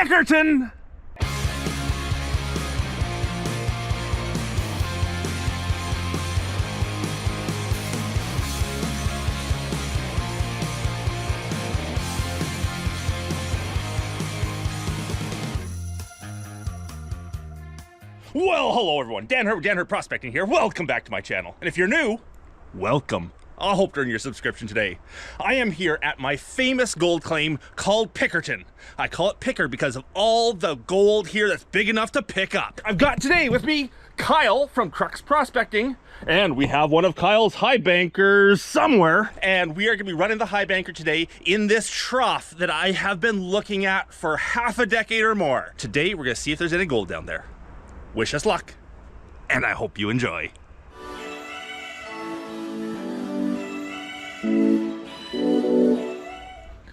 Pickerton! Well, hello everyone, Dan Hurt Prospecting here. Welcome back to my channel. And if you're new, welcome. I hope to earn your subscription today. I am here at my famous gold claim called Pickerton. I call it Picker because of all the gold here that's big enough to pick up. I've got today with me Kyle from Crux Prospecting, and we have one of Kyle's high bankers somewhere, and we are gonna be running the high banker today in this trough that I have been looking at for half a decade or more. Today, we're gonna see if there's any gold down there. Wish us luck, and I hope you enjoy.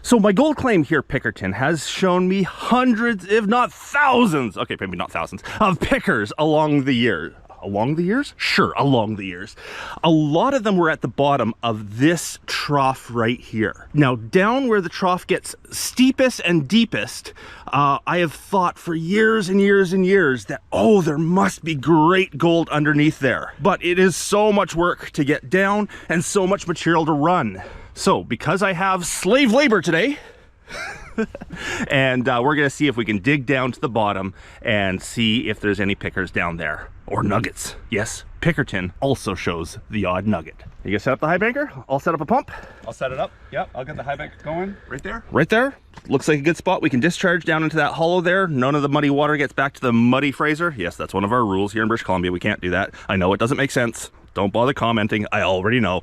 So my gold claim here, Pickerton, has shown me hundreds, if not thousands, okay, maybe not thousands, of pickers along the years. Along the years? Sure, along the years. A lot of them were at the bottom of this trough right here. Now, down where the trough gets steepest and deepest, I have thought for years and years and years that, oh, there must be great gold underneath there. But it is so much work to get down and so much material to run. So, because I have slave labor today, and we're gonna see if we can dig down to the bottom and see if there's any pickers down there, or nuggets. Yes, Pickerton also shows the odd nugget. You gonna set up the high banker? I'll set up a pump. I'll set it up. Yep, I'll get the high banker going right there. Right there. Looks like a good spot. We can discharge down into that hollow there. None of the muddy water gets back to the muddy Fraser. Yes, that's one of our rules here in British Columbia. We can't do that. I know it doesn't make sense. Don't bother commenting, I already know.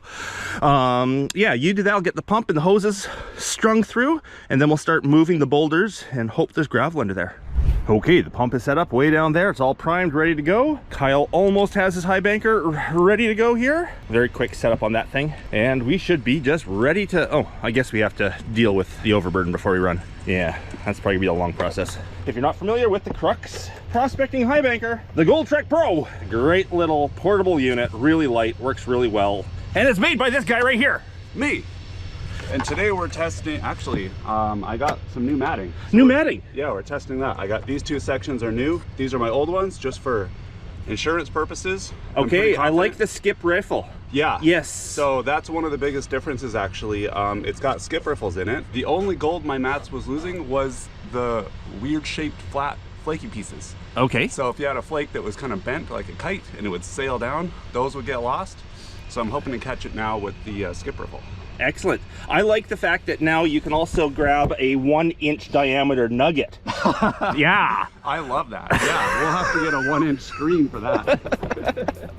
Yeah, you do that. I'll get the pump and the hoses strung through, and then we'll start moving the boulders and hope there's gravel under there. Okay, the pump is set up way down there. It's all primed, ready to go. Kyle almost has his high banker ready to go here. Very quick setup on that thing. And we should be just ready to, oh, I guess we have to deal with the overburden before we run. Yeah, that's probably gonna be a long process. If you're not familiar with the Crux Prospecting high banker, the Gold Trek Pro, great little portable unit, really light, works really well. And it's made by this guy right here. Me. And today we're testing, actually, I got some new matting. So new matting? Yeah, we're testing that. I got these two sections are new. These are my old ones just for insurance purposes. Okay, I like the skip rifle. Yeah. Yes. So that's one of the biggest differences actually. It's got skip riffles in it. The only gold my mats was losing was the weird shaped flat flaky pieces. Okay. So if you had a flake that was kind of bent like a kite and it would sail down, those would get lost. So I'm hoping to catch it now with the skip riffle. Excellent. I like the fact that now you can also grab a 1-inch diameter nugget. Yeah. I love that. Yeah, we'll have to get a 1-inch screen for that.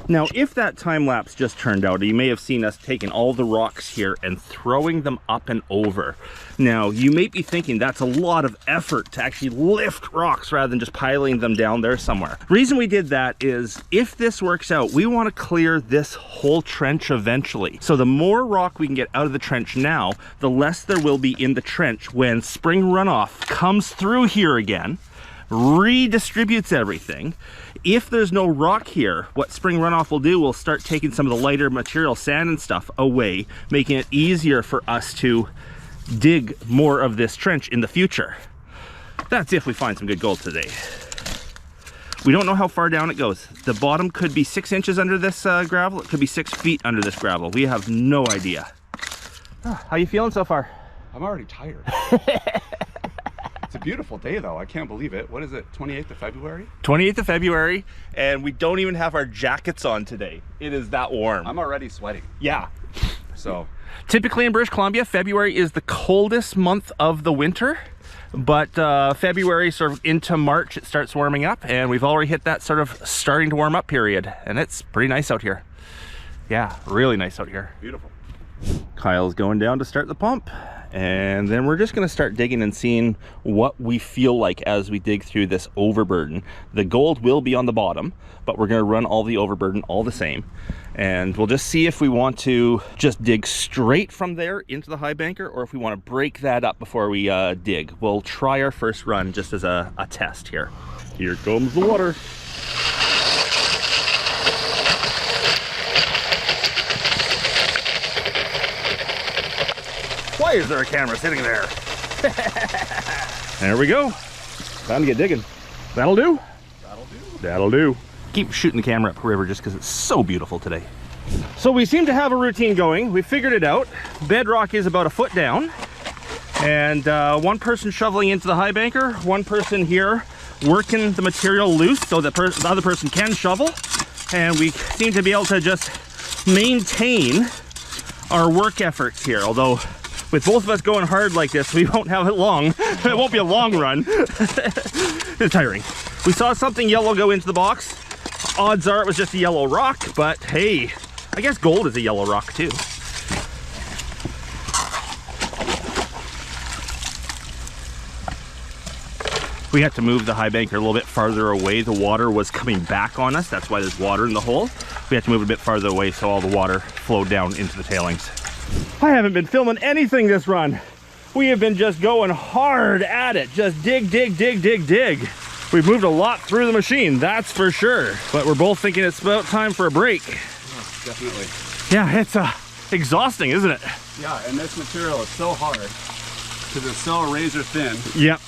Now, if that time lapse just turned out, you may have seen us taking all the rocks here and throwing them up and over. Now, you may be thinking that's a lot of effort to actually lift rocks rather than just piling them down there somewhere. The reason we did that is if this works out, we want to clear this whole trench eventually. So the more rock we can get out of the trench now, the less there will be in the trench when spring runoff comes through here again, redistributes everything. If there's no rock here, what spring runoff will do, will start taking some of the lighter material, sand and stuff, away, making it easier for us to dig more of this trench in the future. That's if we find some good gold today. We don't know how far down it goes. The bottom could be 6 inches under this gravel. It could be 6 feet under this gravel. We have no idea. How you feeling so far? I'm already tired. It's a beautiful day though, I can't believe it. What is it, 28th of February? 28th of February, and we don't even have our jackets on today. It is that warm. I'm already sweating. Yeah. So. Typically in British Columbia, February is the coldest month of the winter, but February sort of into March, it starts warming up, and we've already hit that sort of starting to warm up period, and it's pretty nice out here. Yeah, really nice out here. Beautiful. Kyle's going down to start the pump, and then we're just going to start digging and seeing what we feel like as we dig through this overburden. The gold will be on the bottom, but we're going to run all the overburden all the same, and we'll just see if we want to just dig straight from there into the high banker, or if we want to break that up before we dig. We'll try our first run just as a test here. Here comes the water. Why is there a camera sitting there? There we go. Time to get digging. That'll do. That'll do. That'll do. Keep shooting the camera up river just because it's so beautiful today. So we seem to have a routine going. We figured it out. Bedrock is about a foot down, and one person shoveling into the high banker, one person here working the material loose so that the other person can shovel, and we seem to be able to just maintain our work efforts here. Although with both of us going hard like this, we won't have it long. It won't be a long run. It's tiring. We saw something yellow go into the box. Odds are it was just a yellow rock, but hey, I guess gold is a yellow rock too. We had to move the high banker a little bit farther away. The water was coming back on us. That's why there's water in the hole. We had to move it a bit farther away so all the water flowed down into the tailings. I haven't been filming anything this run. We have been just going hard at it. Just dig, dig, dig, dig, dig. We've moved a lot through the machine, that's for sure. But we're both thinking it's about time for a break. Oh, definitely. Yeah, it's exhausting, isn't it? Yeah, and this material is so hard because it's so razor thin. Yep.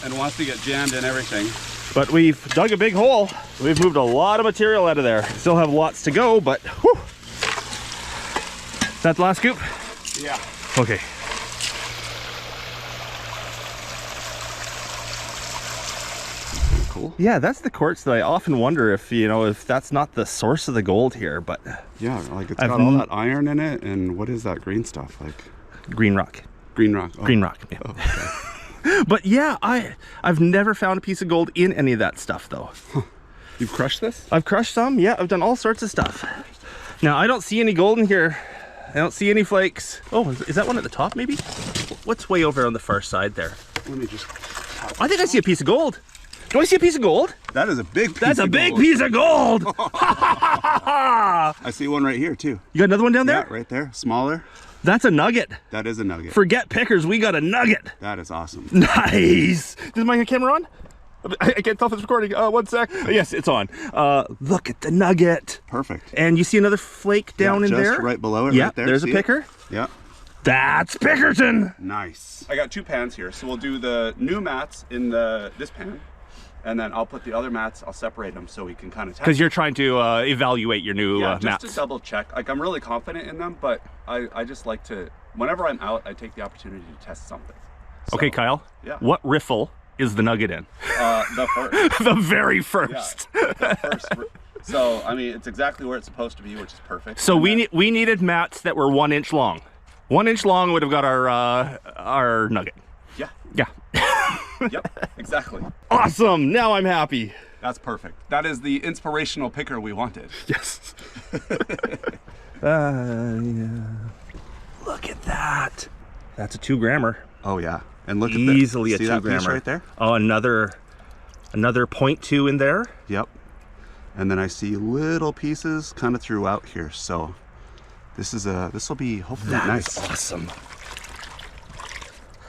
And wants to get jammed in everything. But we've dug a big hole. We've moved a lot of material out of there. Still have lots to go, but whew. Is that the last scoop? Yeah. Okay. Cool. Yeah, that's the quartz that I often wonder if, you know, if that's not the source of the gold here, but Yeah, like it's got all that iron in it, and what is that green stuff? Like green rock. green rock. Oh. Green rock. Yeah. Oh, okay. But yeah, I've never found a piece of gold in any of that stuff though. Huh. You've crushed this? I've crushed some, yeah, I've done all sorts of stuff. Now I don't see any gold in here. I don't see any flakes. Oh, is that one at the top maybe? What's way over on the far side there? Let me just... I think I see a piece of gold. Do I see a piece of gold? That is a big piece of gold. That's a big piece of gold! I see one right here too. You got another one down there? Yeah, right there, smaller. That's a nugget. That is a nugget. Forget pickers, we got a nugget. That is awesome. Nice. Is my camera on? I can't tell if it's recording. 1 sec. Yes, it's on. Look at the nugget. Perfect. And you see another flake down in there? Just right below it, yeah, right there. There's see a picker. It? Yeah. That's Pickerton. Nice. I got 2 pans here, so we'll do the new mats in this pan, and then I'll put the other mats, I'll separate them so we can kind of test. Because you're trying to evaluate your new just mats. to double check. Like, I'm really confident in them, but I just like to, whenever I'm out, I take the opportunity to test something. So, okay, Kyle. Yeah. What riffle is the nugget in? The first. The very first. Yeah, the first. So, I mean, it's exactly where it's supposed to be, which is perfect. So we needed mats that were 1 inch long. 1 inch long would have got our nugget. Yeah. Yeah. Yep, exactly. Awesome, now I'm happy. That's perfect. That is the inspirational picker we wanted. Yes. Yeah. Look at that. That's a 2 grammer. Oh yeah, and look at easily see a 2 that grammer piece right there. Oh, another 0.2 in there. Yep. And then I see little pieces kind of throughout here. So this will be hopefully nice. Awesome.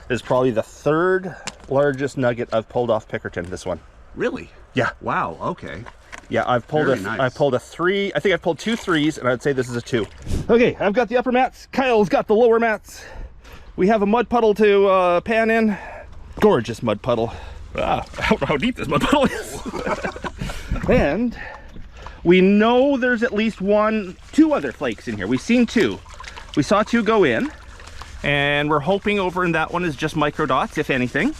This is probably the 3rd largest nugget I've pulled off Pickerton. This one. Really? Yeah. Wow. Okay. Yeah, I've pulled nice. I pulled a 3. I think I've pulled 2 3s, and I'd say this is a 2. Okay, I've got the upper mats. Kyle's got the lower mats. We have a mud puddle to pan in. Gorgeous mud puddle. Ah, I don't know how deep this mud puddle is. And we know there's at least 2 other flakes in here. We've seen 2. We saw 2 go in, and we're hoping over in that one is just micro dots, if anything.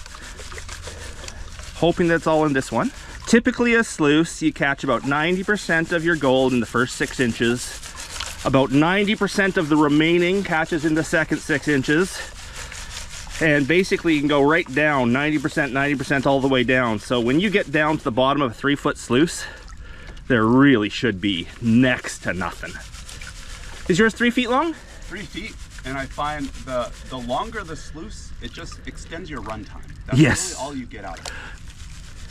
Hoping that's all in this one. Typically a sluice, you catch about 90% of your gold in the first 6 inches. About 90% of the remaining catches in the second 6 inches. And basically you can go right down 90% all the way down. So when you get down to the bottom of a 3-foot sluice, there really should be next to nothing. Is yours 3 feet long? 3 feet. And I find the longer the sluice, it just extends your run time. That's Yes. really all you get out of it.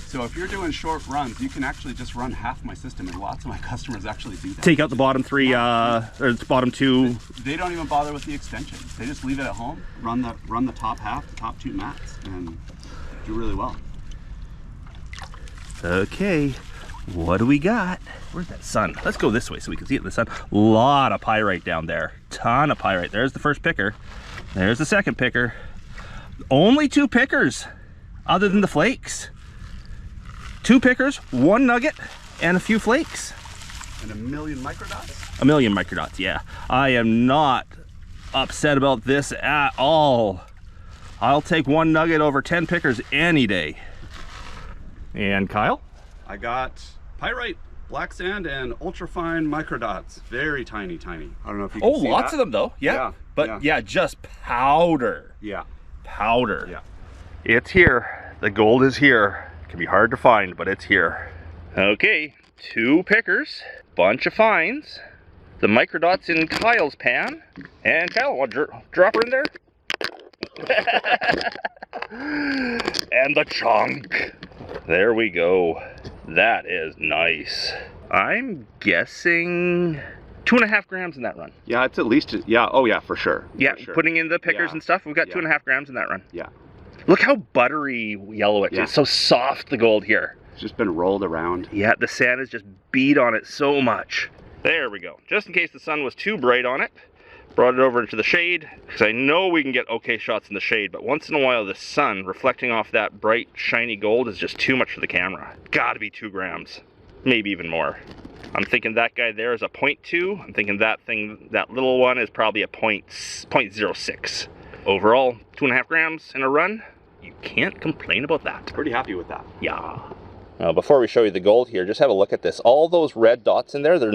So if you're doing short runs, you can actually just run half my system, and lots of my customers actually do that. Take out the bottom three, or the bottom two. They don't even bother with the extensions. They just leave it at home, run the top half, the top 2 mats, and do really well. Okay, what do we got? Where's that sun? Let's go this way so we can see it in the sun. Lot of pyrite down there. Ton of pyrite. There's the first picker. There's the second picker. Only 2 pickers other than the flakes. 2 pickers, 1 nugget, and a few flakes. And 1,000,000 microdots? 1,000,000 microdots, yeah. I am not upset about this at all. I'll take 1 nugget over 10 pickers any day. And Kyle? I got pyrite, black sand, and ultrafine microdots. Very tiny, tiny. I don't know if you can see Lots that. of them though. Yeah. Yeah, But yeah, just powder. Yeah. Powder. Yeah. It's here. The gold is here. It can be hard to find, but it's here. Okay, 2 pickers, bunch of fines, the microdots in Kyle's pan, and Kyle, want to drop her in there? And the chunk. There we go. That is nice. I'm guessing 2.5 grams in that run. Yeah, it's at least, yeah, oh yeah, for sure. Yeah, for sure. putting in the pickers Yeah. and stuff, we've got Yeah. 2.5 grams in that run. Yeah. Look how buttery yellow it is. Yeah. It's so soft, the gold here. It's just been rolled around. Yeah, the sand has just beat on it so much. There we go. Just in case the sun was too bright on it, brought it over into the shade, because I know we can get okay shots in the shade, but once in a while the sun reflecting off that bright, shiny gold is just too much for the camera. Gotta be 2 grams, maybe even more. I'm thinking that guy there is a 0.2. I'm thinking that little one is probably a 0.06. Overall, 2.5 grams in a run. You can't complain about that. Pretty happy with that. Yeah. Now, before we show you the gold here, just have a look at this. All those red dots in there, they're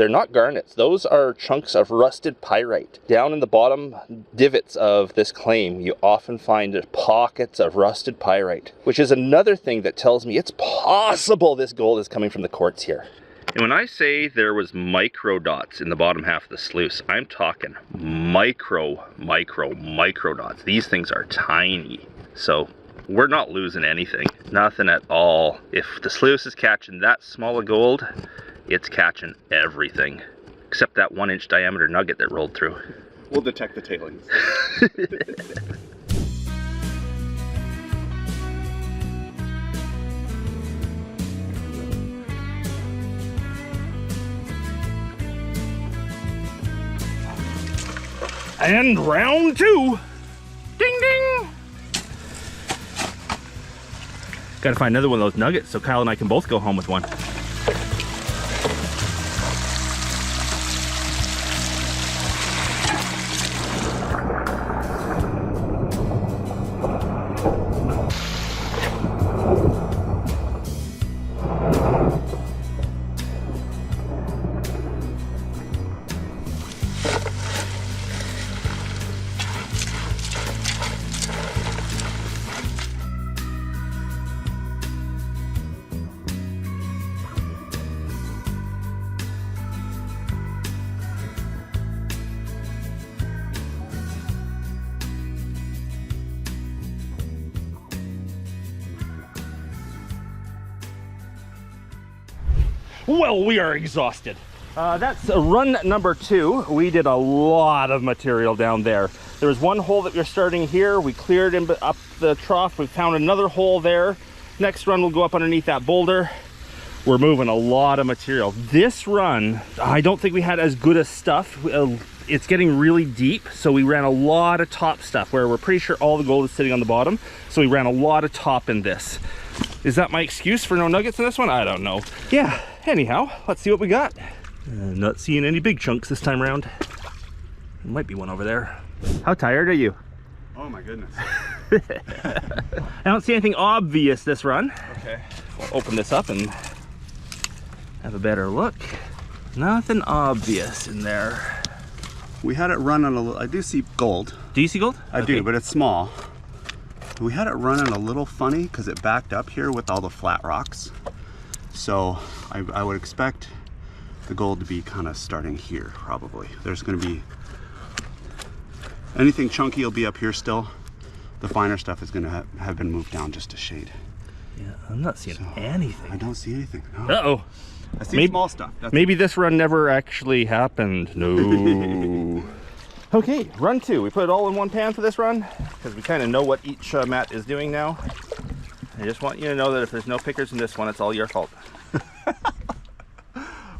not garnets. Those are chunks of rusted pyrite. Down in the bottom divots of this claim, you often find pockets of rusted pyrite, which is another thing that tells me it's possible this gold is coming from the quartz here. And when I say there was micro dots in the bottom half of the sluice, I'm talking micro dots. These things are tiny. So we're not losing anything, nothing at all. If the sluice is catching that small of gold, it's catching everything, except that 1-inch diameter nugget that rolled through. We'll detect the tailings. And round 2. Ding ding. Gotta find another one of those nuggets so Kyle and I can both go home with one. Well, we are exhausted. That's run number 2. We did a lot of material down there. There was one hole that we're starting here. We cleared up the trough. We found another hole there. Next run, we'll go up underneath that boulder. We're moving a lot of material. This run, I don't think we had as good a stuff. It's getting really deep, so we ran a lot of top stuff where we're pretty sure all the gold is sitting on the bottom. So we ran a lot of top in this. Is that my excuse for no nuggets in this one? I don't know. Yeah, anyhow, let's see what we got. Not seeing any big chunks this time around. There might be one over there. How tired are you? Oh my goodness. I don't see anything obvious this run. Okay. We'll open this up and have a better look. Nothing obvious in there. We had it run on a little, I do see gold. Do you see gold? I do, but it's small. We had it running a little funny because it backed up here with all the flat rocks. So I would expect the gold to be kind of starting here probably. There's going to be Anything chunky will be up here still. The finer stuff is gonna have been moved down just to shade. Yeah, I'm not seeing anything. I don't see anything. No. Uh-oh. I see small stuff. Maybe this run never actually happened. No. Okay, run 2. We put it all in one pan for this run because we kind of know what each mat is doing now. I just want you to know that if there's no pickers in this one, it's all your fault.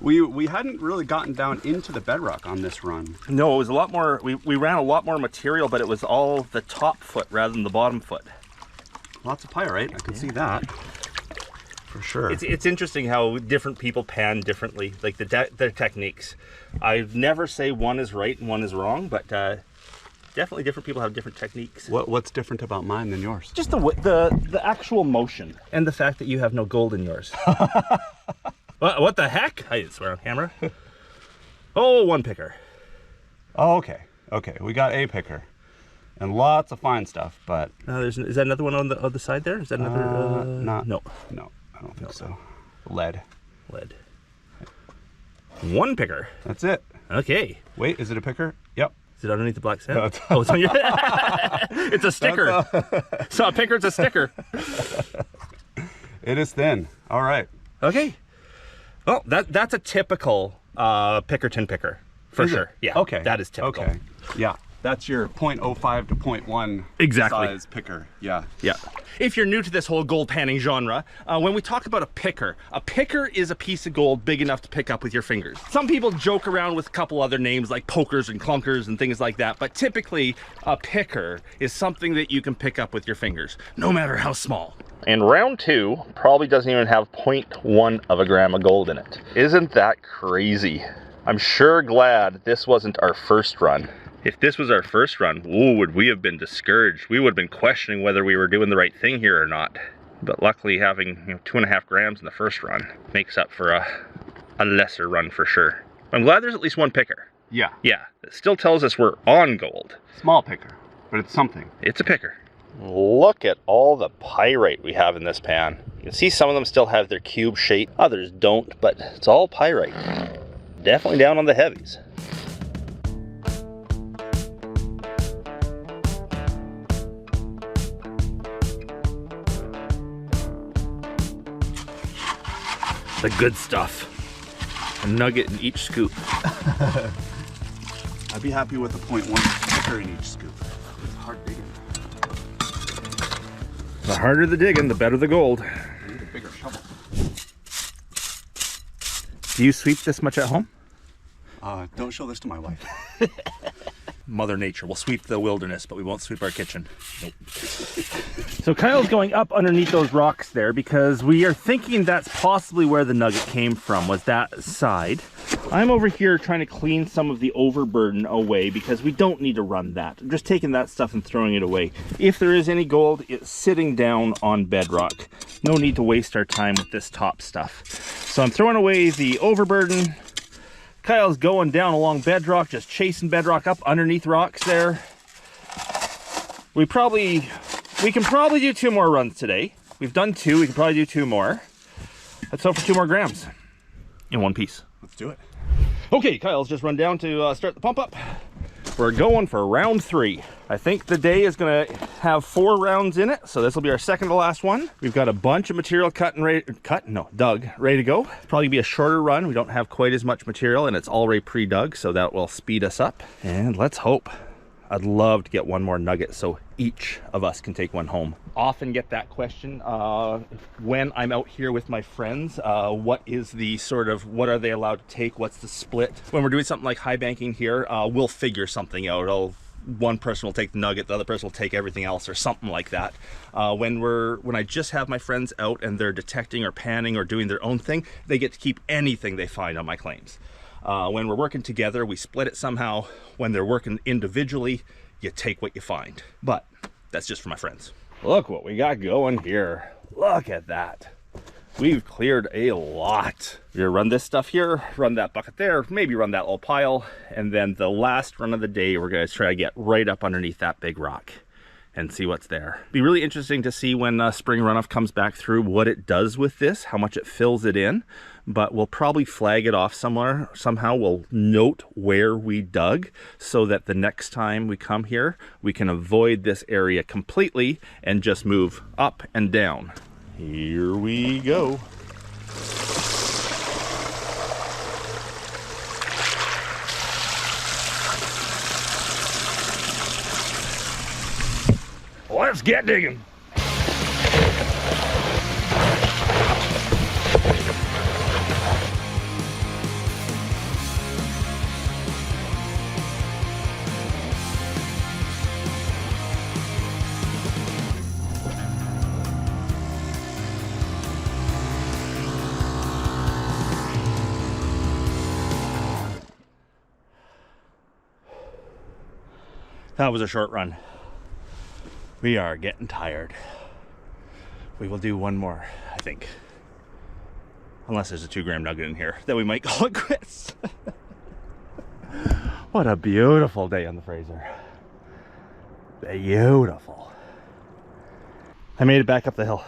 We hadn't really gotten down into the bedrock on this run. No, it was a lot more, we ran a lot more material, but it was all the top foot rather than the bottom foot. Lots of pyrite, I can see that. For sure. It's interesting how different people pan differently, like their techniques. I'd never say one is right and one is wrong, but definitely different people have different techniques. What's different about mine than yours? Just the actual motion and the fact that you have no gold in yours. What the heck? I didn't swear on camera. Oh, one picker. Oh, okay. Okay, we got a picker. And lots of fine stuff, but... is that another one on the other side there? Is that another... No, I don't think so. Lead. One picker. That's it. Okay. Wait, is it a picker? Yep. Is it underneath the black sand? No, it's it's on your... It's a sticker. It's not a picker, it's a sticker. It is thin. All right. Okay. Well, that's a typical Pickerton picker, for sure. Yeah, okay. That is typical. Okay. Yeah, that's your 0.05 to 0.1 exactly size picker. Yeah. Yeah. If you're new to this whole gold panning genre, when we talk about a picker is a piece of gold big enough to pick up with your fingers. Some people joke around with a couple other names like pokers and clunkers and things like that, but typically a picker is something that you can pick up with your fingers, no matter how small. And round 2 probably doesn't even have 0.1 of a gram of gold in it. Isn't that crazy? I'm sure glad this wasn't our first run. If this was our first run, ooh, would we have been discouraged? We would have been questioning whether we were doing the right thing here or not. But luckily having 2.5 grams in the first run makes up for a lesser run for sure. I'm glad there's at least one picker. Yeah. Yeah, it still tells us we're on gold. Small picker, but it's something. It's a picker. Look at all the pyrite we have in this pan. You can see some of them still have their cube shape, others don't, but it's all pyrite. Definitely down on the heavies. The good stuff. A nugget in each scoop. I'd be happy with a 0.1 picker in each scoop. It's hard digging. The harder the digging, the better the gold. I need a bigger shovel. Do you sweep this much at home? Don't show this to my wife. Mother Nature will sweep the wilderness, but we won't sweep our kitchen. Nope. So Kyle's going up underneath those rocks there because we are thinking that's possibly where the nugget came from, was that side. I'm over here trying to clean some of the overburden away because we don't need to run that. I'm just taking that stuff and throwing it away. If there is any gold, it's sitting down on bedrock. No need to waste our time with this top stuff. So I'm throwing away the overburden. Kyle's going down along bedrock, just chasing bedrock up underneath rocks there. We can probably do 2 more runs today. We've done 2, we can probably do 2 more. Let's hope for 2 more grams in one piece. Let's do it. Okay, Kyle's just run down to start the pump up. We're going for round 3. I think the day is gonna have 4 rounds in it, so this will be our second to last one. We've got a bunch of material dug, ready to go. Probably be a shorter run. We don't have quite as much material and it's already pre-dug, so that will speed us up. And let's hope. I'd love to get one more nugget so each of us can take one home. Often get that question when I'm out here with my friends. What is the sort of, what are they allowed to take? What's the split? When we're doing something like high banking here, we'll figure something out. One person will take the nugget, the other person will take everything else or something like that. When I just have my friends out and they're detecting or panning or doing their own thing, they get to keep anything they find on my claims. When we're working together, we split it somehow. When they're working individually, you take what you find. But that's just for my friends. Look what we got going here. Look at that. We've cleared a lot. We're gonna run this stuff here, run that bucket there, maybe run that little pile, and then the last run of the day, we're gonna try to get right up underneath that big rock. and see what's there. Be really interesting to see when spring runoff comes back through what it does with this, how much it fills it in, but we'll probably flag it off somewhere. Somehow we'll note where we dug so that the next time we come here, we can avoid this area completely and just move up and down. Here we go. Let's get digging. That was a short run. We are getting tired. We will do one more, I think. Unless there's a 2-gram nugget in here, then we might call it quits. What a beautiful day on the Fraser. Beautiful. I made it back up the hill.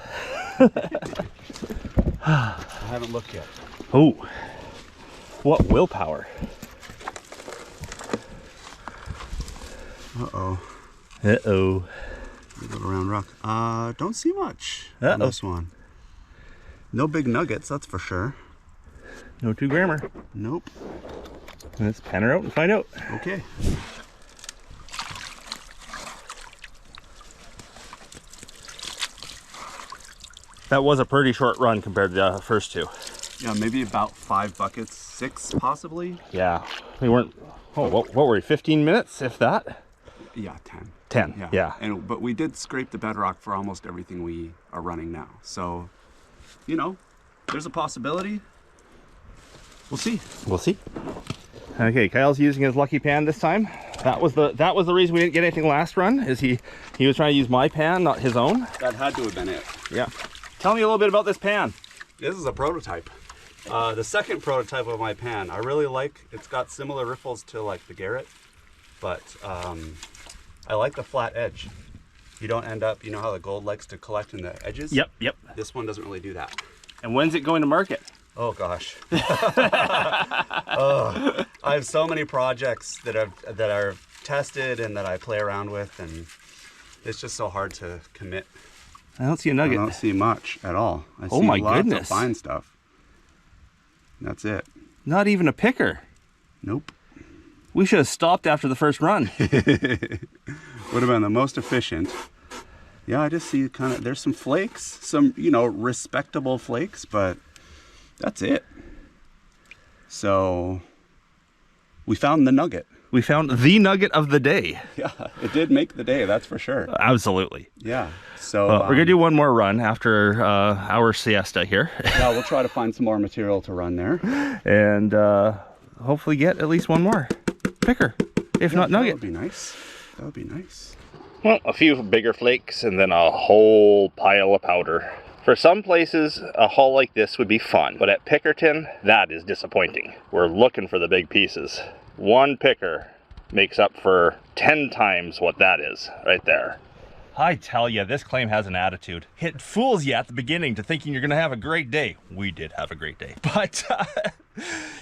I haven't looked yet. Oh, what willpower. Uh-oh. Uh-oh. Little round rock. Don't see much on this one. No big nuggets, that's for sure. No 2-grammer. Nope. Let's pan her out and find out. Okay. That was a pretty short run compared to the first two. Yeah, maybe about 5 buckets, 6 possibly. Yeah, we weren't, oh, what were we, 15 minutes, if that? Yeah, 10. 10, yeah. But we did scrape the bedrock for almost everything we are running now. So, you know, there's a possibility. We'll see. We'll see. Okay, Kyle's using his lucky pan this time. That was the reason we didn't get anything last run, is he was trying to use my pan, not his own. That had to have been it. Yeah. Tell me a little bit about this pan. This is a prototype. The second prototype of my pan. I really like, it's got similar riffles to like the Garrett, but I like the flat edge. You don't end up, you know how the gold likes to collect in the edges? Yep. This one doesn't really do that. And when's it going to market? Oh gosh. I have so many projects that are tested and that I play around with, and it's just so hard to commit. I don't see a nugget. I don't see much at all. I oh see my lots goodness. of fine stuff. That's it. Not even a picker. Nope. We should have stopped after the first run. Would have been the most efficient. Yeah, I just see kind of, there's some flakes, some, you know, respectable flakes, but that's it. So we found the nugget. We found the nugget of the day. Yeah, it did make the day, that's for sure. Absolutely. Yeah. So we're gonna do one more run after our siesta here. Yeah, we'll try to find some more material to run there. And hopefully get at least one more picker, if not nugget. That would be nice. That would be nice. Well, a few bigger flakes and then a whole pile of powder. For some places, a haul like this would be fun, but at Pickerton, that is disappointing. We're looking for the big pieces. One picker makes up for 10 times what that is right there. I tell you, this claim has an attitude. It fools you at the beginning to thinking you're gonna have a great day. We did have a great day, but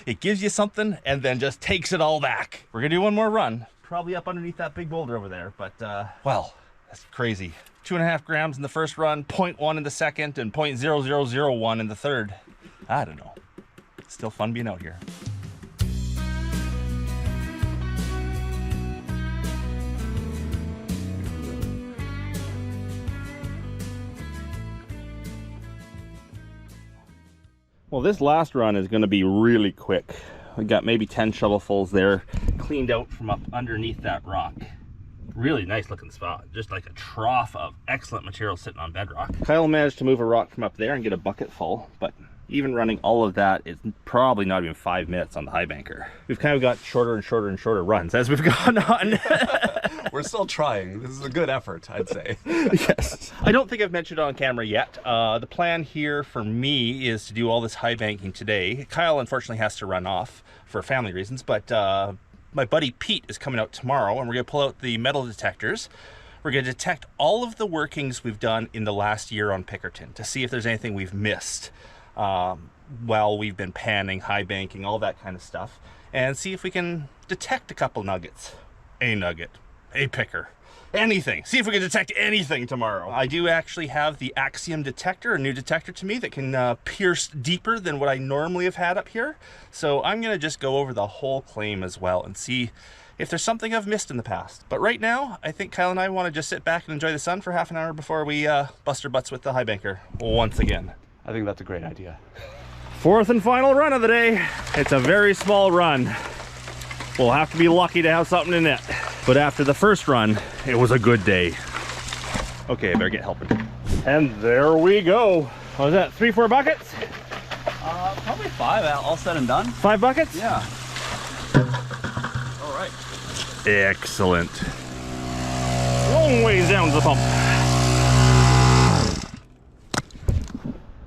it gives you something and then just takes it all back. We're gonna do one more run, probably up underneath that big boulder over there, but well, that's crazy. 2.5 grams in the first run, 0.1 in the second, and 0.0001 in the third. I don't know. It's still fun being out here. Well, this last run is going to be really quick. We got maybe 10 shovelfuls there, cleaned out from up underneath that rock. Really nice looking spot, just like a trough of excellent material sitting on bedrock. Kyle managed to move a rock from up there and get a bucket full, but even running all of that is probably not even 5 minutes on the high banker. We've kind of got shorter and shorter and shorter runs as we've gone on. We're still trying. This is a good effort, I'd say. Yes. I don't think I've mentioned it on camera yet. The plan here for me is to do all this high banking today. Kyle unfortunately has to run off for family reasons, but my buddy Pete is coming out tomorrow, and we're gonna pull out the metal detectors. We're We're going to detect all of the workings we've done in the last year on Pickerton to see if there's anything we've missed while we've been panning, high banking, all that kind of stuff, and see if we can detect a couple nuggets. A nugget, a picker, anything. See if we can detect anything tomorrow. I do actually have the Axiom detector, a new detector to me that can pierce deeper than what I normally have had up here. So I'm gonna just go over the whole claim as well and see if there's something I've missed in the past. But right now, I think Kyle and I wanna just sit back and enjoy the sun for half an hour before we bust our butts with the high banker once again. I think that's a great idea. Fourth and final run of the day. It's a very small run. We'll have to be lucky to have something in it. But after the first run, it was a good day. Okay, I better get helping. And there we go. What was that, 3-4 buckets? Probably 5, all said and done. 5 buckets? Yeah. All right. Excellent. Long ways down the pump.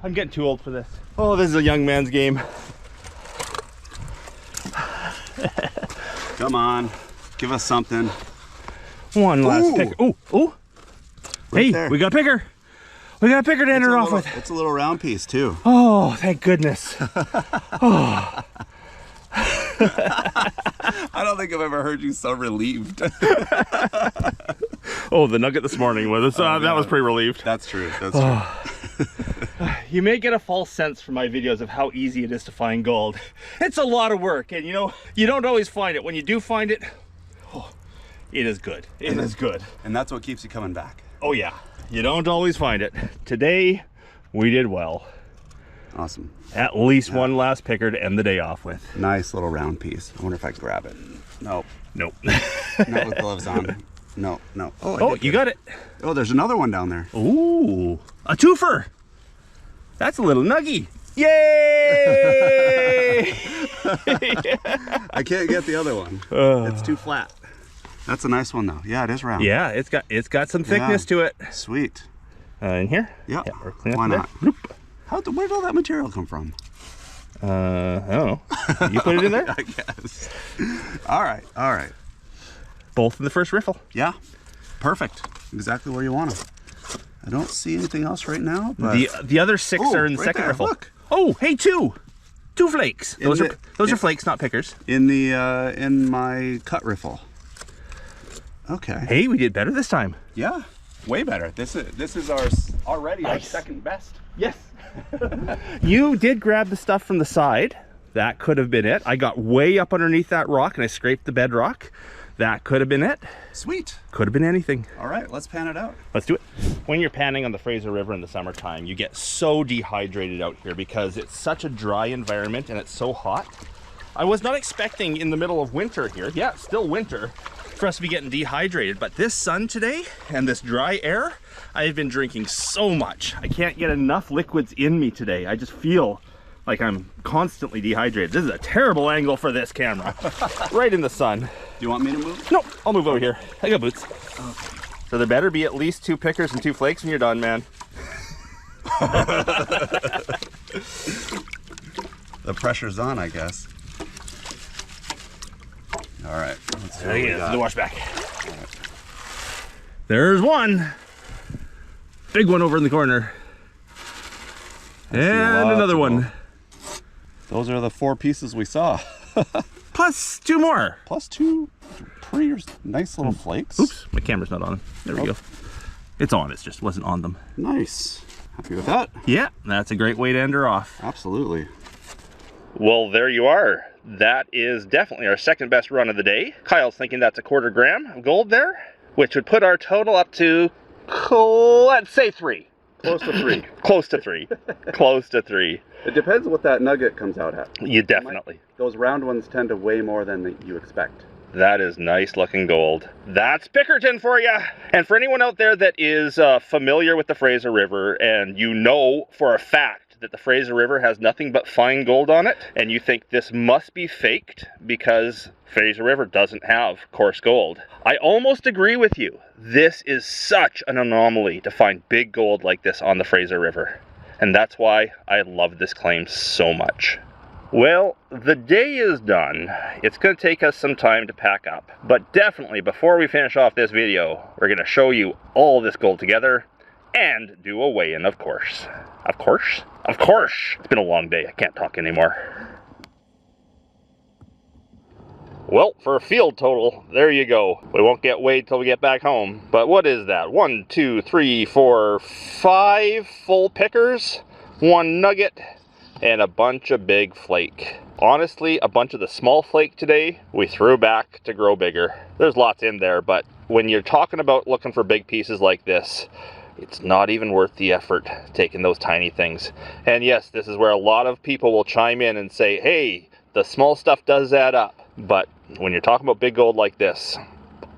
I'm getting too old for this. Oh, this is a young man's game. Come on, give us something. One last picker. Ooh, ooh. Right hey, there. We got a picker. We got a picker to enter off with. It's a little round piece too. Oh, thank goodness. Oh. I don't think I've ever heard you so relieved. Oh, the nugget this morning with us. That was pretty relieved. That's true. That's true. You may get a false sense from my videos of how easy it is to find gold. It's a lot of work, and you know, you don't always find it. When you do find it, oh, it is good. It is good. And that's what keeps you coming back. Oh yeah, you don't always find it. Today, we did well. Awesome. At least one last picker to end the day off with. Nice little round piece. I wonder if I can grab it. Nope. Nope. Not with gloves on. No, no. Oh, you got it. Oh, there's another one down there. Ooh, a twofer. That's a little nuggy. Yay! I can't get the other one. It's too flat. That's a nice one though. Yeah, it is round. Yeah, it's got some thickness to it. Sweet. In here? Yep. Yeah, we're clean Why up not? There. Where did all that material come from? I don't know. You put it in there? I guess. All right. All right. Both in the first riffle. Yeah. Perfect. Exactly where you want them. I don't see anything else right now. But... The other 6 are in the second riffle. Look. Oh, hey, 2 flakes. Those are flakes, not pickers. In the in my cut riffle. Okay. Hey, we did better this time. Yeah. Way better. This is already our second best. Yes. You did grab the stuff from the side. That could have been it. I got way up underneath that rock and I scraped the bedrock. That could have been it. Sweet. Could have been anything. All right, let's pan it out. Let's do it. When you're panning on the Fraser River in the summertime, you get so dehydrated out here because it's such a dry environment and it's so hot. I was not expecting in the middle of winter here, yeah, it's still winter, for us to be getting dehydrated, but this sun today and this dry air, I've been drinking so much. I can't get enough liquids in me today. I just feel like I'm constantly dehydrated. This is a terrible angle for this camera. Right in the sun. Do you want me to move? No, I'll move over here. I got boots. Okay. So there better be at least 2 pickers and 2 flakes when you're done, man. The pressure's on, I guess. All right. Let's see what we got. The wash back. Right. There's one. Big one over in the corner. And another one. Those are the 4 pieces we saw. Plus 2 more. Plus 2 pretty nice little flakes. Oops, my camera's not on. There we go. It's on, it just wasn't on them. Nice. Happy with that? Yeah, that's a great way to end her off. Absolutely. Well, there you are. That is definitely our second best run of the day. Kyle's thinking that's a 1/4 gram of gold there, which would put our total up to, let's say 3. Close to 3. Close to 3. Close to 3. It depends what that nugget comes out at. You definitely. Those round ones tend to weigh more than you expect. That is nice looking gold. That's Pickerton for you. And for anyone out there that is familiar with the Fraser River and you know for a fact that the Fraser River has nothing but fine gold on it, and you think this must be faked because Fraser River doesn't have coarse gold, I almost agree with you. This is such an anomaly to find big gold like this on the Fraser River. And that's why I love this claim so much. Well, the day is done. It's going to take us some time to pack up. But definitely, before we finish off this video, we're going to show you all this gold together and do a weigh-in, of course. Of course? Of course! It's been a long day. I can't talk anymore. Well, for a field total, there you go. We won't get weighed till we get back home. But what is that? 1, 2, 3, 4, 5 full pickers, 1 nugget, and a bunch of big flake. Honestly, a bunch of the small flake today, we threw back to grow bigger. There's lots in there, but when you're talking about looking for big pieces like this, it's not even worth the effort taking those tiny things. And yes, this is where a lot of people will chime in and say, hey, the small stuff does add up. But when you're talking about big gold like this,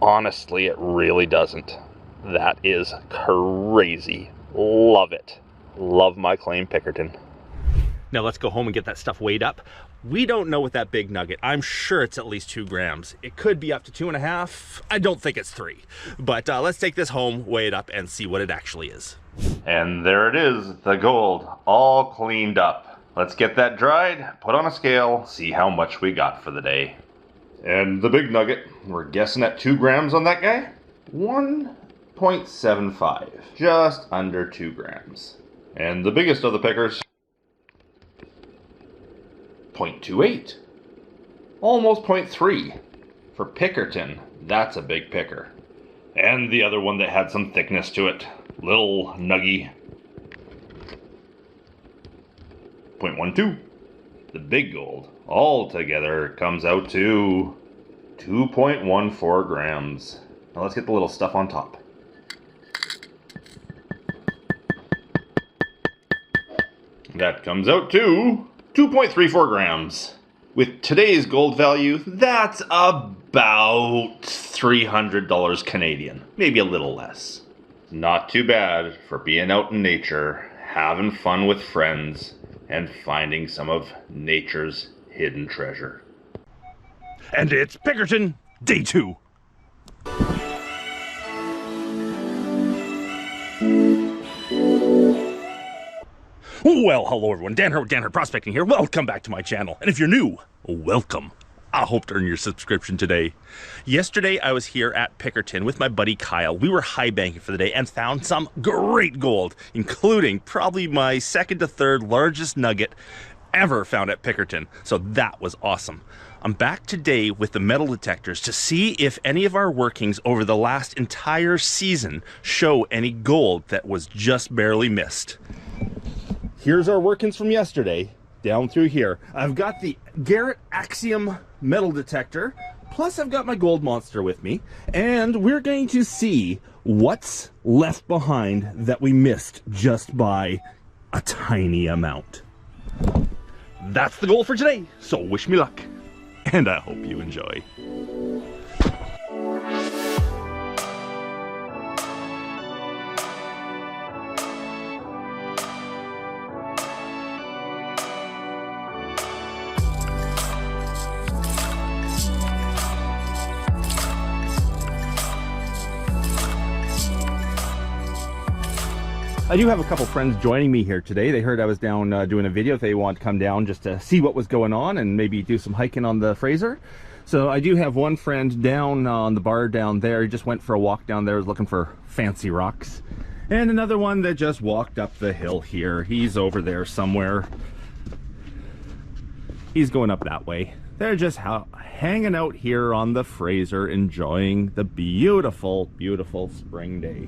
honestly, it really doesn't. That is crazy. Love it. Love my claim Pickerton. Now let's go home and get that stuff weighed up. We don't know with that big nugget. I'm sure it's at least 2 grams. It could be up to 2.5. I don't think it's 3. But let's take this home, weigh it up, and see what it actually is. And there it is, the gold, all cleaned up. Let's get that dried, put on a scale, see how much we got for the day. And the big nugget, we're guessing at 2 grams on that guy? 1.75, just under 2 grams. And the biggest of the pickers, 0.28, almost 0.3. For Pickerton, that's a big picker. And the other one that had some thickness to it, little nuggy, 0.12. The big gold all together comes out to 2.14 grams. Now let's get the little stuff on top. That comes out to 2.34 grams. With today's gold value, that's about $300 Canadian, maybe a little less. Not too bad for being out in nature, having fun with friends, and finding some of nature's hidden treasure. And it's Pickerton, day 2. Well, hello everyone, Dan here, Prospecting here. Welcome back to my channel. And if you're new, welcome. I hope to earn your subscription today. Yesterday, I was here at Pickerton with my buddy Kyle. We were high banking for the day and found some great gold, including probably my 2nd to 3rd largest nugget ever found at Pickerton. So that was awesome. I'm back today with the metal detectors to see if any of our workings over the last entire season show any gold that was just barely missed. Here's our workings from yesterday, down through here. I've got the Garrett Axiom metal detector, plus I've got my gold monster with me, and we're going to see what's left behind that we missed just by a tiny amount. That's the goal for today, so wish me luck, and I hope you enjoy. I do have a couple friends joining me here today. They heard I was down doing a video. They want to come down just to see what was going on and maybe do some hiking on the Fraser. So I do have one friend down on the bar down there. He just went for a walk down there, was looking for fancy rocks. And another one that just walked up the hill here. He's over there somewhere. He's going up that way. They're just hanging out here on the Fraser, enjoying the beautiful, beautiful spring day.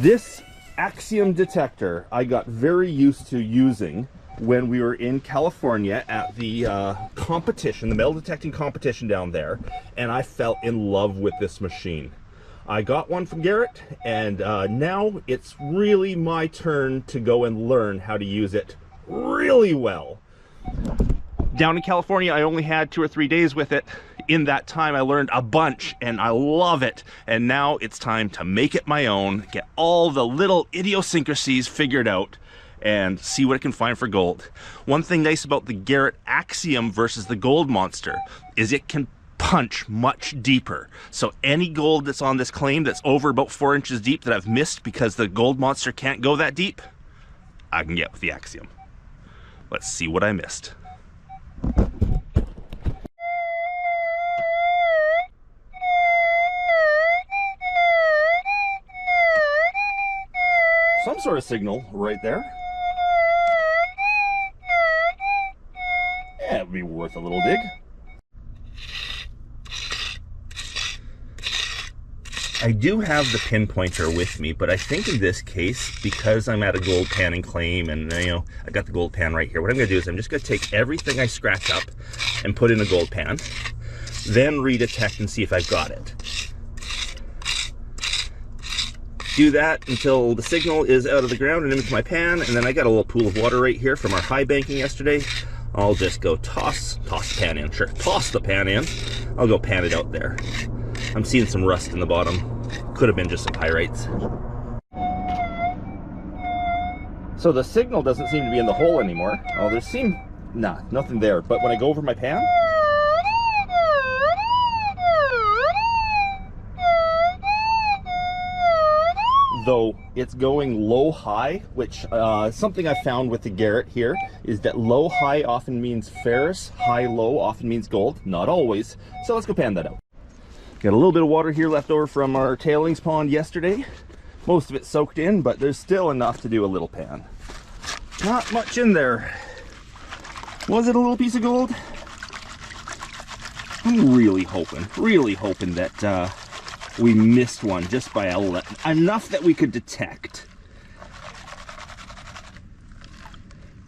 This Axiom detector I got very used to using when we were in California at the competition, the metal detecting competition down there, and I fell in love with this machine. I got one from Garrett, and now it's really my turn to go and learn how to use it really well. Down in California, I only had 2 or 3 days with it. In that time, I learned a bunch, and I love it. And now it's time to make it my own, get all the little idiosyncrasies figured out, and see what it can find for gold. One thing nice about the Garrett Axiom versus the Gold Monster is it can punch much deeper. So any gold that's on this claim that's over about 4 inches deep that I've missed because the Gold Monster can't go that deep, I can get with the Axiom. Let's see what I missed. Some sort of signal right there. Yeah, it would be worth a little dig. I do have the pinpointer with me, but I think in this case, because I'm at a gold panning claim and you know, I got the gold pan right here, what I'm gonna do is I'm just gonna take everything I scratch up and put in a gold pan, then redetect and see if I've got it. Do that until the signal is out of the ground and into my pan, and then I got a little pool of water right here from our high banking yesterday. I'll just go toss the pan in, sure, toss the pan in. I'll go pan it out there. I'm seeing some rust in the bottom. Could have been just some pyrites. So the signal doesn't seem to be in the hole anymore. Oh, nothing there. But when I go over my pan, though it's going low-high, which something I found with the Garrett here is that low-high often means ferrous, high-low often means gold. Not always. So let's go pan that out. Got a little bit of water here left over from our tailings pond yesterday. Most of it soaked in, but there's still enough to do a little pan. Not much in there. Was it a little piece of gold? I'm really hoping that we missed one just by enough that we could detect.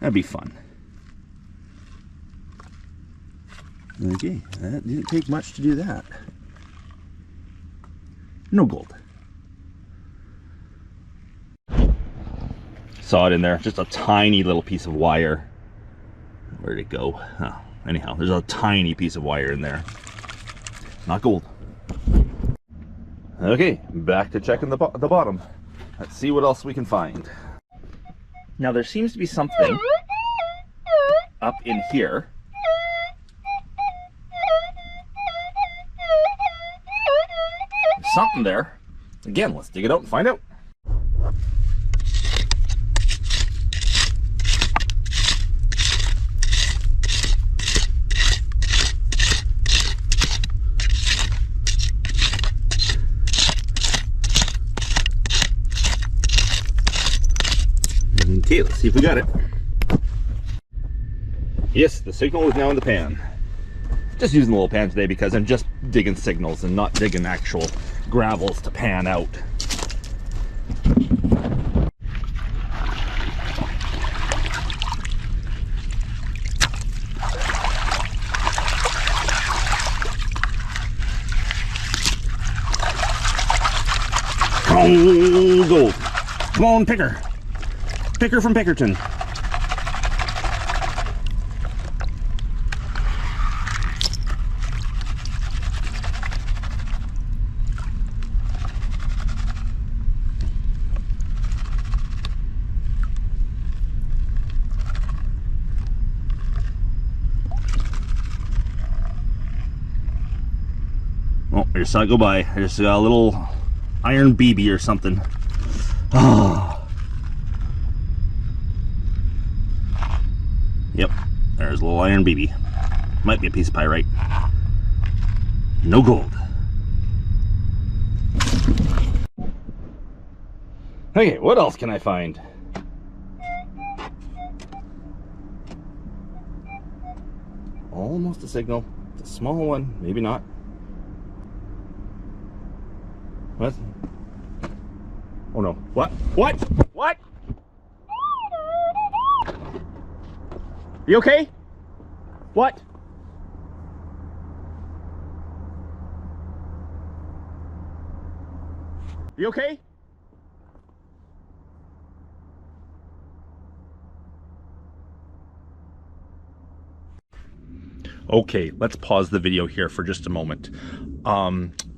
That'd be fun. Okay, that didn't take much to do that. No gold. Saw it in there, just a tiny little piece of wire. Where'd it go? Oh, anyhow, there's a tiny piece of wire in there. Not gold. Okay, back to checking the bottom. Let's see what else we can find. Now there seems to be something up in here. Something there. Again, let's dig it out and find out. Okay, let's see if we got it. Yes, the signal is now in the pan. Just using the little pan today because I'm just digging signals and not digging actual gravels to pan out. Come on, gold. Come on, Picker. Picker from Pickerton. Oh, I just saw it go by. I just got a little iron BB or something. Oh. Yep, there's a little iron BB. Might be a piece of pyrite. No gold. Okay, what else can I find? Almost a signal. It's a small one, maybe not. What? Oh no. What? What? What? You okay? What? You okay? Okay, let's pause the video here for just a moment.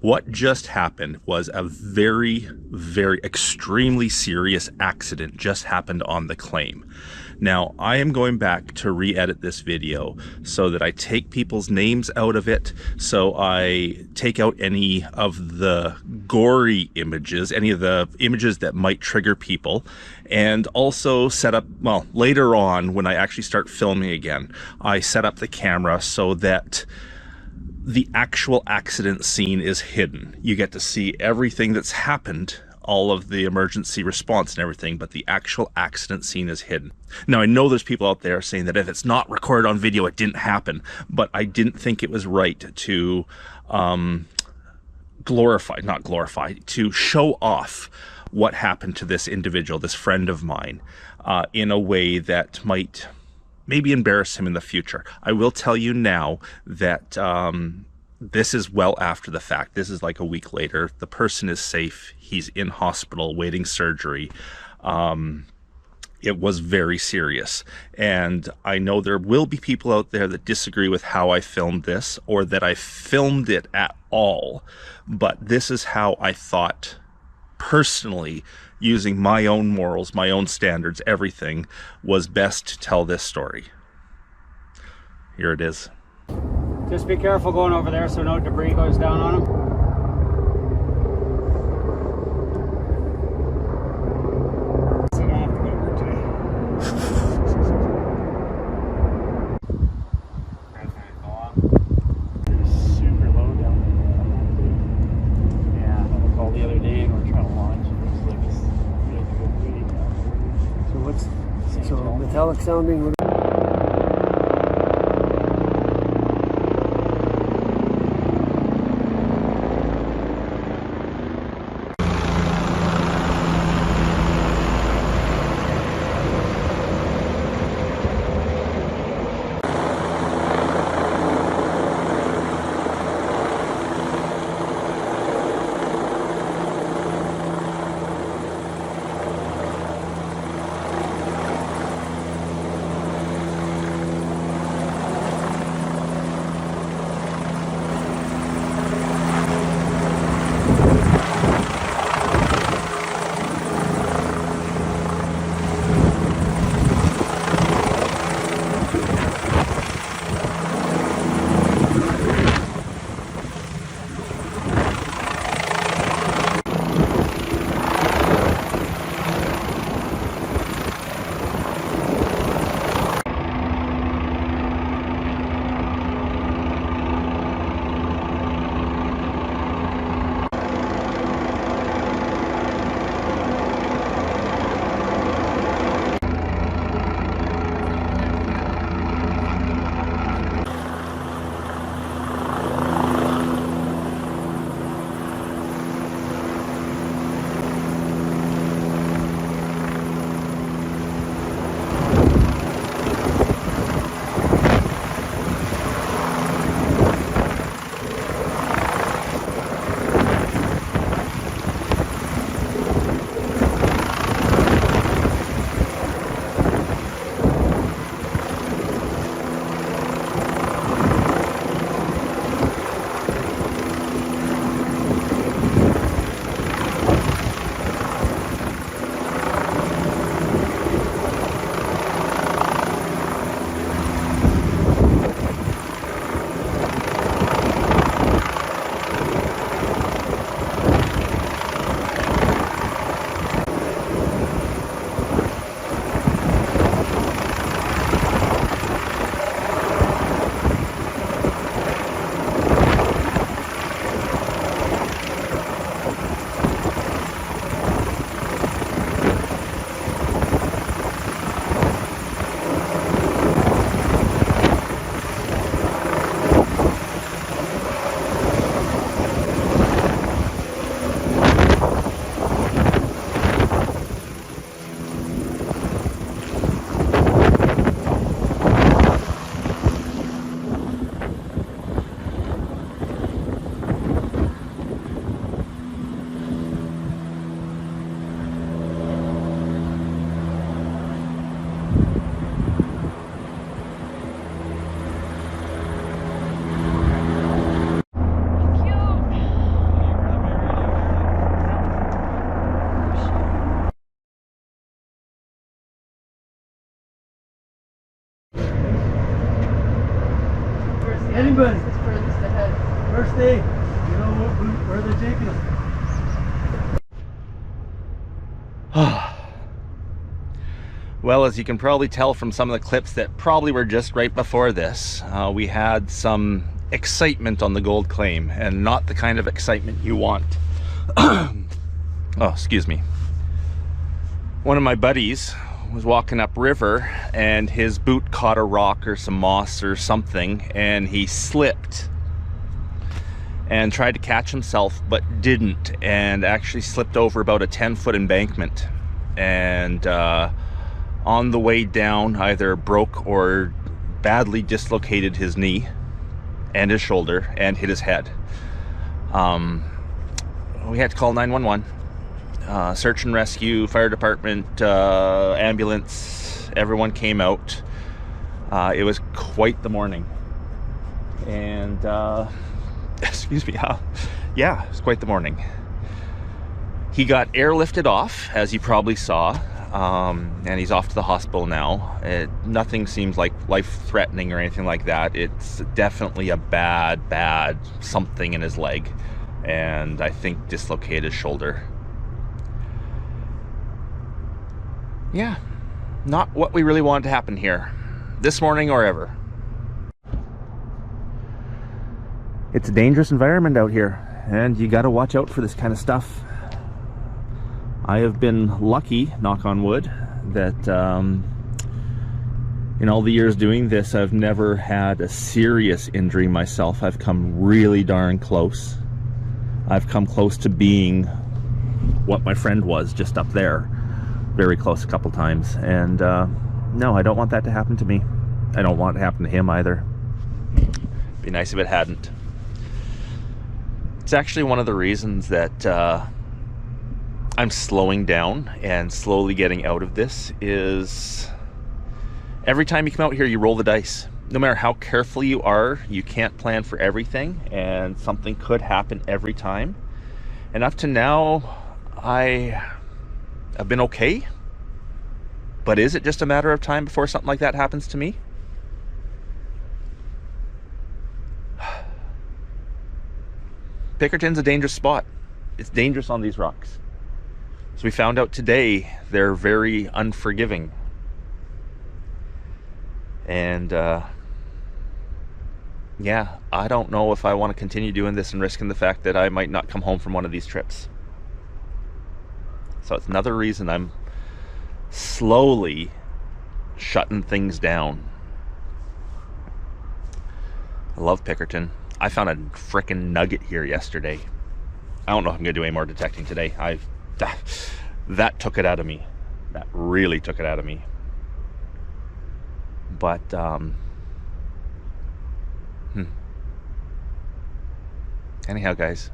What just happened was a very, very extremely serious accident just happened on the claim. Now, I am going back to re-edit this video so that I take people's names out of it, so I take out any of the gory images, any of the images that might trigger people, and also set up, well, later on when I actually start filming again, I set up the camera so that the actual accident scene is hidden. You get to see everything that's happened, all of the emergency response and everything, but the actual accident scene is hidden. Now, I know there's people out there saying that if it's not recorded on video, it didn't happen, but I didn't think it was right to to show off what happened to this individual, this friend of mine, in a way that might maybe embarrass him in the future. I will tell you now that this is well after the fact. This is like a week later. The person is safe. He's in hospital waiting surgery. It was very serious. And I know there will be people out there that disagree with how I filmed this or that I filmed it at all. But this is how I thought personally, using my own morals, my own standards, everything, was best to tell this story. Here it is. Just be careful going over there so no debris goes down on them. So I don't have to go to work today. It's super low down there. Yeah, I was called the other day and we're trying to launch. It's like this really good weight. So what's so metallic sounding? Well, as you can probably tell from some of the clips that probably were just right before this, we had some excitement on the gold claim, and not the kind of excitement you want. Oh, excuse me. One of my buddies was walking upriver and his boot caught a rock or some moss or something, and he slipped and tried to catch himself but didn't, and actually slipped over about a 10-foot embankment, and on the way down either broke or badly dislocated his knee and his shoulder and hit his head. We had to call 911. Search and rescue, fire department, ambulance, everyone came out. It was quite the morning. And, excuse me, yeah, it was quite the morning. He got airlifted off, as you probably saw, and he's off to the hospital now. Nothing seems like life-threatening or anything like that. It's definitely a bad something in his leg, and I think dislocated his shoulder. Yeah, not what we really wanted to happen here, this morning or ever. It's a dangerous environment out here, and you gotta watch out for this kind of stuff. I have been lucky, knock on wood, that in all the years doing this, I've never had a serious injury myself. I've come really darn close. I've come close to being what my friend was just up there. Very close a couple times, and no, I don't want that to happen to me. I don't want it to happen to him either. Be nice if it hadn't. It's actually one of the reasons that I'm slowing down and slowly getting out of this. Is every time you come out here, you roll the dice. No matter how careful you are, you can't plan for everything, and something could happen every time. And up to now, I've been okay, but is it just a matter of time before something like that happens to me? Pickerton's a dangerous spot. It's dangerous on these rocks. So we found out today they're very unforgiving. And yeah, I don't know if I want to continue doing this and risking the fact that I might not come home from one of these trips. So it's another reason I'm slowly shutting things down. I love Pickerton. I found a frickin' nugget here yesterday. I don't know if I'm gonna do any more detecting today. That took it out of me. That really took it out of me. But anyhow, guys,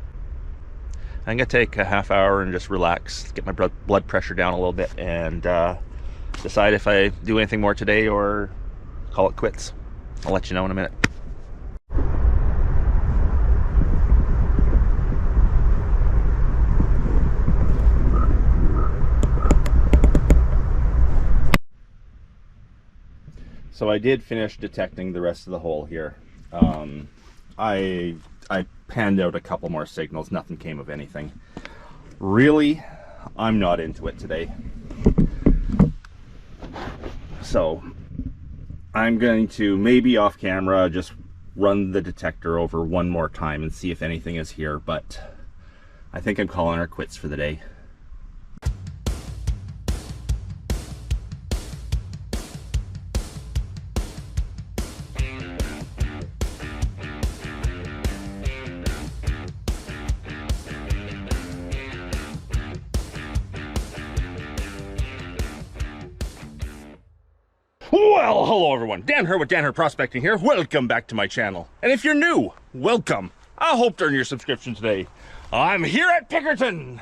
I'm gonna take a half hour and just relax, get my blood pressure down a little bit, and decide if I do anything more today or call it quits. I'll let you know in a minute. So I did finish detecting the rest of the hole here. I panned out a couple more signals. Nothing came of anything. Really, I'm not into it today. So I'm going to, maybe off camera, just run the detector over one more time and see if anything is here, but I think I'm calling her quits for the day. Well, hello everyone, Dan Her with Dan Her Prospecting here. Welcome back to my channel. And if you're new, welcome. I hope to earn your subscription today. I'm here at Pickerton.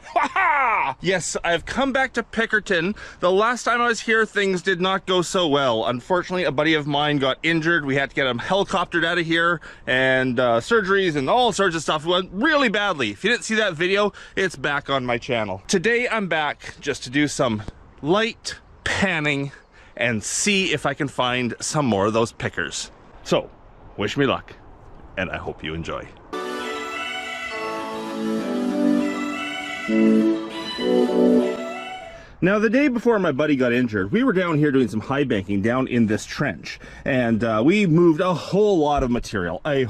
Yes, I've come back to Pickerton. The last time I was here, things did not go so well. Unfortunately, a buddy of mine got injured. We had to get him helicoptered out of here, and surgeries and all sorts of stuff went really badly. If you didn't see that video, it's back on my channel. Today, I'm back just to do some light panning and see if I can find some more of those pickers. So, wish me luck, and I hope you enjoy. Now, the day before my buddy got injured, we were down here doing some high banking down in this trench, and we moved a whole lot of material, and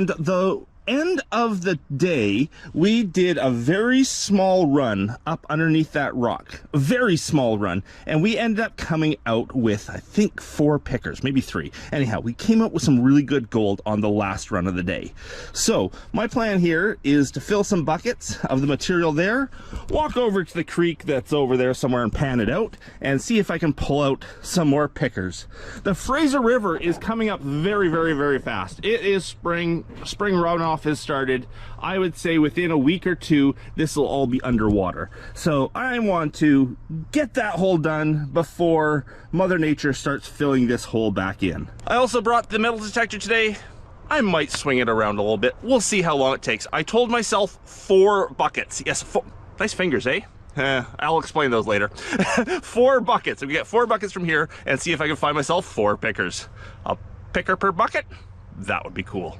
the end of the day, we did a very small run up underneath that rock, a very small run, and we ended up coming out with, I think, 4 pickers, maybe 3. Anyhow, we came out with some really good gold on the last run of the day. So my plan here is to fill some buckets of the material there, walk over to the creek that's over there somewhere and pan it out, and see if I can pull out some more pickers. The Fraser River is coming up very, very, very fast. It is spring runoff has started. I would say within a week or 2 this will all be underwater, so I want to get that hole done before Mother Nature starts filling this hole back in. I also brought the metal detector today. I might swing it around a little bit. We'll see how long it takes. I told myself 4 buckets. Yes, 4. Nice fingers, eh? I'll explain those later. 4 buckets. We get 4 buckets from here and see if I can find myself 4 pickers. A picker per bucket? That would be cool.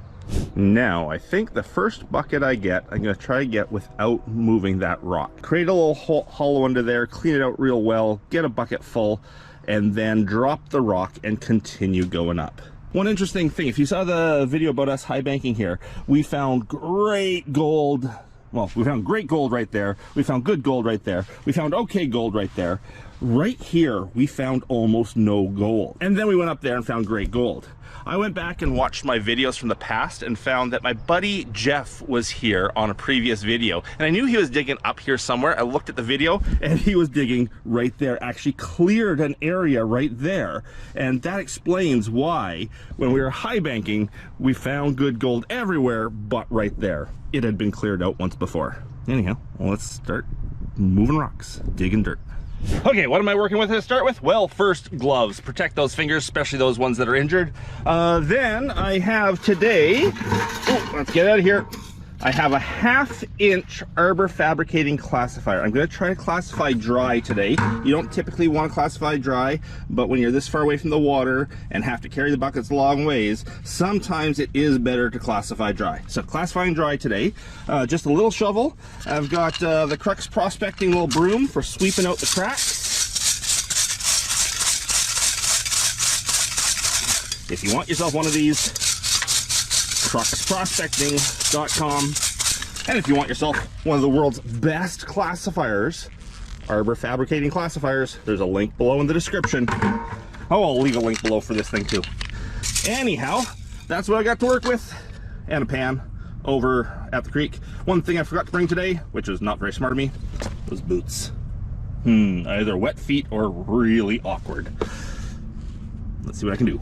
Now, I think the first bucket I get, I'm going to try to get without moving that rock. Create a little hollow under there, clean it out real well, get a bucket full, and then drop the rock and continue going up. One interesting thing, if you saw the video about us high banking here, we found great gold. Well, we found great gold right there. We found good gold right there. We found okay gold right there. Right here, we found almost no gold. And then we went up there and found great gold. I went back and watched my videos from the past and found that my buddy Jeff was here on a previous video. And I knew he was digging up here somewhere. I looked at the video and he was digging right there, actually cleared an area right there. And that explains why, when we were high banking, we found good gold everywhere but right there. It had been cleared out once before. Anyhow, let's start moving rocks, digging dirt. Okay, what am I working with to start with? Well, first, gloves. Protect those fingers, especially those ones that are injured. Then I have today, let's get out of here. I have a 1/2 inch arbor fabricating classifier. I'm going to try to classify dry today. You don't typically want to classify dry, but when you're this far away from the water and have to carry the buckets a long ways, sometimes it is better to classify dry. So classifying dry today, just a little shovel. I've got the Crux Prospecting little broom for sweeping out the cracks. If you want yourself one of these, cruxprospecting.com. And if you want yourself one of the world's best classifiers, arbor fabricating classifiers, there's a link below in the description. Oh, I'll leave a link below for this thing too. Anyhow, that's what I got to work with, and a pan over at the creek. One thing I forgot to bring today, which was not very smart of me, was boots. Either wet feet or really awkward. Let's see what I can do.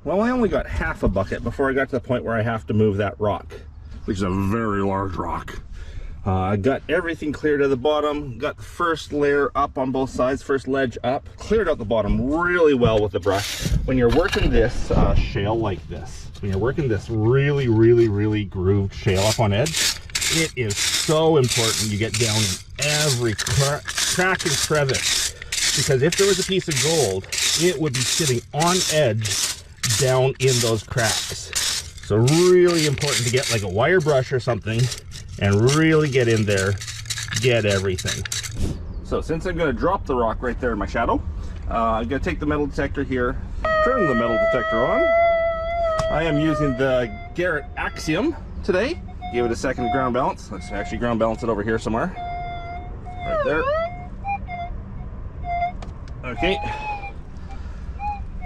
Well, I only got half a bucket before I got to the point where I have to move that rock, which is a very large rock. I got everything cleared at the bottom, got the first layer up on both sides, first ledge up, cleared out the bottom really well with the brush. When you're working this shale like this, when you're working this really, really, really grooved shale up on edge, it is so important you get down in every crack and crevice, because if there was a piece of gold, it would be sitting on edge down in those cracks. So really important to get like a wire brush or something and really get in there, get everything. So since I'm going to drop the rock right there in my shadow, I'm going to take the metal detector here, turn the metal detector on. I am using the Garrett Axiom today. Give it a second to ground balance. Let's actually ground balance it over here somewhere. Right there. Okay.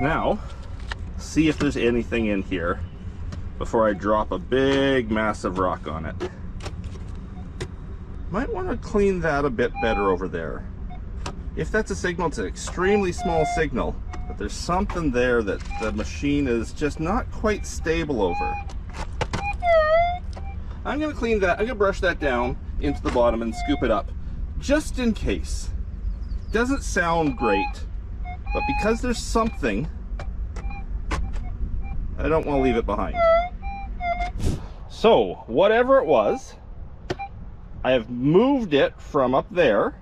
Now, see if there's anything in here before I drop a big massive rock on it. Might want to clean that a bit better over there. If that's a signal, it's an extremely small signal, but there's something there that the machine is just not quite stable over. I'm going to clean that, I'm going to brush that down into the bottom and scoop it up, just in case. Doesn't sound great, but because there's something, I don't want to leave it behind. So, whatever it was, I have moved it from up there.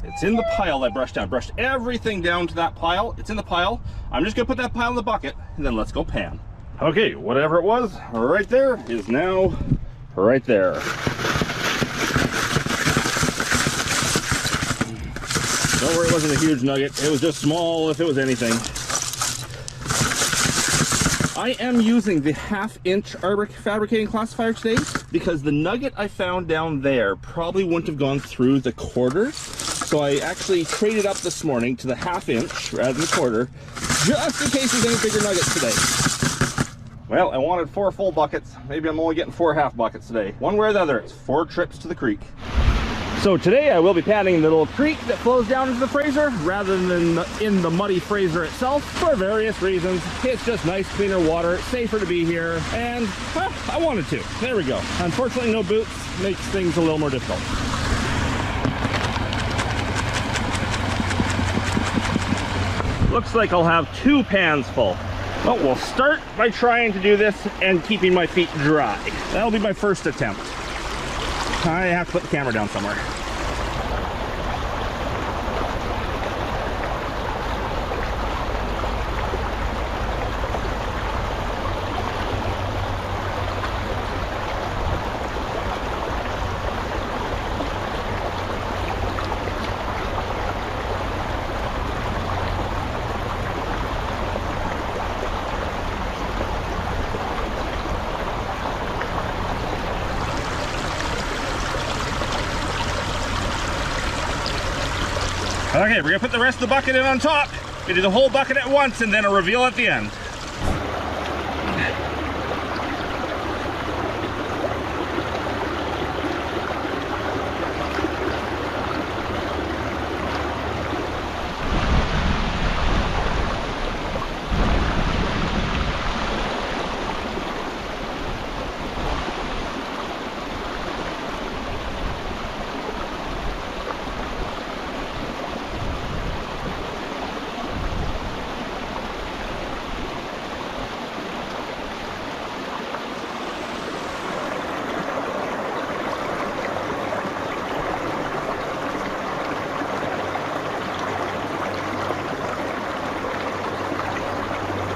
It's in the pile I brushed down. Brushed everything down to that pile. It's in the pile. I'm just gonna put that pile in the bucket and then let's go pan. Okay, whatever it was right there is now right there. Don't worry, it wasn't a huge nugget. It was just small if it was anything. I am using the 1/2-inch Arbor fabricating classifier today because the nugget I found down there probably wouldn't have gone through the quarters. So I actually traded up this morning to the 1/2-inch rather than the quarter, just in case there's any bigger nuggets today. Well, I wanted 4 full buckets. Maybe I'm only getting 4 half buckets today. One way or the other, it's 4 trips to the creek. So today I will be panning the little creek that flows down into the Fraser rather than in the muddy Fraser itself for various reasons. It's just nice, cleaner water, safer to be here, and well, I wanted to. There we go. Unfortunately, no boots makes things a little more difficult. Looks like I'll have 2 pans full. Well, we'll start by trying to do this and keeping my feet dry. That'll be my first attempt. I have to put the camera down somewhere. Okay, we're gonna put the rest of the bucket in on top. We do the whole bucket at once and then a reveal at the end.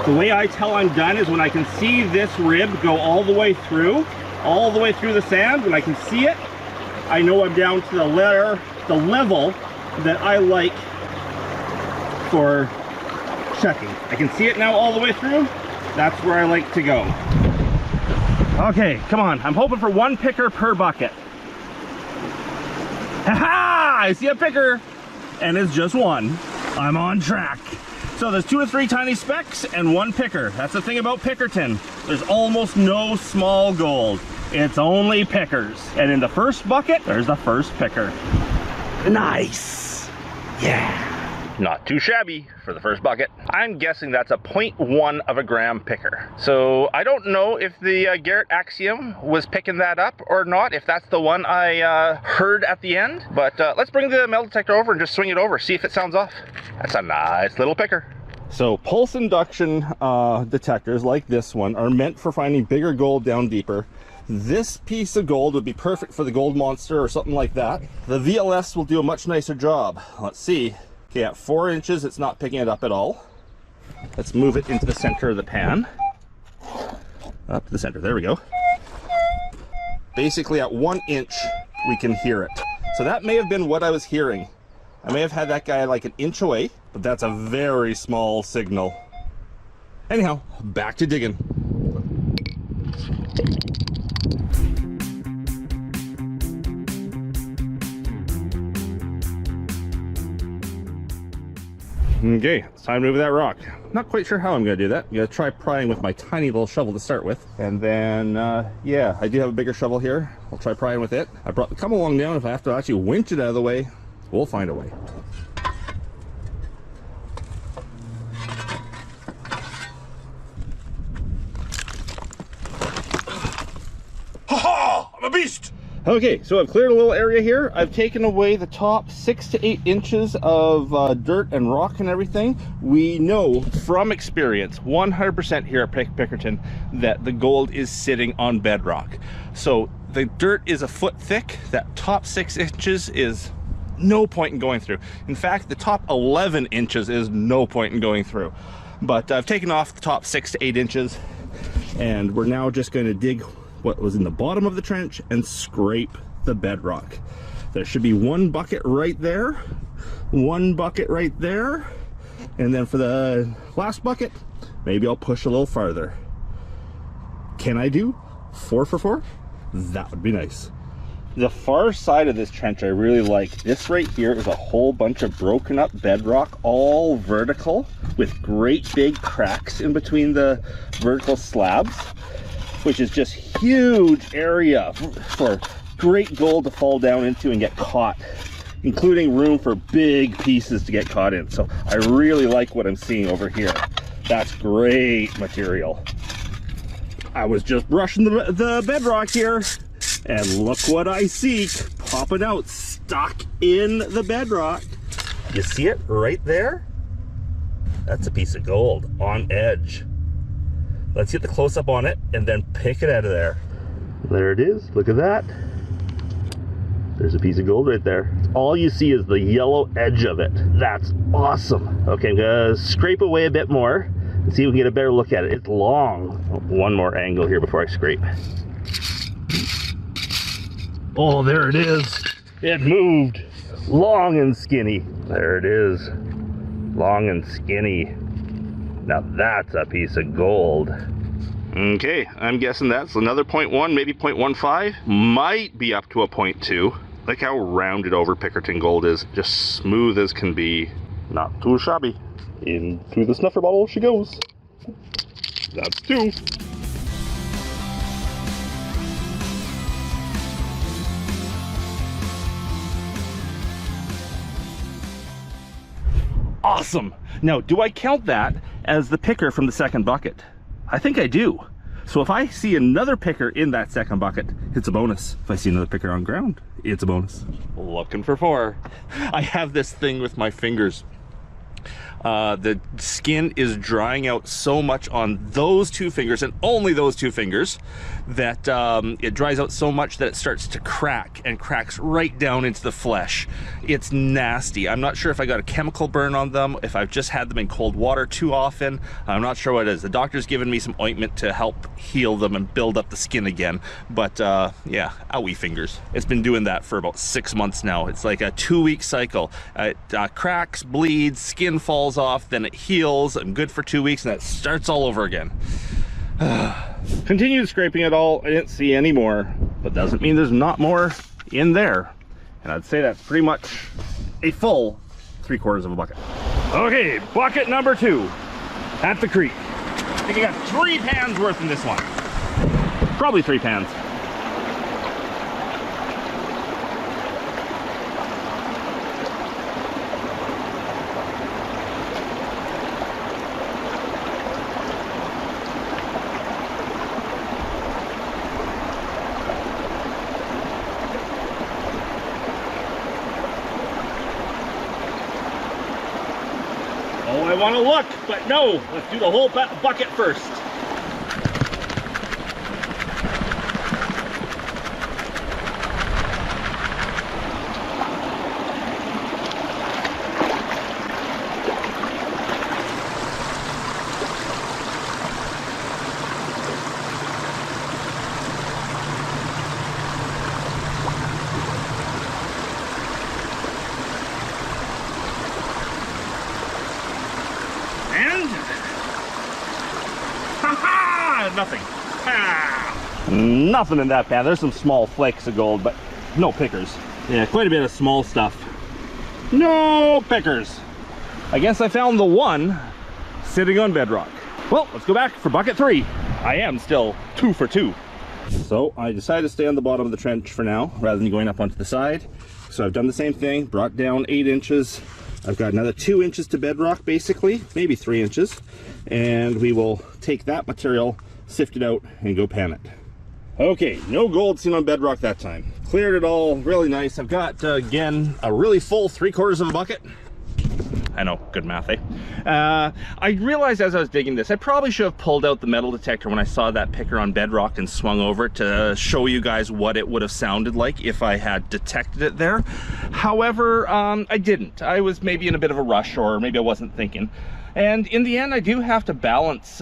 The way I tell I'm done is when I can see this rib go all the way through the sand. When I can see it, I know I'm down to the level that I like for checking. I can see it now all the way through. That's where I like to go. Okay, come on. I'm hoping for 1 picker per bucket. Ha-ha! I see a picker, and it's just 1. I'm on track. So there's 2 or 3 tiny specks and 1 picker. That's the thing about Pickerton. There's almost no small gold. It's only pickers. And in the first bucket, there's the first picker. Nice. Yeah. Not too shabby for the first bucket. I'm guessing that's a 0.1 of a gram picker. So I don't know if the Garrett Axiom was picking that up or not, if that's the one I heard at the end. But let's bring the metal detector over and just swing it over, see if it sounds off. That's a nice little picker. So pulse induction detectors like this one are meant for finding bigger gold down deeper. This piece of gold would be perfect for the gold monster or something like that. The VLS will do a much nicer job. Let's see. Okay, at 4 inches, it's not picking it up at all. Let's move it into the center of the pan. Up to the center, there we go. Basically at 1 inch, we can hear it. So that may have been what I was hearing. I may have had that guy like 1 inch away, but that's a very small signal. Anyhow, back to digging. Okay, it's time to move that rock. Not quite sure how I'm going to do that. I'm going to try prying with my tiny little shovel to start with. And then, yeah, I do have a bigger shovel here. I'll try prying with it. I brought the come along down. If I have to actually winch it out of the way, we'll find a way. Ha ha! I'm a beast! Okay, so I've cleared a little area here. I've taken away the top 6 to 8 inches of dirt and rock and everything. We know from experience, 100% here at Pickerton, that the gold is sitting on bedrock. So the dirt is a foot thick. That top 6 inches is no point in going through. In fact, the top 11 inches is no point in going through. But I've taken off the top 6 to 8 inches, and we're now just going to dig what was in the bottom of the trench and scrape the bedrock. There should be one bucket right there, one bucket right there, and then for the last bucket, maybe I'll push a little farther. Can I do 4 for 4? That would be nice. The far side of this trench I really like. This right here is a whole bunch of broken up bedrock, all vertical, with great big cracks in between the vertical slabs, which is just huge area for great gold to fall down into and get caught, including room for big pieces to get caught in. So I really like what I'm seeing over here. That's great material. I was just brushing the bedrock here, and look what I see popping out, stuck in the bedrock. You see it right there? That's a piece of gold on edge. Let's get the close-up on it and then pick it out of there. There it is. Look at that. There's a piece of gold right there. All you see is the yellow edge of it. That's awesome. Okay, I'm gonna scrape away a bit more and see if we can get a better look at it. It's long. One more angle here before I scrape. Oh, there it is. It moved. Long and skinny. There it is. Long and skinny. Now that's a piece of gold. Okay, I'm guessing that's another 0.1, maybe 0.15. Might be up to a 0.2. Like how rounded over Pickerton gold is. Just smooth as can be. Not too shabby. In through the snuffer bottle she goes. That's 2. Awesome. Now, do I count that as the picker from the second bucket? I think I do. So if I see another picker in that second bucket, it's a bonus. If I see another picker on ground, it's a bonus. Looking for 4. I have this thing with my fingers. The skin is drying out so much on those 2 fingers, and only those 2 fingers, that it dries out so much that it starts to crack, and cracks right down into the flesh. It's nasty. I'm not sure if I got a chemical burn on them, if I've just had them in cold water too often. I'm not sure what it is. The doctor's given me some ointment to help heal them and build up the skin again, but yeah, owie fingers. It's been doing that for about 6 months now. It's like a 2-week cycle. It cracks, bleeds, skin falls off, then it heals. I'm good for 2 weeks, and that starts all over again. Continued scraping it all. I didn't see any more, but doesn't mean there's not more in there. And I'd say that's pretty much a full 3/4 of a bucket. Okay, bucket number 2 at the creek. I think I got 3 pans worth in this one. Probably 3 pans. Oh, I want to look, but no, let's do the whole bucket first. Nothing. Nothing in that pan. There's some small flakes of gold, but no pickers. Yeah, quite a bit of small stuff. No pickers. I guess I found the one sitting on bedrock. Well, let's go back for bucket 3. I am still 2 for 2. So I decided to stay on the bottom of the trench for now, rather than going up onto the side. So I've done the same thing, brought down 8 inches. I've got another 2 inches to bedrock, basically, maybe 3 inches. And we will take that material, sift it out, and go pan it. Okay, no gold seen on bedrock that time. Cleared it all really nice. I've got, again, a really full 3/4 of a bucket. I know, good math, eh? I realized as I was digging this, I probably should have pulled out the metal detector when I saw that picker on bedrock and swung over to show you guys what it would have sounded like if I had detected it there. However, I didn't. I was maybe in a bit of a rush, or maybe I wasn't thinking. And in the end, I do have to balance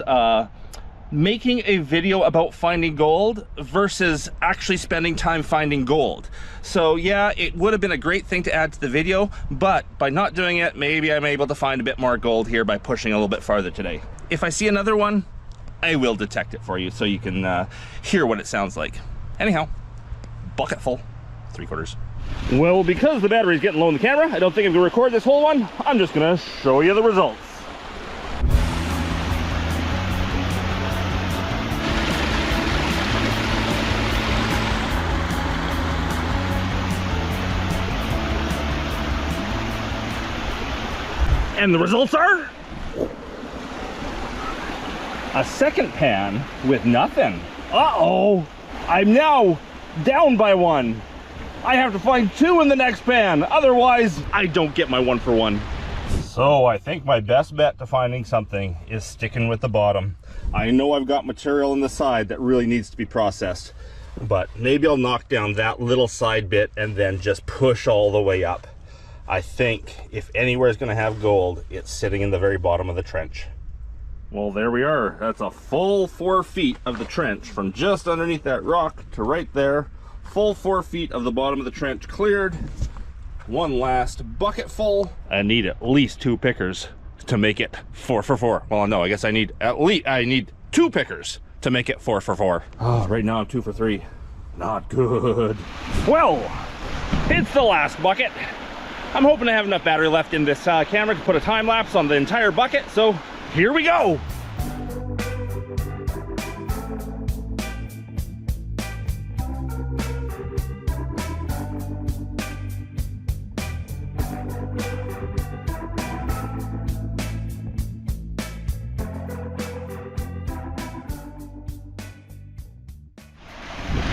making a video about finding gold versus actually spending time finding gold. So yeah, it would have been a great thing to add to the video, but by not doing it, maybe I'm able to find a bit more gold here by pushing a little bit farther today. If I see another one, I will detect it for you so you can hear what it sounds like. Anyhow, bucket full, 3/4. Well, because the battery's getting low in the camera, I don't think I'm gonna record this whole one. I'm just gonna show you the results. And the results are a second pan with nothing. Uh-oh, I'm now down by 1. I have to find 2 in the next pan, otherwise I don't get my 1 for 1. So I think my best bet to finding something is sticking with the bottom. I know I've got material on the side that really needs to be processed, but maybe I'll knock down that little side bit and then just push all the way up. I think if anywhere is going to have gold, it's sitting in the very bottom of the trench. Well, there we are. That's a full 4 feet of the trench from just underneath that rock to right there. Full 4 feet of the bottom of the trench cleared. One last bucket full. I need at least 2 pickers to make it 4 for 4. Well, no, I guess I need 2 pickers to make it 4 for 4. Oh, right now I'm 2 for 3. Not good. Well, it's the last bucket. I'm hoping to have enough battery left in this camera to put a time lapse on the entire bucket, so here we go.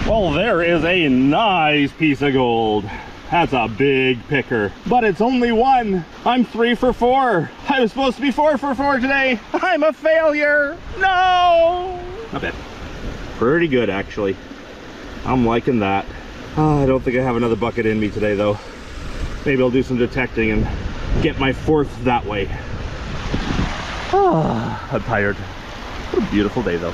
Well, there is a nice piece of gold. That's a big picker, but it's only 1. I'm 3 for 4. I was supposed to be 4 for 4 today. I'm a failure. No. Not bad. Pretty good, actually. I'm liking that. Oh, I don't think I have another bucket in me today, though. Maybe I'll do some detecting and get my 4th that way. Oh, I'm tired. What a beautiful day, though.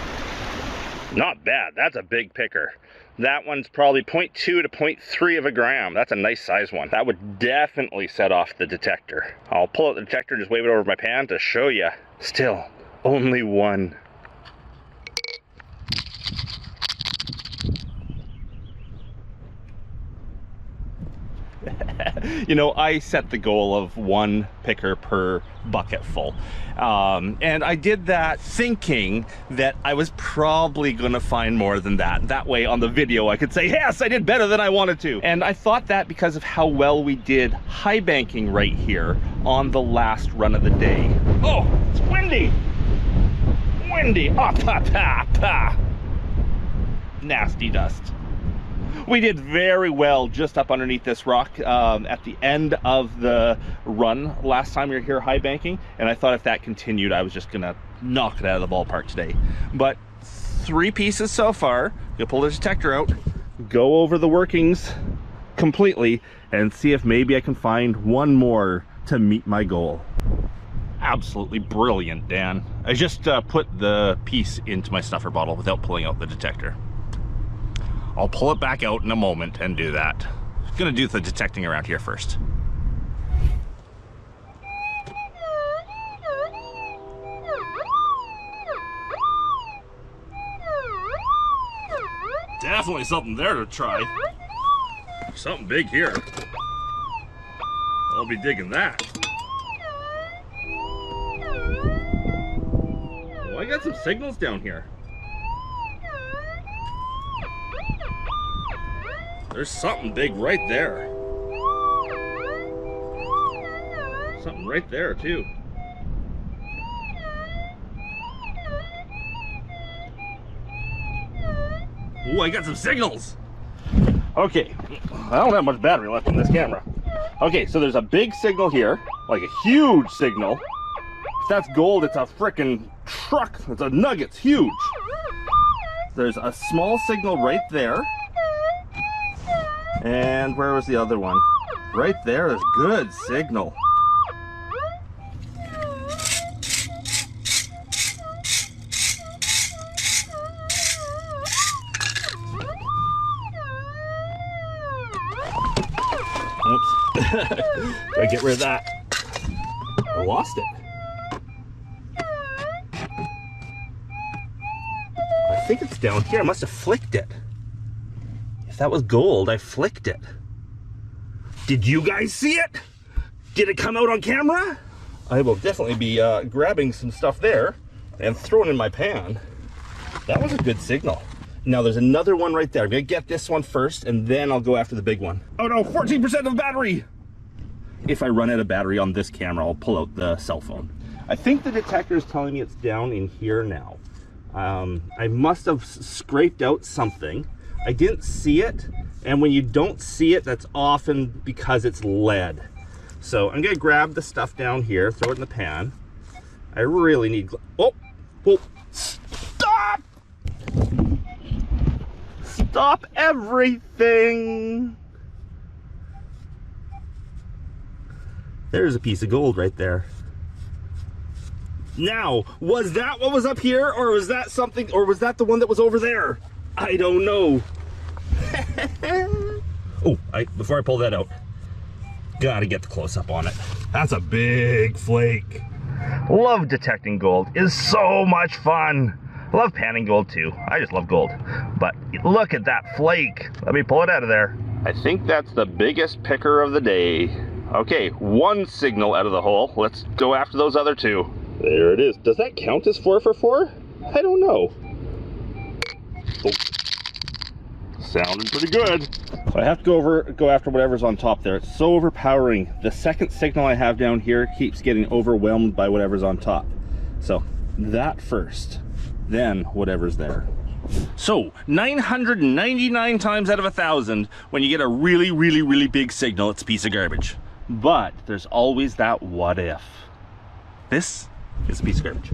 Not bad. That's a big picker. That one's probably 0.2 to 0.3 of a gram. That's a nice size one. That would definitely set off the detector. I'll pull out the detector and just wave it over my pan to show you. Still, only 1. You know, I set the goal of 1 picker per bucket full. And I did that thinking that I was probably gonna find more than that. That way on the video I could say, yes, I did better than I wanted to. And I thought that because of how well we did high banking right here on the last run of the day. Oh, it's windy. Windy. Ah, pa, pa, pa. Nasty dust. We did very well just up underneath this rock at the end of the run last time we were here high banking, and I thought if that continued I was just gonna knock it out of the ballpark today. But 3 pieces so far. Gonna pull the detector out, go over the workings completely, and see if maybe I can find 1 more to meet my goal. Absolutely brilliant, Dan. I just put the piece into my snuffer bottle without pulling out the detector. I'll pull it back out in a moment and do that. I'm gonna do the detecting around here first. Definitely something there to try. Something big here. I'll be digging that. Oh, I got some signals down here. There's something big right there. Something right there too. Ooh, I got some signals. Okay, I don't have much battery left on this camera. Okay, so there's a big signal here, like a huge signal. If that's gold, it's a frickin' truck. It's a nugget, it's huge. There's a small signal right there. And where was the other one? Right there, there's good signal. Oops. Gotta get rid of that. I lost it. I think it's down here. I must have flicked it. If that was gold, I flicked it. Did you guys see it? Did it come out on camera? I will definitely be grabbing some stuff there and throwing it in my pan. That was a good signal. Now there's another one right there. I'm gonna get this one first and then I'll go after the big one. Oh no, 14% of battery! If I run out of battery on this camera, I'll pull out the cell phone. I think the detector is telling me it's down in here now. I must have scraped out something. I didn't see it, and when you don't see it, that's often because it's lead. So I'm gonna grab the stuff down here, throw it in the pan. I really need, oh, stop! Stop everything! There's a piece of gold right there. Now, was that what was up here, or was that something, or was that the one that was over there? I don't know. Oh, before I pull that out, gotta get the close-up on it. That's a big flake. Love detecting gold. It's so much fun. I love panning gold too. I just love gold. But look at that flake. Let me pull it out of there. I think that's the biggest picker of the day. Okay, one signal out of the hole. Let's go after those other two. There it is. Does that count as 4 for 4? I don't know. Oh. Sounding pretty good. So I have to go after whatever's on top there. It's so overpowering. The second signal I have down here keeps getting overwhelmed by whatever's on top. So that first, then whatever's there. So 999 times out of 1,000, when you get a really, really, really big signal, it's a piece of garbage. But there's always that what if. This is a piece of garbage.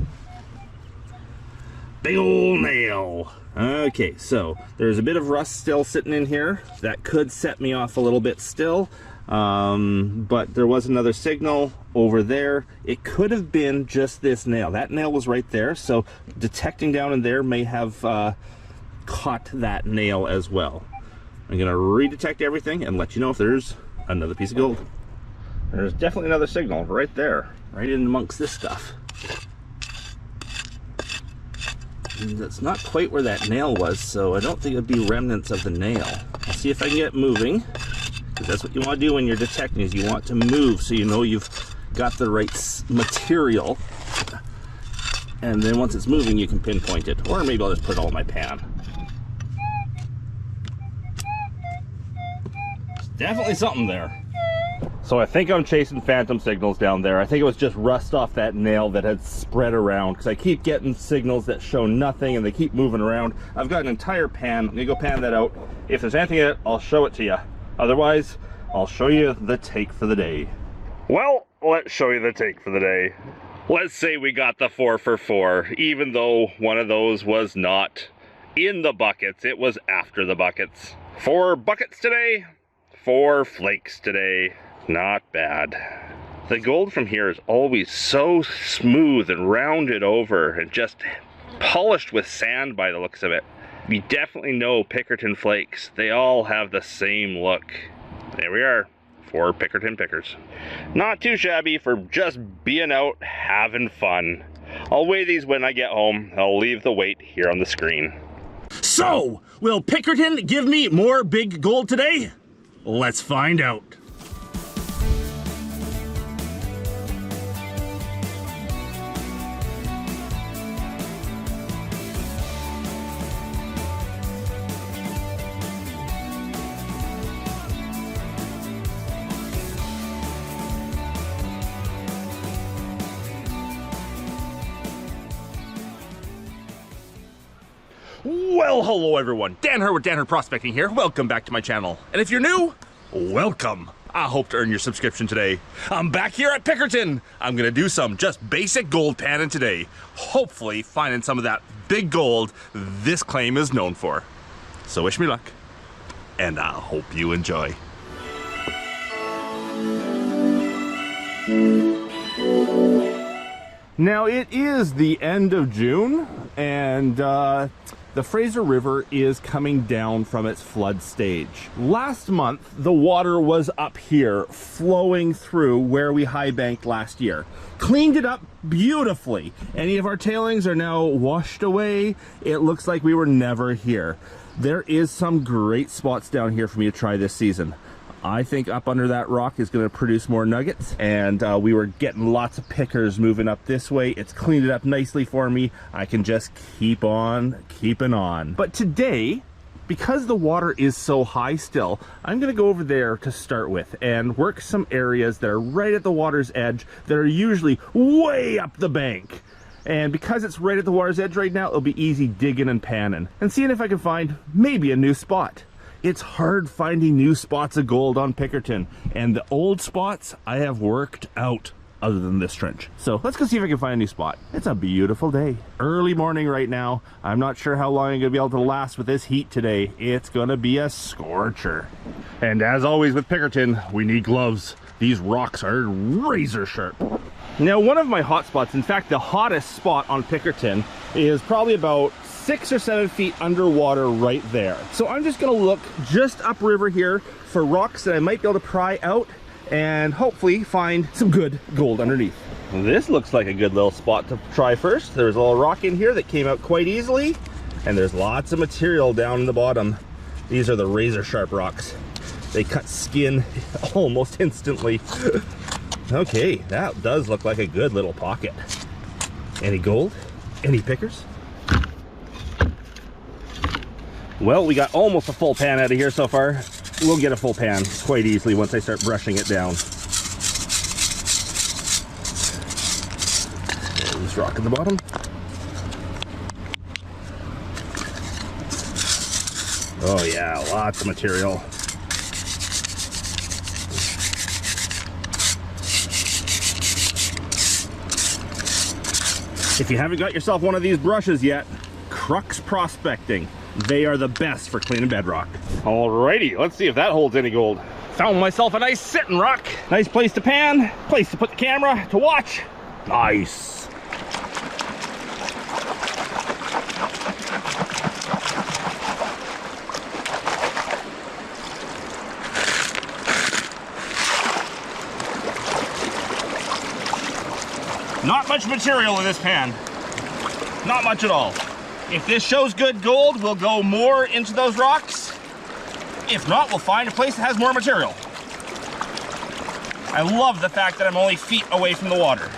Big old nail. Okay, so there's a bit of rust still sitting in here. That could set me off a little bit still. But there was another signal over there. It could have been just this nail. That nail was right there, so detecting down in there may have caught that nail as well. I'm gonna redetect everything and let you know if there's another piece of gold. There's definitely another signal right there, right in amongst this stuff. That's not quite where that nail was, so I don't think it'd be remnants of the nail. I'll see if I can get it moving, because that's what you want to do when you're detecting, is you want to move so you know you've got the right material. And then once it's moving, you can pinpoint it. Or maybe I'll just put it all in my pan. There's definitely something there. So I think I'm chasing phantom signals down there. I think it was just rust off that nail that had spread around, because I keep getting signals that show nothing and they keep moving around. I've got an entire pan. I'm gonna go pan that out. If there's anything in it, I'll show it to you. Otherwise, I'll show you the take for the day. Well, let's show you the take for the day. Let's say we got the 4 for 4, even though one of those was not in the buckets, it was after the buckets. 4 buckets today, 4 flakes today. Not bad. The gold from here is always so smooth and rounded over and just polished with sand by the looks of it. You definitely know Pickerton flakes. They all have the same look. There we are, 4 Pickerton pickers. Not too shabby for just being out having fun. I'll weigh these when I get home. I'll leave the weight here on the screen. So, will Pickerton give me more big gold today? Let's find out. Well, hello everyone. Dan Hur with Dan Hur Prospecting here. Welcome back to my channel. And if you're new, welcome. I hope to earn your subscription today. I'm back here at Pickerton. I'm gonna do some just basic gold panning today. Hopefully finding some of that big gold this claim is known for. So wish me luck, and I hope you enjoy. Now it is the end of June, and the Fraser River is coming down from its flood stage. Last month, the water was up here, flowing through where we high banked last year. Cleaned it up beautifully. Any of our tailings are now washed away. It looks like we were never here. There is some great spots down here for me to try this season. I think up under that rock is going to produce more nuggets, and we were getting lots of pickers moving up this way. It's cleaned it up nicely for me. I can just keep on keeping on. But today, because the water is so high still, I'm going to go over there to start with and work some areas that are right at the water's edge that are usually way up the bank. And because it's right at the water's edge right now, it'll be easy digging and panning and seeing if I can find maybe a new spot. It's hard finding new spots of gold on Pickerton, and the old spots I have worked out other than this trench. So let's go see if I can find a new spot. It's a beautiful day. Early morning right now. I'm not sure how long I'm gonna be able to last with this heat today. It's gonna be a scorcher. And as always with Pickerton, we need gloves. These rocks are razor sharp. Now, one of my hot spots, in fact, the hottest spot on Pickerton, is probably about 6 or 7 feet underwater right there. So I'm just gonna look just upriver here for rocks that I might be able to pry out and hopefully find some good gold underneath. This looks like a good little spot to try first. There's a little rock in here that came out quite easily, and there's lots of material down in the bottom. These are the razor sharp rocks. They cut skin almost instantly. Okay, that does look like a good little pocket. Any gold? Any pickers? Well, we got almost a full pan out of here so far. We'll get a full pan quite easily once I start brushing it down. There's this rock at the bottom. Oh yeah, lots of material. If you haven't got yourself one of these brushes yet, Crux Prospecting. They are the best for cleaning bedrock. Alrighty, let's see if that holds any gold. Found myself a nice sitting rock. Nice place to pan, place to put the camera, to watch. Nice. Not much material in this pan. Not much at all. If this shows good gold, we'll go more into those rocks. If not, we'll find a place that has more material. I love the fact that I'm only feet away from the water.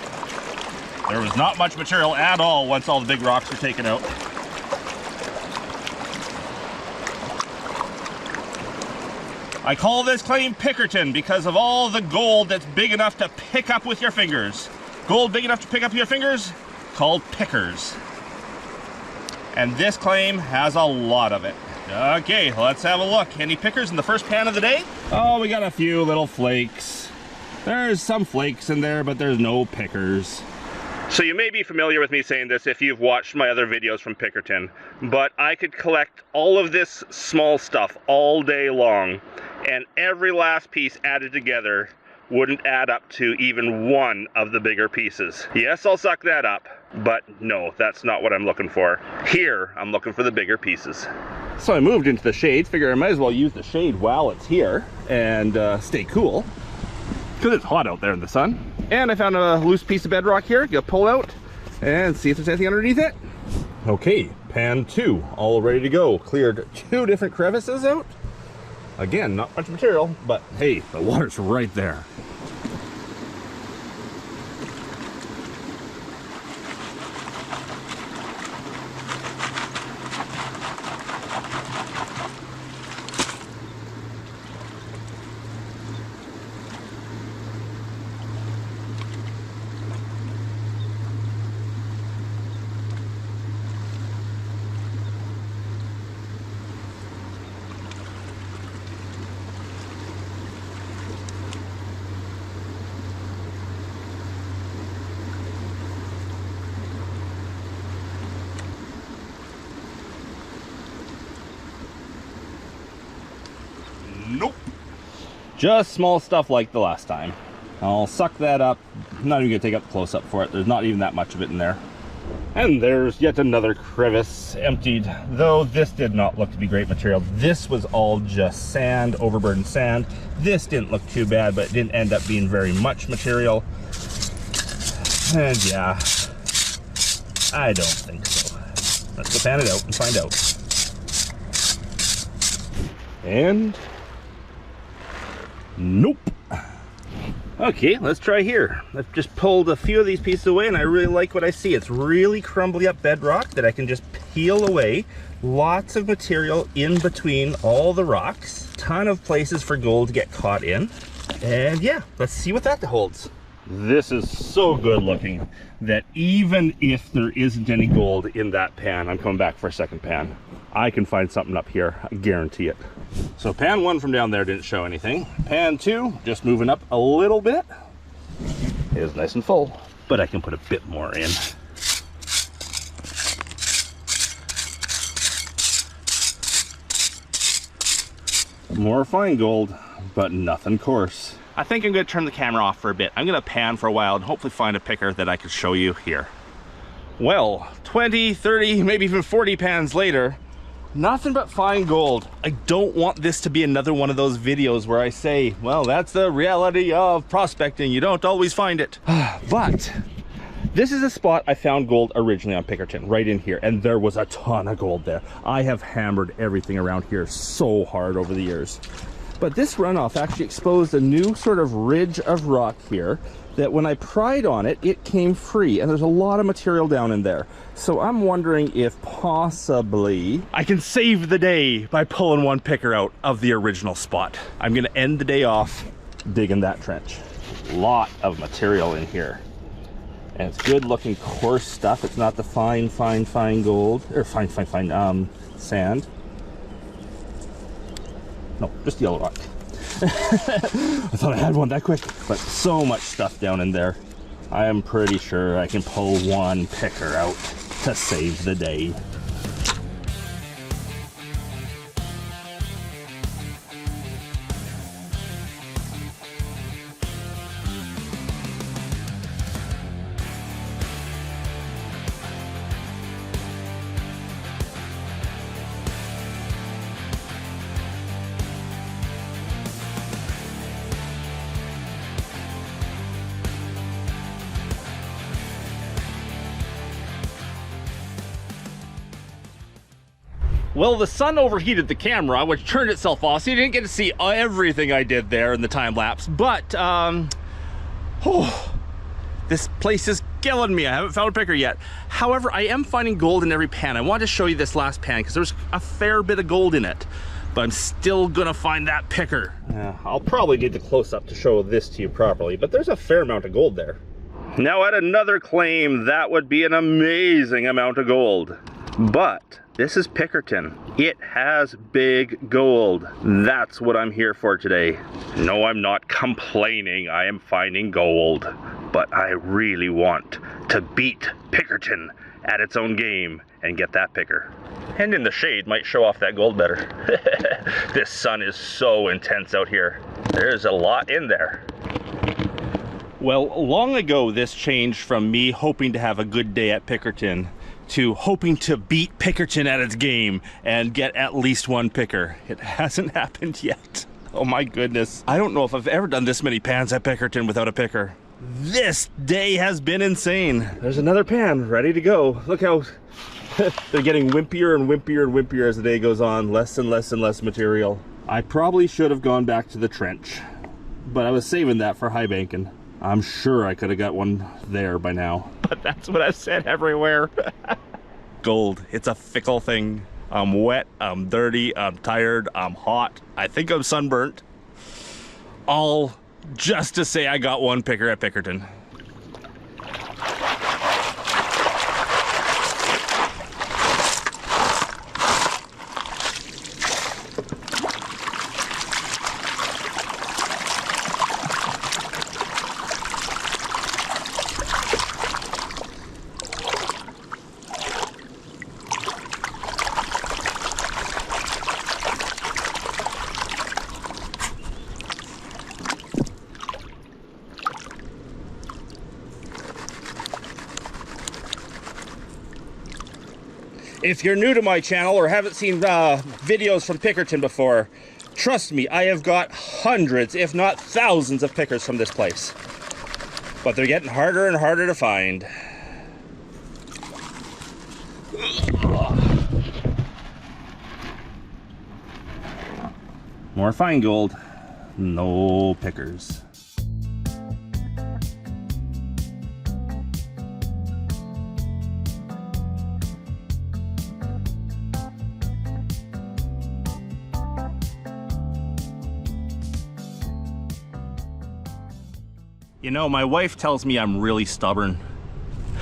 There was not much material at all once all the big rocks were taken out. I call this claim Pickerton because of all the gold that's big enough to pick up with your fingers. Gold big enough to pick up your fingers, called pickers. And this claim has a lot of it. Okay, let's have a look. Any pickers in the first pan of the day? Oh, we got a few little flakes. There's some flakes in there, but there's no pickers. So you may be familiar with me saying this if you've watched my other videos from Pickerton, but I could collect all of this small stuff all day long, and every last piece added together wouldn't add up to even one of the bigger pieces. Yes, I'll suck that up, but no, that's not what I'm looking for. Here, I'm looking for the bigger pieces. So I moved into the shade, figure I might as well use the shade while it's here and stay cool, because it's hot out there in the sun. And I found a loose piece of bedrock here. Gonna pull out and see if there's anything underneath it. Okay, pan 2, all ready to go. Cleared 2 different crevices out. Again, not much material, but hey, the water's right there. Just small stuff like the last time. I'll suck that up. I'm not even gonna take up the close-up for it. There's not even that much of it in there. And there's yet another crevice emptied, though this did not look to be great material. This was all just sand, overburdened sand. This didn't look too bad, but it didn't end up being very much material. And yeah, I don't think so. Let's go pan it out and find out. And nope. Okay, let's try here. I've just pulled a few of these pieces away and I really like what I see. It's really crumbly up bedrock that I can just peel away. Lots of material in between all the rocks. Ton of places for gold to get caught in. And yeah, let's see what that holds. This is so good looking that even if there isn't any gold in that pan, I'm coming back for a second pan. I can find something up here, I guarantee it. So pan 1 from down there didn't show anything. Pan 2, just moving up a little bit, is nice and full, but I can put a bit more in. More fine gold, but nothing coarse. I think I'm gonna turn the camera off for a bit. I'm gonna pan for a while and hopefully find a picker that I can show you here. Well, 20, 30, maybe even 40 pans later, nothing but fine gold. I don't want this to be another one of those videos where I say, well, that's the reality of prospecting. You don't always find it. But this is a spot I found gold originally on Pickerton, right in here. And there was a ton of gold there. I have hammered everything around here so hard over the years. But this runoff actually exposed a new sort of ridge of rock here that when I pried on it, it came free, and there's a lot of material down in there. So I'm wondering if possibly I can save the day by pulling one picker out of the original spot. I'm gonna end the day off digging that trench. Lot of material in here. And it's good looking coarse stuff. It's not the fine gold, or fine sand. No, just yellow rock. I thought I had one that quick, but so much stuff down in there. I am pretty sure I can pull one picker out to save the day. Well, the sun overheated the camera, which turned itself off, so you didn't get to see everything I did there in the time lapse. But, this place is killing me. I haven't found a picker yet. However, I am finding gold in every pan. I wanted to show you this last pan because there's a fair bit of gold in it. But I'm still gonna find that picker. Yeah, I'll probably need the close-up to show this to you properly, but there's a fair amount of gold there. Now, at another claim, that would be an amazing amount of gold. But this is Pickerton. It has big gold. That's what I'm here for today. No, I'm not complaining. I am finding gold. But I really want to beat Pickerton at its own game and get that picker. And in the shade might show off that gold better. This sun is so intense out here. There's a lot in there. Well, long ago this changed from me hoping to have a good day at Pickerton to hoping to beat Pickerton at its game and get at least one picker. It hasn't happened yet. Oh my goodness. I don't know if I've ever done this many pans at Pickerton without a picker. This day has been insane. There's another pan ready to go. Look how they're getting wimpier and wimpier and wimpier as the day goes on. Less and less and less material. I probably should have gone back to the trench, but I was saving that for high banking. I'm sure I could have got one there by now. But that's what I've said everywhere. Gold, it's a fickle thing. I'm wet, I'm dirty, I'm tired, I'm hot. I think I'm sunburnt. All just to say I got one picker at Pickerton. If you're new to my channel or haven't seen videos from Pickerton before, trust me, I have got hundreds, if not thousands of pickers from this place. But they're getting harder and harder to find. More fine gold, no pickers. You know, my wife tells me I'm really stubborn.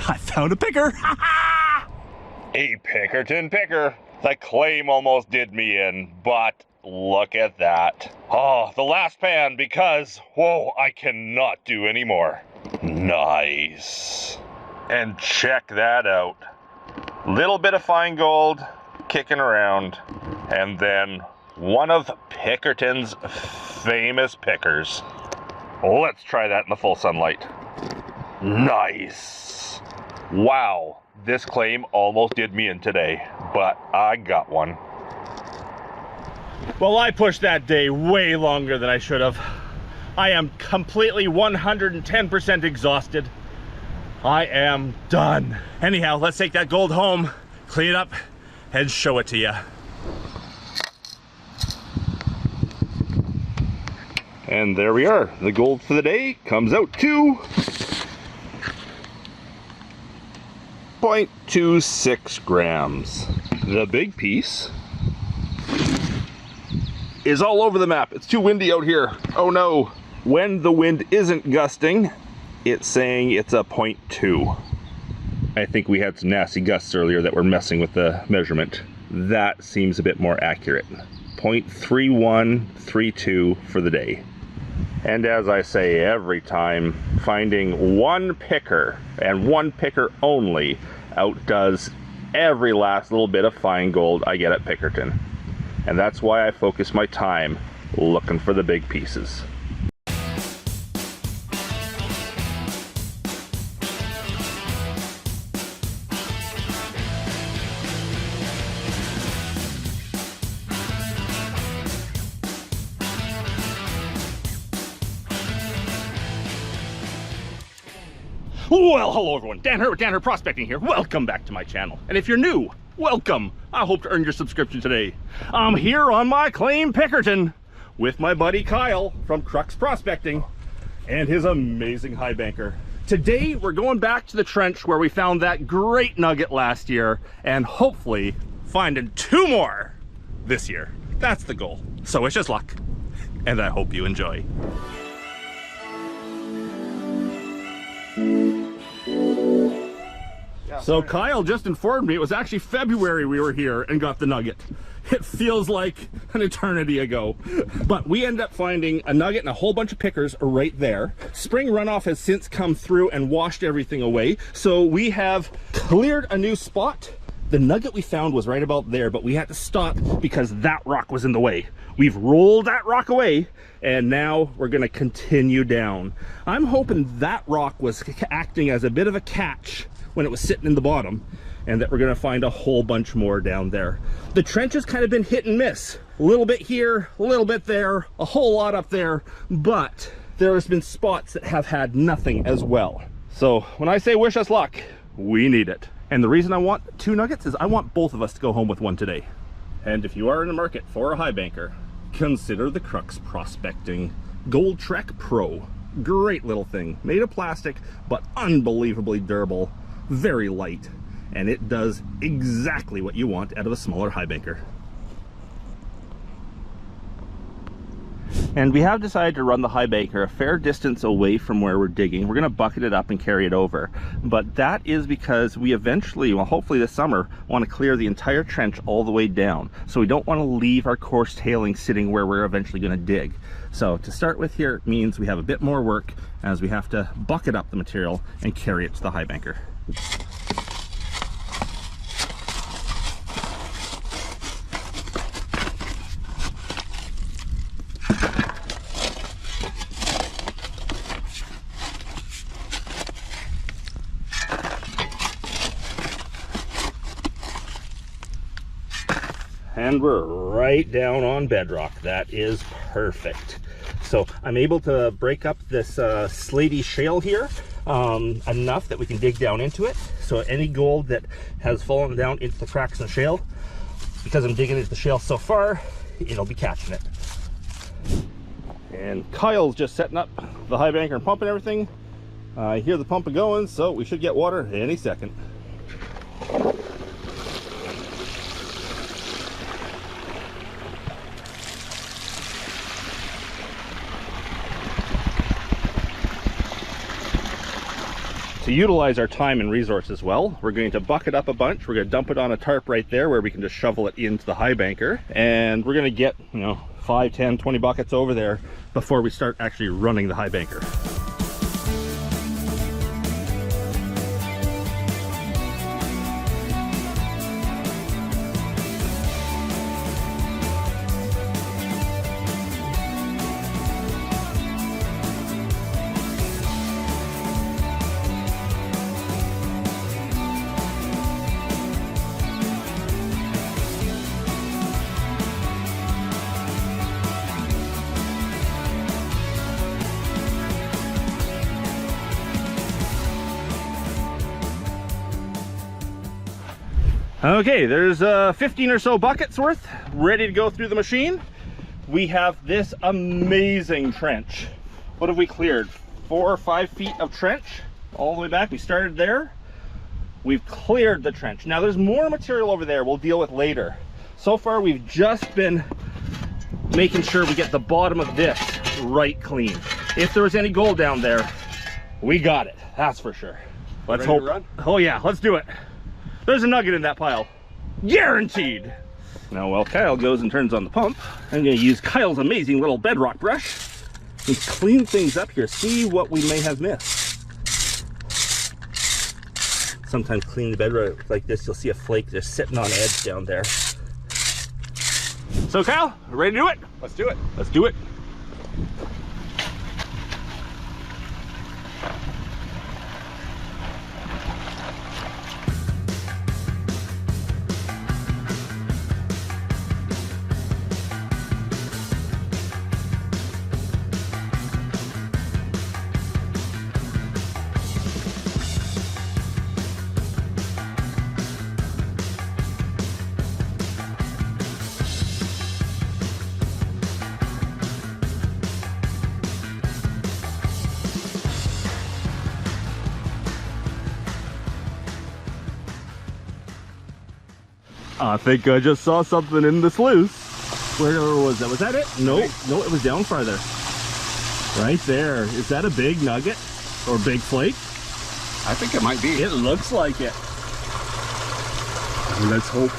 I found a picker! A Pickerton picker. The claim almost did me in, but look at that. Oh, the last pan because, whoa, I cannot do anymore. Nice. And check that out. Little bit of fine gold kicking around, and then one of Pickerton's famous pickers. Let's try that in the full sunlight. Nice. Wow, this claim almost did me in today, but I got one. Well, I pushed that day way longer than I should have. I am completely 110% exhausted. I am done. Anyhow, let's take that gold home, clean it up, and show it to you. And there we are. The gold for the day comes out to 0.26 grams. The big piece is all over the map. It's too windy out here. Oh no. When the wind isn't gusting, it's saying it's a 0.2. I think we had some nasty gusts earlier that were messing with the measurement. That seems a bit more accurate. 0.3132 for the day. And as I say every time, finding one picker and one picker only outdoes every last little bit of fine gold I get at Pickerton. And that's why I focus my time looking for the big pieces. Well, hello everyone, Dan Her Prospecting here. Welcome back to my channel. And if you're new, welcome. I hope to earn your subscription today. I'm here on my claim Pickerton with my buddy Kyle from Crux Prospecting and his amazing high banker. Today, we're going back to the trench where we found that great nugget last year and hopefully finding 2 more this year. That's the goal. So wish us luck, and I hope you enjoy. So Kyle just informed me it was actually February we were here and got the nugget. It feels like an eternity ago. But we ended up finding a nugget and a whole bunch of pickers right there. Spring runoff has since come through and washed everything away. So we have cleared a new spot. The nugget we found was right about there, but we had to stop because that rock was in the way. We've rolled that rock away, and now we're gonna continue down. I'm hoping that rock was acting as a bit of a catch when it was sitting in the bottom, and that we're gonna find a whole bunch more down there. The trench has kind of been hit and miss. A little bit here, a little bit there, a whole lot up there, but there's been spots that have had nothing as well. So when I say wish us luck, we need it. And the reason I want 2 nuggets is I want both of us to go home with one today. And if you are in the market for a high banker, consider the Crux Prospecting Gold Trek Pro. Great little thing, made of plastic, but unbelievably durable, very light, and it does exactly what you want out of a smaller high banker. And we have decided to run the high banker a fair distance away from where we're digging. We're going to bucket it up and carry it over. But that is because we eventually, well, hopefully this summer, want to clear the entire trench all the way down. So we don't want to leave our coarse tailing sitting where we're eventually going to dig. So to start with here, it means we have a bit more work as we have to bucket up the material and carry it to the high banker. And we're right down on bedrock. That is perfect. So I'm able to break up this slaty shale here enough that we can dig down into it. So any gold that has fallen down into the cracks in the shale, because I'm digging into the shale so far, it'll be catching it. And Kyle's just setting up the high banker and pumping everything. I hear the pump going, so we should get water any second. To utilize our time and resources well, we're going to bucket up a bunch. We're going to dump it on a tarp right there where we can just shovel it into the high banker. And we're going to get, 5, 10, 20 buckets over there before we start actually running the high banker. Okay, there's 15 or so buckets worth ready to go through the machine. We have this amazing trench. What have we cleared? 4 or 5 feet of trench all the way back. We started there. We've cleared the trench. Now there's more material over there we'll deal with later. So far we've just been making sure we get the bottom of this right clean. If there was any gold down there, we got it, that's for sure. Let's hope. Run? Oh yeah, let's do it. There's a nugget in that pile. Guaranteed. Now while Kyle goes and turns on the pump, I'm gonna use Kyle's amazing little bedrock brush and clean things up here. See what we may have missed. Sometimes cleaning the bedrock like this, you'll see a flake just sitting on edge down there. So Kyle, ready to do it? Let's do it. Let's do it. I think I just saw something in the sluice. Where was that? Was that it? No, no, it was down farther. Right there. Is that a big nugget or big flake? I think it might be. It looks like it. Let's hope.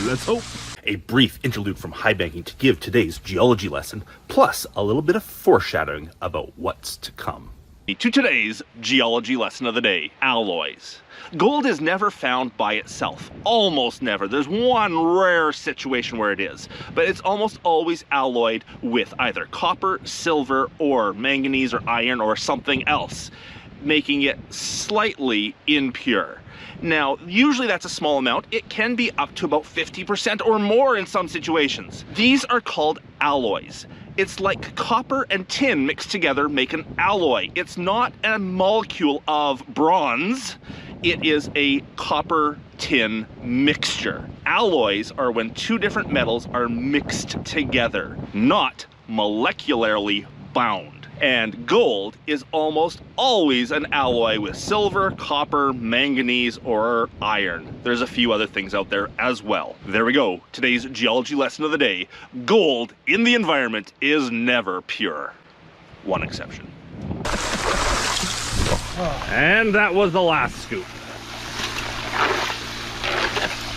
Let's hope. A brief interlude from high banking to give today's geology lesson, plus a little bit of foreshadowing about what's to come. To today's geology lesson of the day, alloys. Gold is never found by itself, almost never. There's one rare situation where it is, but it's almost always alloyed with either copper, silver, or manganese or iron or something else, making it slightly impure. Now, usually that's a small amount. It can be up to about 50% or more in some situations. These are called alloys. It's like copper and tin mixed together make an alloy. It's not a molecule of bronze. It is a copper-tin mixture. Alloys are when two different metals are mixed together, not molecularly bound. And gold is almost always an alloy with silver, copper, manganese, or iron. There's a few other things out there as well. There we go. Today's geology lesson of the day. Gold in the environment is never pure. One exception. And that was the last scoop.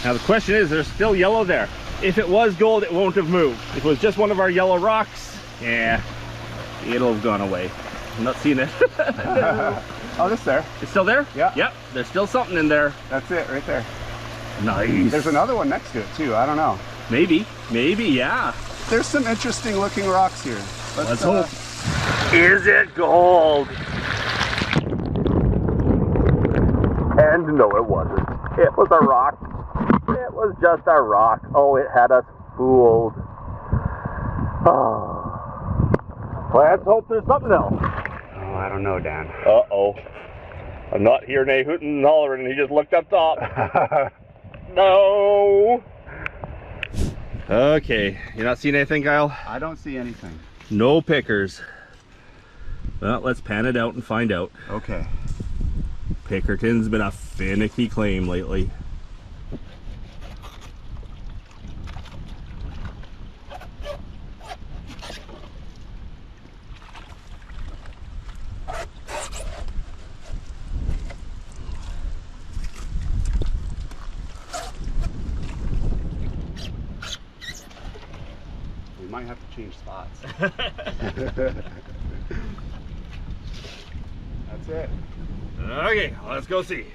Now the question is, there's still yellow there. If it was gold, it won't have moved. If it was just one of our yellow rocks, yeah, it'll have gone away. I'm not seeing it. Oh, it's there. It's still there? Yeah. Yep, there's still something in there. That's it, right there. Nice. There's another one next to it too, I don't know. Maybe, yeah. There's some interesting looking rocks here. Let's hope. Is it gold? And no, it wasn't. It was a rock. It was was just a rock. Oh, it had us fooled. Oh. Let's hope there's something else. Oh, I don't know, Dan. Uh-oh. I'm not hearing a hooting and hollering, and he just looked up top. No! Okay, you not seeing anything, Kyle? I don't see anything. No pickers. Well, let's pan it out and find out. Okay. Pickerton's been a finicky claim lately. We might have to change spots. That's it. Okay, let's go see.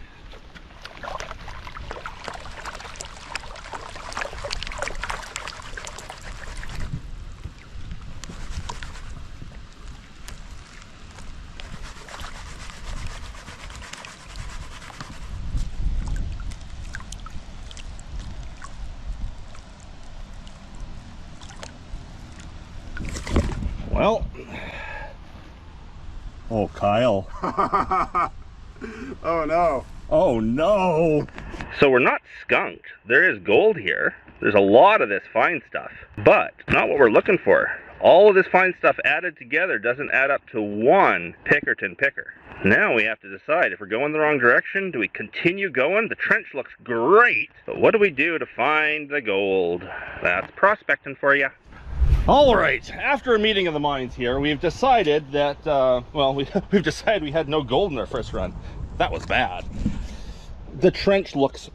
Well, oh, Kyle. Oh no. Oh no. So we're not skunked. There is gold here. There's a lot of this fine stuff, but not what we're looking for. All of this fine stuff added together doesn't add up to one Pickerton picker. Now we have to decide if we're going the wrong direction. Do we continue going? The trench looks great, but what do we do to find the gold? That's prospecting for you. All right, after a meeting of the minds here, we've decided that, well, we've decided we had no gold in our first run. That was bad. The trench looks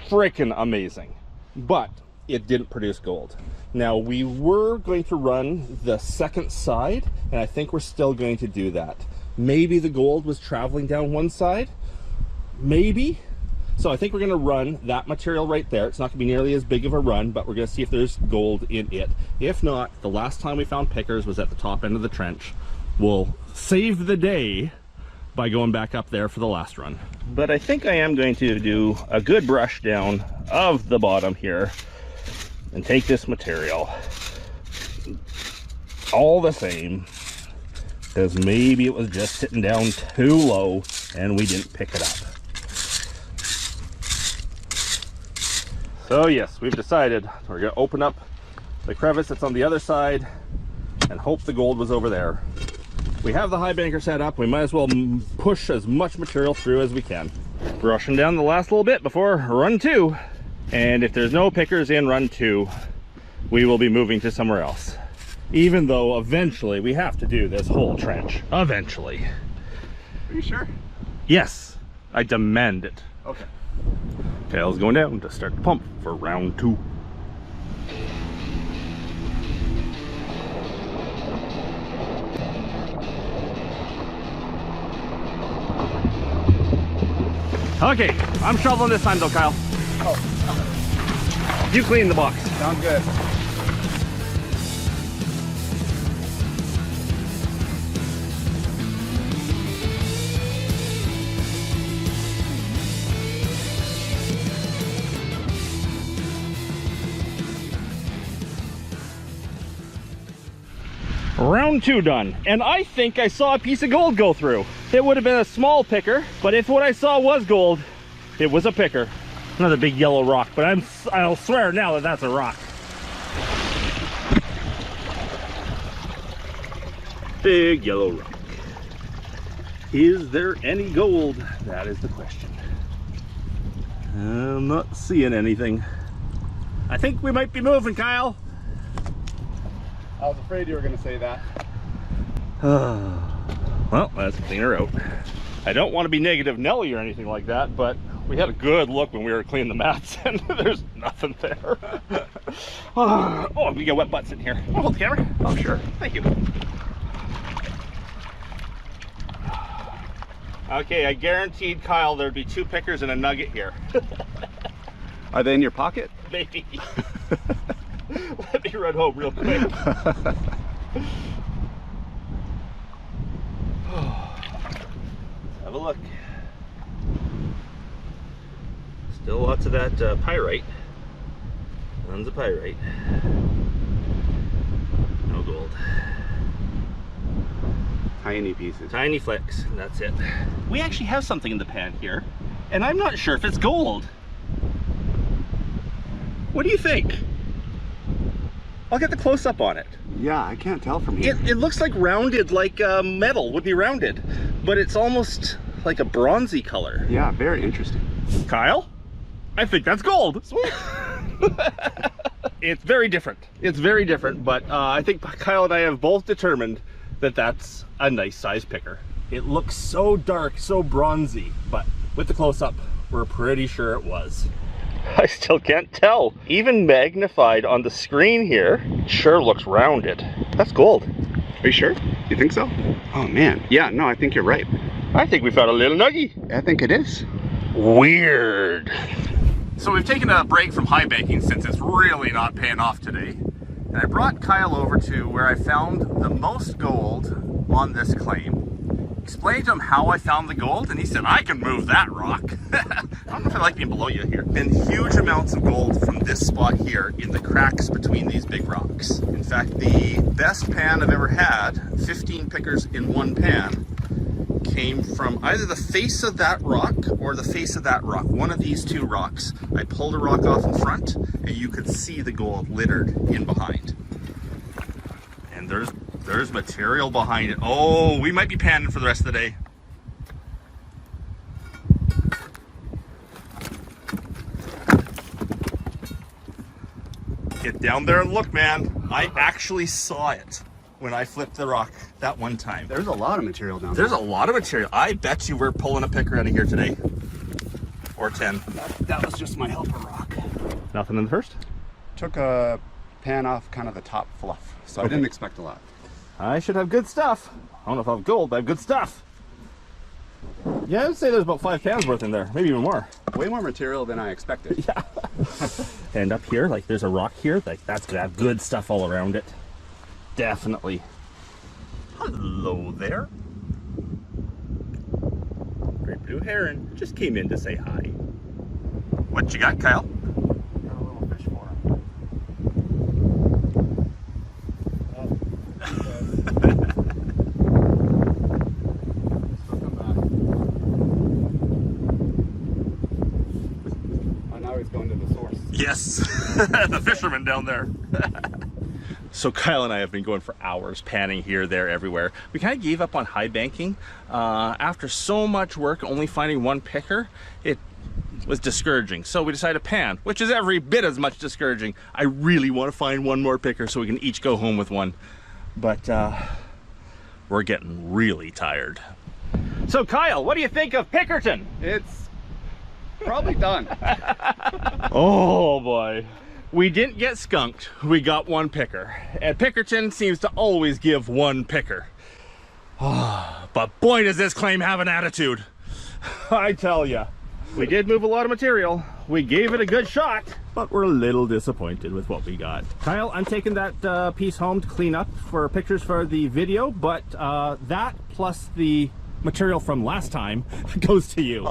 freaking amazing, but it didn't produce gold. Now, we were going to run the second side, and I think we're still going to do that. Maybe the gold was traveling down one side, maybe. So I think we're going to run that material right there. It's not going to be nearly as big of a run, but we're going to see if there's gold in it. If not, the last time we found pickers was at the top end of the trench. We'll save the day by going back up there for the last run. But I think I am going to do a good brush down of the bottom here and take this material all the same, because maybe it was just sitting down too low and we didn't pick it up. So yes, we've decided we're going to open up the crevice that's on the other side and hope the gold was over there. We have the high banker set up. We might as well push as much material through as we can. Brushing down the last little bit before run 2. And if there's no pickers in run 2, we will be moving to somewhere else. Even though eventually we have to do this whole trench. Eventually. Are you sure? Yes, I demand it. Okay. Tail's going down to start the pump for round 2. Okay, I'm shoveling this time though, Kyle. Oh. You clean the box. Sounds good. Round 2 done, and I think I saw a piece of gold go through. It would have been a small picker, but if what I saw was gold, it was a picker. Another big yellow rock, but I'll swear now that that's a rock. Big yellow rock. Is there any gold? That is the question. I'm not seeing anything. I think we might be moving, Kyle. I was afraid you were going to say that. Well, let's clean her out. I don't want to be negative Nelly or anything like that, but we had a good look when we were cleaning the mats and there's nothing there. Oh, we got wet butts in here. Want to hold the camera? Oh, sure. Thank you. Okay, I guaranteed Kyle there'd be 2 pickers and a nugget here. Are they in your pocket? Maybe. Let me run home real quick. Have a look. Still lots of that pyrite. Tons of pyrite. No gold. Tiny pieces. Tiny flecks, and that's it. We actually have something in the pan here, and I'm not sure if it's gold. What do you think? I'll get the close-up on it. Yeah, I can't tell from here. It looks like rounded, like metal would be rounded, but it's almost like a bronzy color. Yeah, very interesting. Kyle, I think that's gold. Sweet. It's very different. It's very different, but I think Kyle and I have both determined that that's a nice size picker. It looks so dark, so bronzy, but with the close-up, we're pretty sure it was. I still can't tell. Even magnified on the screen here, sure looks rounded. That's gold. Are you sure? You think so? Oh man, yeah, no, I think you're right. I think we found a little nugget. I think it is. Weird. So we've taken a break from high banking since it's really not paying off today. And I brought Kyle over to where I found the most gold on this claim. Explained to him how I found the gold, and he said, I can move that rock. I don't know if I like being below you here. And huge amounts of gold from this spot here in the cracks between these big rocks. In fact, the best pan I've ever had, 15 pickers in one pan, came from either the face of that rock or the face of that rock. One of these two rocks. I pulled a rock off in front and you could see the gold littered in behind. And there's material behind it. Oh, we might be panning for the rest of the day. Get down there and look, man. I actually saw it when I flipped the rock that one time. There's a lot of material down there. There's a lot of material. I bet you we're pulling a picker out of here today. Or 10. That was just my helper rock. Nothing in the first? Took a pan off kind of the top fluff, so I didn't expect a lot. I should have good stuff. I don't know if I have gold, but I have good stuff. Yeah, I'd say there's about 5 pans worth in there, maybe even more. Way more material than I expected. Yeah. And up here, like there's a rock here, like that's gonna have good stuff all around it. Definitely. Hello there. Great blue heron just came in to say hi. What you got, Kyle? Got a little fish for him. Still come back. Oh, now he's going to the source. Yes, the fisherman down there. So Kyle and I have been going for hours, panning here, there, everywhere. We kind of gave up on high banking. After so much work, only finding one picker, it was discouraging. So we decided to pan, which is every bit as much discouraging. I really want to find one more picker so we can each go home with one. But we're getting really tired. So Kyle, what do you think of Pickerton? It's probably done. Oh boy. We didn't get skunked, we got one picker. And Pickerton seems to always give one picker. But boy does this claim have an attitude. I tell ya. We did move a lot of material. We gave it a good shot, but we're a little disappointed with what we got. Kyle, I'm taking that piece home to clean up for pictures for the video, but that plus the material from last time goes to you.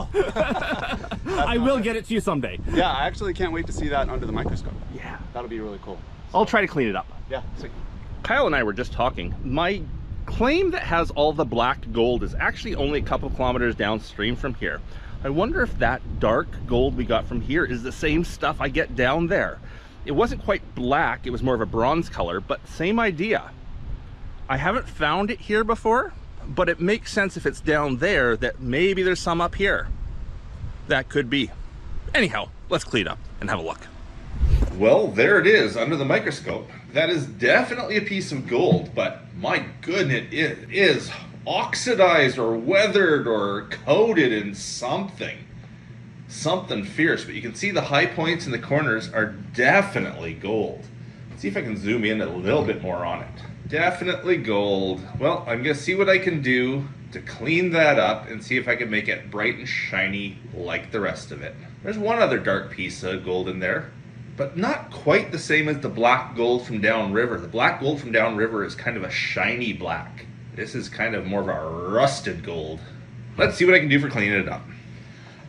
I will get it to you someday. Yeah, I actually can't wait to see that under the microscope. Yeah. That'll be really cool. I'll try to clean it up. Yeah, sweet. Kyle and I were just talking. My claim that has all the black gold is actually only a couple kilometers downstream from here. I wonder if that dark gold we got from here is the same stuff I get down there. It wasn't quite black, it was more of a bronze color, but same idea. I haven't found it here before, but it makes sense if it's down there that maybe there's some up here. That could be. Anyhow, let's clean up and have a look. Well, there it is under the microscope. That is definitely a piece of gold, but my goodness, it is oxidized or weathered or coated in something fierce. But you can see the high points in the corners are definitely gold. Let's see if I can zoom in a little bit more on it. Definitely gold. Well, I'm gonna see what I can do to clean that up and see if I can make it bright and shiny like the rest of it. There's one other dark piece of gold in there, but not quite the same as the black gold from downriver. The black gold from downriver is kind of a shiny black. This is kind of more of a rusted gold. Let's see what I can do for cleaning it up.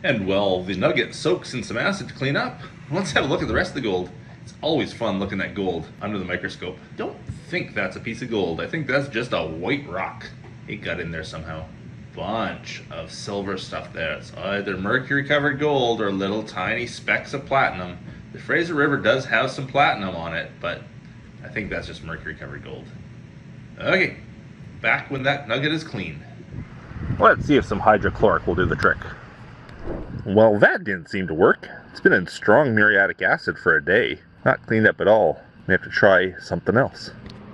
And well, the nugget soaks in some acid to clean up. Let's have a look at the rest of the gold It's always fun looking at gold under the microscope. Don't think that's a piece of gold. I think that's just a white rock. It got in there somehow. Bunch of silver stuff there. It's either mercury covered gold or little tiny specks of platinum. The Fraser River does have some platinum on it, but I think that's just mercury covered gold. Okay, back when that nugget is clean. Let's see if some hydrochloric will do the trick. Well, that didn't seem to work. It's been in strong muriatic acid for a day. Not cleaned up at all. We have to try something else.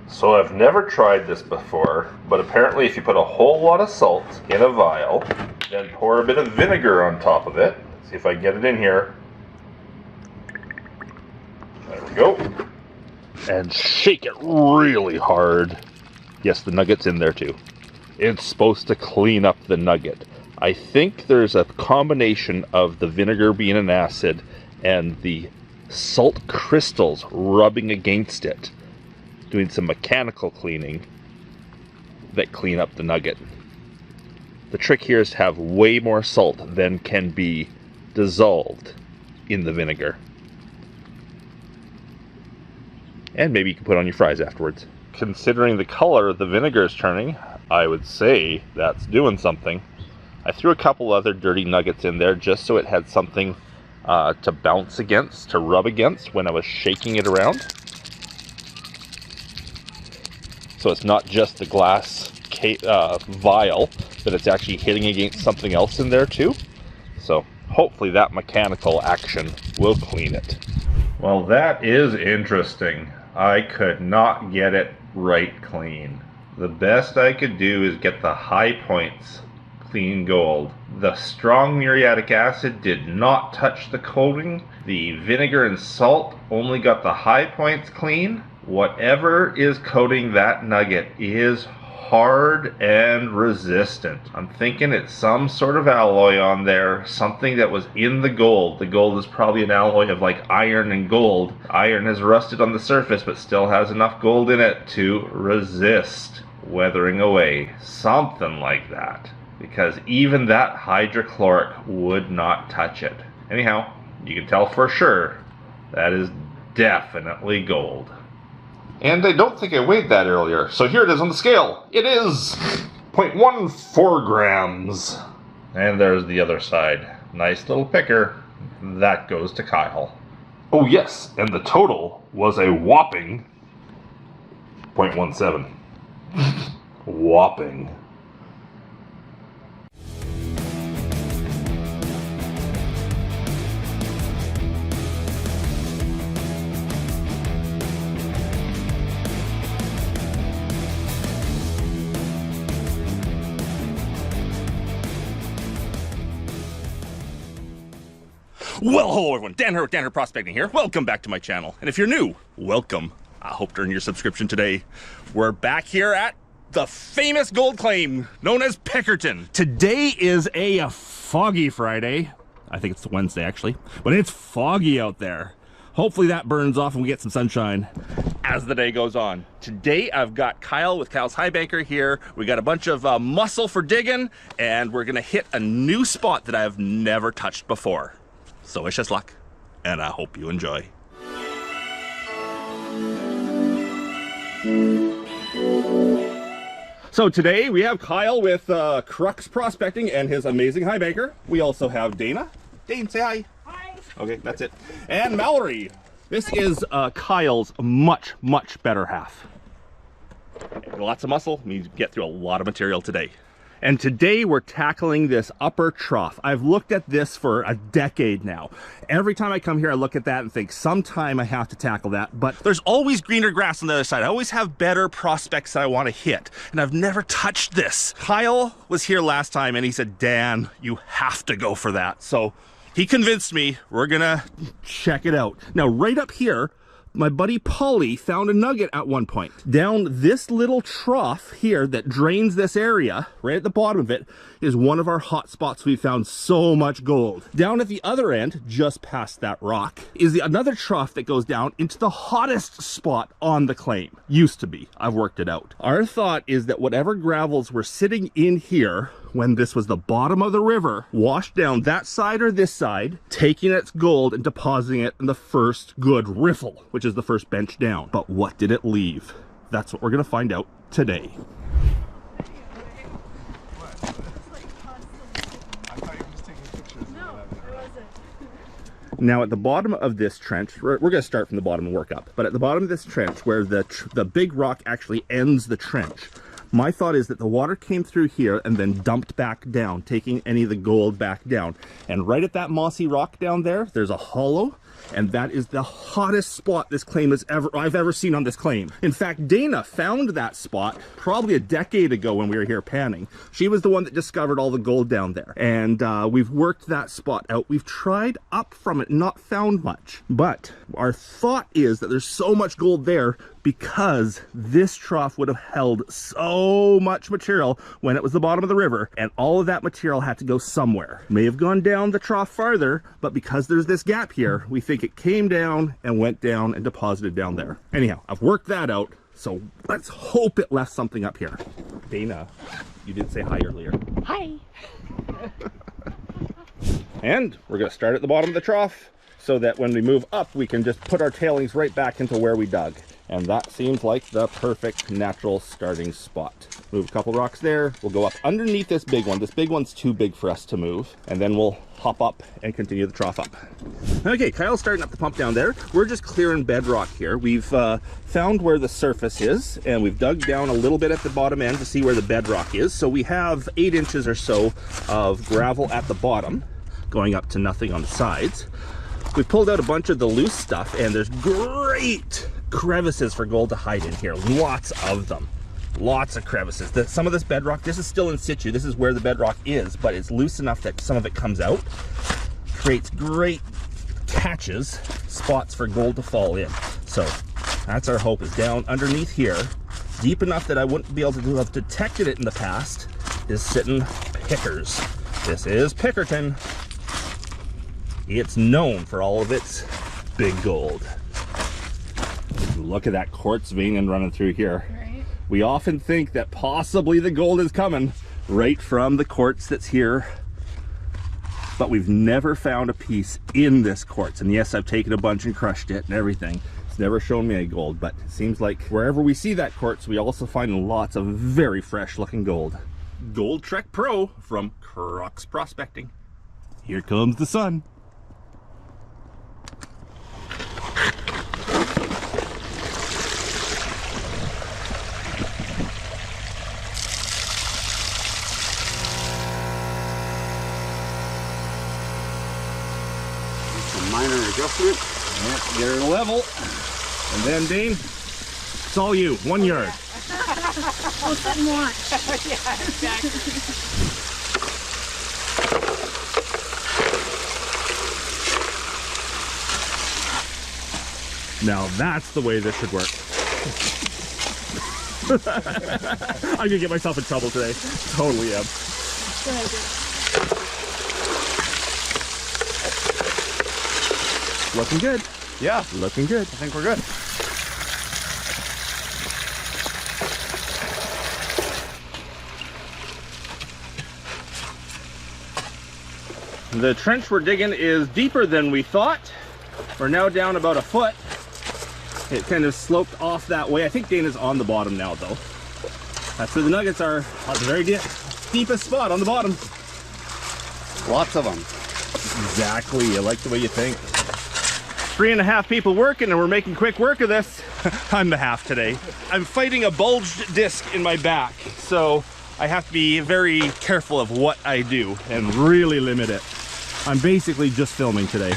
So I've never tried this before, but apparently if you put a whole lot of salt in a vial, then pour a bit of vinegar on top of it. See if I can get it in here. There we go. And shake it really hard. Yes, the nugget's in there too. It's supposed to clean up the nugget. I think there's a combination of the vinegar being an acid and the salt crystals rubbing against it, doing some mechanical cleaning that clean up the nugget. The trick here is to have way more salt than can be dissolved in the vinegar. And maybe you can put on your fries afterwards. Considering the color the vinegar is turning, I would say that's doing something. I threw a couple other dirty nuggets in there just so it had something to bounce against, to rub against when I was shaking it around. So it's not just the glass vial, but it's actually hitting against something else in there too. So hopefully that mechanical action will clean it. Well, that is interesting. I could not get it right clean. The best I could do is get the high points clean gold. The strong muriatic acid did not touch the coating. The vinegar and salt only got the high points clean. Whatever is coating that nugget is hard and resistant. I'm thinking it's some sort of alloy on there, something that was in the gold. The gold is probably an alloy of like iron and gold. Iron has rusted on the surface but still has enough gold in it to resist weathering away. Something like that. Because even that hydrochloric would not touch it. Anyhow, you can tell for sure that is definitely gold. And I don't think I weighed that earlier, so here it is on the scale. It is 0.14 grams. And there's the other side. Nice little picker. That goes to Kyle. Oh yes, and the total was a whopping 0.17. Whopping. Well, hello everyone, Dan here with Dan here Prospecting here. Welcome back to my channel. And if you're new, welcome. I hope to earn your subscription today. We're back here at the famous gold claim known as Pickerton. Today is a foggy Friday. I think it's Wednesday actually, but it's foggy out there. Hopefully that burns off and we get some sunshine as the day goes on. Today I've got Kyle with Kyle's High Banker here. We got a bunch of muscle for digging and we're gonna hit a new spot that I've never touched before. So wish us luck, and I hope you enjoy. So today we have Kyle with Crux Prospecting and his amazing high banker. We also have Dana. Dane, say hi. Hi. Okay, that's it. And Mallory. This is Kyle's much better half. Lots of muscle means get through a lot of material today. And today we're tackling this upper trough. I've looked at this for a decade now. Every time I come here, I look at that and think sometime I have to tackle that, but there's always greener grass on the other side. I always have better prospects that I want to hit, and I've never touched this. Kyle was here last time and he said, Dan, you have to go for that. So he convinced me. We're gonna check it out. Now, right up here, my buddy Polly found a nugget at one point. Down this little trough here that drains this area, right at the bottom of it, is one of our hot spots. We found so much gold. Down at the other end, just past that rock, is another trough that goes down into the hottest spot on the claim. Used to be. I've worked it out. Our thought is that whatever gravels were sitting in here when this was the bottom of the river, washed down that side or this side, taking its gold and depositing it in the first good riffle, which is the first bench down. But what did it leave? That's what we're gonna find out today. Now at the bottom of this trench, we're going to start from the bottom and work up, but at the bottom of this trench where the big rock actually ends the trench, my thought is that the water came through here and then dumped back down, taking any of the gold back down. And right at that mossy rock down there, there's a hollow, and that is the hottest spot this claim I've ever seen on this claim. In fact, Dana found that spot probably a decade ago when we were here panning. She was the one that discovered all the gold down there. And we've worked that spot out. We've tried up from it, not found much. But our thought is that there's so much gold there because this trough would have held so much material when it was the bottom of the river, and all of that material had to go somewhere. May have gone down the trough farther, but because there's this gap here, we think it came down and went down and deposited down there. Anyhow, I've worked that out, so let's hope it left something up here. Dana, you did say hi earlier. Hi. And we're gonna start at the bottom of the trough so that when we move up, we can just put our tailings right back into where we dug. And that seems like the perfect natural starting spot. Move a couple rocks there. We'll go up underneath this big one. This big one's too big for us to move. And then we'll hop up and continue the trough up. Okay, Kyle's starting up the pump down there. We're just clearing bedrock here. We've found where the surface is, and we've dug down a little bit at the bottom end to see where the bedrock is. So we have 8 inches or so of gravel at the bottom, going up to nothing on the sides. We pulled out a bunch of the loose stuff, and there's great crevices for gold to hide in here. Lots of them. Lots of crevices. Some of this bedrock, this is still in situ. This is where the bedrock is, but it's loose enough that some of it comes out. Creates great catches, spots for gold to fall in. So that's our hope, is down underneath here, deep enough that I wouldn't be able to have detected it in the past, is sitting pickers. This is Pickerton. It's known for all of its big gold. Look at that quartz vein running through here. Right. We often think that possibly the gold is coming right from the quartz that's here, but we've never found a piece in this quartz. And yes, I've taken a bunch and crushed it and everything. It's never shown me any gold, but it seems like wherever we see that quartz, we also find lots of very fresh looking gold. Gold Trek Pro from Crux Prospecting. Here comes the sun. Minor adjustment. Yep, get her level. And then, Dane, it's all you. 1 yard. We'll sit and watch. Yeah, exactly. Now that's the way this should work. I'm gonna get myself in trouble today. Totally am. Good idea. Looking good. Yeah, Looking good. I think we're good. The trench we're digging is deeper than we thought. We're now down about a foot. It kind of sloped off that way. I think Dana's on the bottom now, though. That's where the nuggets are. At the very deepest spot on the bottom. Lots of them. Exactly. I like the way you think. 3.5 people working, and we're making quick work of this. I'm the half today. I'm fighting a bulged disc in my back, so I have to be very careful of what I do and really limit it. I'm basically just filming today.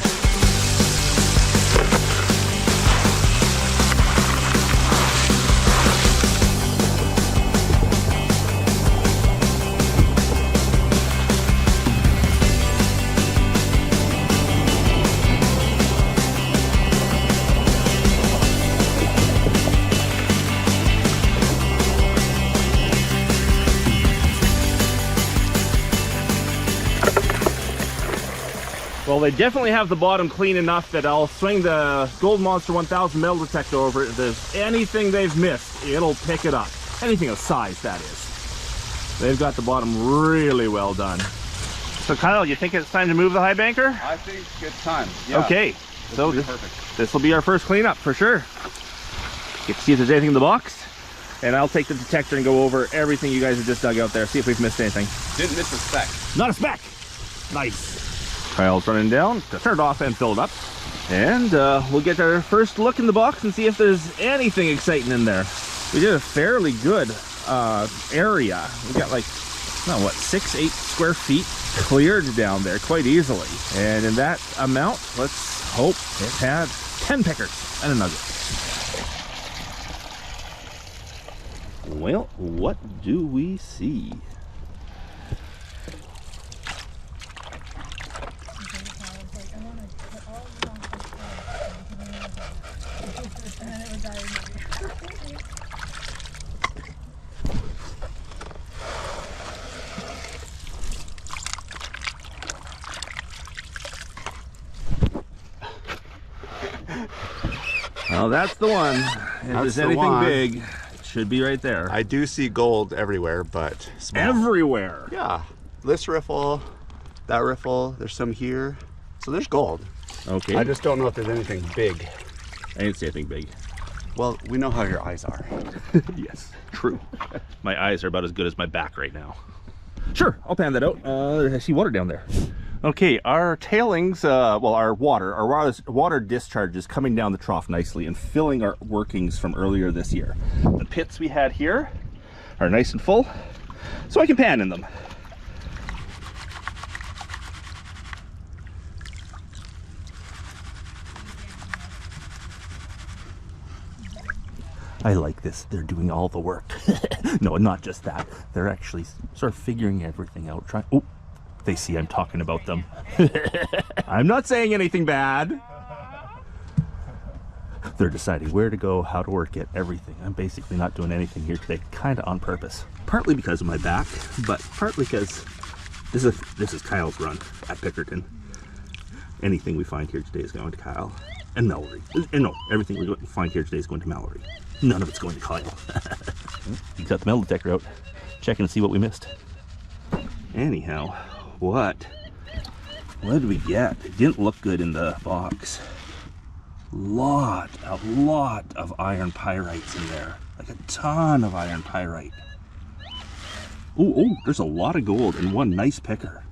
Well, they definitely have the bottom clean enough that I'll swing the Gold Monster 1000 metal detector over it. If there's anything they've missed, it'll pick it up. Anything of size, that is. They've got the bottom really well done. So Kyle, you think it's time to move the high banker? I think it's time. Yeah. Okay, so Perfect. this will be our first cleanup for sure. Get to see if there's anything in the box. And I'll take the detector and go over everything you guys have just dug out there, see if we've missed anything. Didn't miss a speck. Not a speck! Nice. Kyle's running down to turn it off and fill it up. And we'll get our first look in the box and see if there's anything exciting in there. We did a fairly good area. We got like, no, what, 6-8 square feet cleared down there quite easily. And in that amount, let's hope it had 10 pickers and a nugget. Well, what do we see? Well, that's the one. If there's anything big, it should be right there. I do see gold everywhere, but small. Everywhere. Yeah. This riffle, that riffle, there's some here. So there's gold. Okay. I just don't know if there's anything big. I didn't see anything big. Well, we know how your eyes are. Yes, true. My eyes are about as good as my back right now. Sure, I'll pan that out. I see water down there. Okay, our tailings, well, our water discharge is coming down the trough nicely and filling our workings from earlier this year. The pits we had here are nice and full, so I can pan in them. I like this. They're doing all the work. No, not just that. They're actually sort of figuring everything out. Oh, they see I'm talking about them. I'm not saying anything bad. They're deciding where to go, how to work it, everything. I'm basically not doing anything here today, kind of on purpose. Partly because of my back, but partly because this is Kyle's run at Pickerton. Anything we find here today is going to Kyle and Mallory. And no, everything we find here today is going to Mallory. None of it's going to Kyle. He got the metal detector out, checking to see what we missed. Anyhow, what did we get? It didn't look good in the box. A lot of iron pyrites in there. Like a ton of iron pyrite. Oh, there's a lot of gold and one nice picker.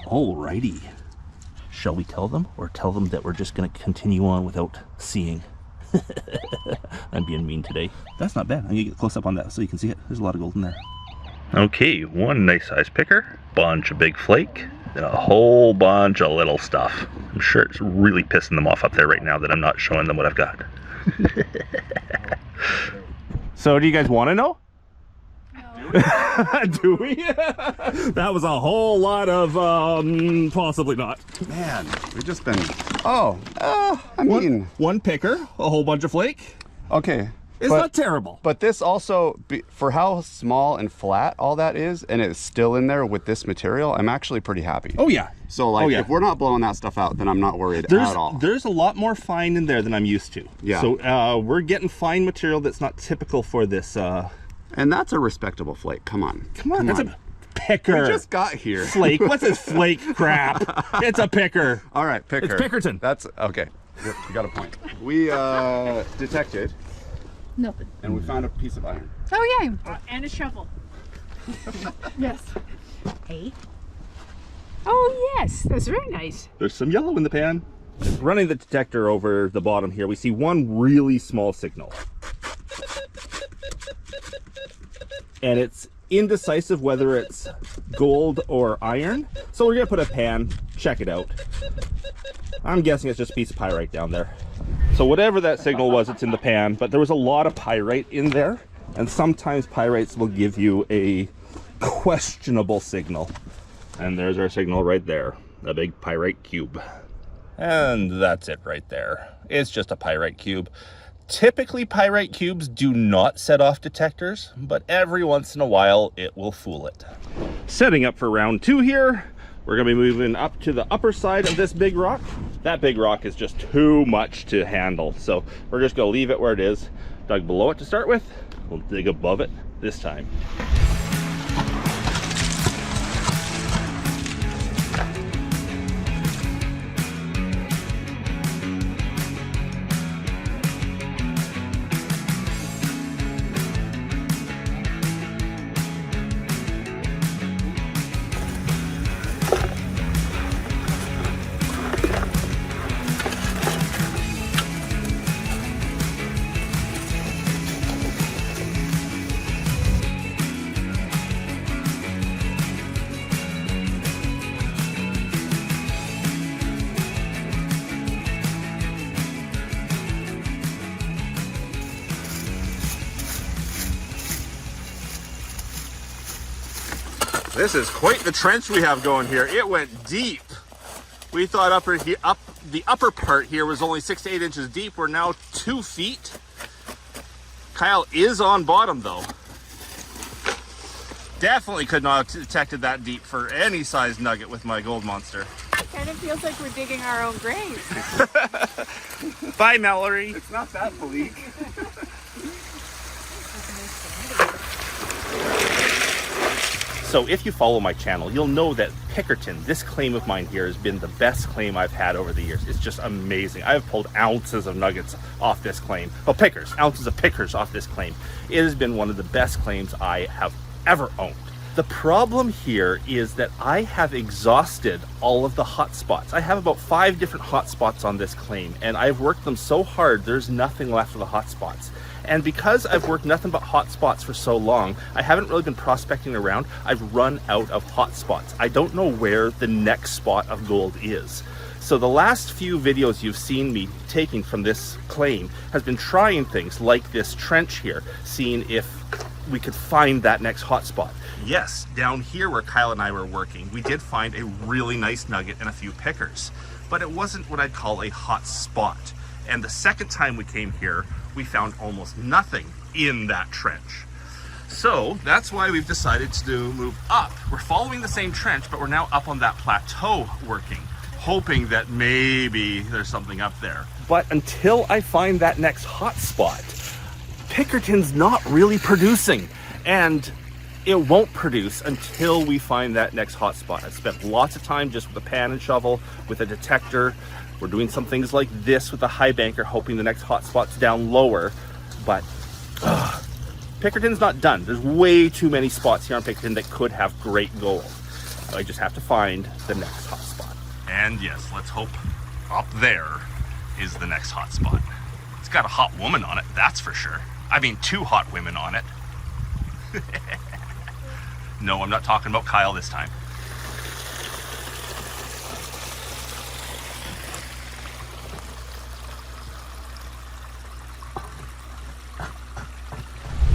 Alrighty. Shall we tell them, or tell them that we're just going to continue on without seeing? I'm being mean today. That's not bad. I'm going to get close up on that so you can see it. There's a lot of gold in there. Okay, one nice size picker, bunch of big flake, and a whole bunch of little stuff. I'm sure it's really pissing them off up there right now that I'm not showing them what I've got. So do you guys want to know? No. Do we? That was a whole lot of possibly not. Man, we've just been, one picker, a whole bunch of flake. Okay. It's not terrible. But this also, for how small and flat all that is, and it's still in there with this material, I'm actually pretty happy. Oh yeah. So like, if we're not blowing that stuff out, then I'm not worried at all. There's a lot more fine in there than I'm used to. Yeah. So we're getting fine material that's not typical for this. And that's a respectable flake. Come on. Come on. That's a picker. We just got here. Flake. What's this flake crap? It's a picker. All right, picker. It's Pickerton. That's okay. You got a point. We detected. Nothing. And we found a piece of iron. Oh yeah, and a shovel. Yes. Hey. Oh yes, that's very nice. There's some yellow in the pan. Running the detector over the bottom here, we see one really small signal. And it's indecisive whether it's gold or iron. So we're gonna put a pan, check it out. I'm guessing it's just a piece of pyrite down there. So whatever that signal was, it's in the pan, but there was a lot of pyrite in there, and sometimes pyrites will give you a questionable signal. And there's our signal right there, a big pyrite cube. And that's it right there. It's just a pyrite cube. Typically pyrite cubes do not set off detectors, but every once in a while it will fool it. Setting up for round 2 here. We're gonna be moving up to the upper side of this big rock. That big rock is just too much to handle, so we're just gonna leave it where it is. Dug below it to start with, we'll dig above it this time. This is quite the trench we have going here. It went deep. We thought the upper part here was only 6 to 8 inches deep. We're now 2 feet. Kyle is on bottom though. Definitely could not have detected that deep for any size nugget with my gold monster. It kind of feels like we're digging our own grave. Bye, Mallory. It's not that bleak. So if you follow my channel, you'll know that Pickerton, this claim of mine here, has been the best claim I've had over the years. It's just amazing. I've pulled ounces of nuggets off this claim. Well, ounces of pickers off this claim. It has been one of the best claims I have ever owned. The problem here is that I have exhausted all of the hot spots. I have about 5 different hot spots on this claim, and I've worked them so hard, there's nothing left of the hot spots. And because I've worked nothing but hot spots for so long, I haven't really been prospecting around. I've run out of hot spots. I don't know where the next spot of gold is. So the last few videos you've seen me taking from this claim has been trying things like this trench here, seeing if we could find that next hot spot. Yes, down here where Kyle and I were working, we did find a really nice nugget and a few pickers, but it wasn't what I'd call a hot spot. And the second time we came here, we found almost nothing in that trench. So that's why we've decided to move up. We're following the same trench, but we're now up on that plateau working, hoping that maybe there's something up there. But until I find that next hot spot, Pickerton's not really producing, and it won't produce until we find that next hot spot. I've spent lots of time just with a pan and shovel, with a detector. We're doing some things like this with a high banker, hoping the next hot spot's down lower, but Pickerton's not done. There's way too many spots here on Pickerton that could have great gold. I just have to find the next hot spot. And yes, let's hope up there is the next hot spot. It's got a hot woman on it, that's for sure. I mean, 2 hot women on it. No, I'm not talking about Kyle this time.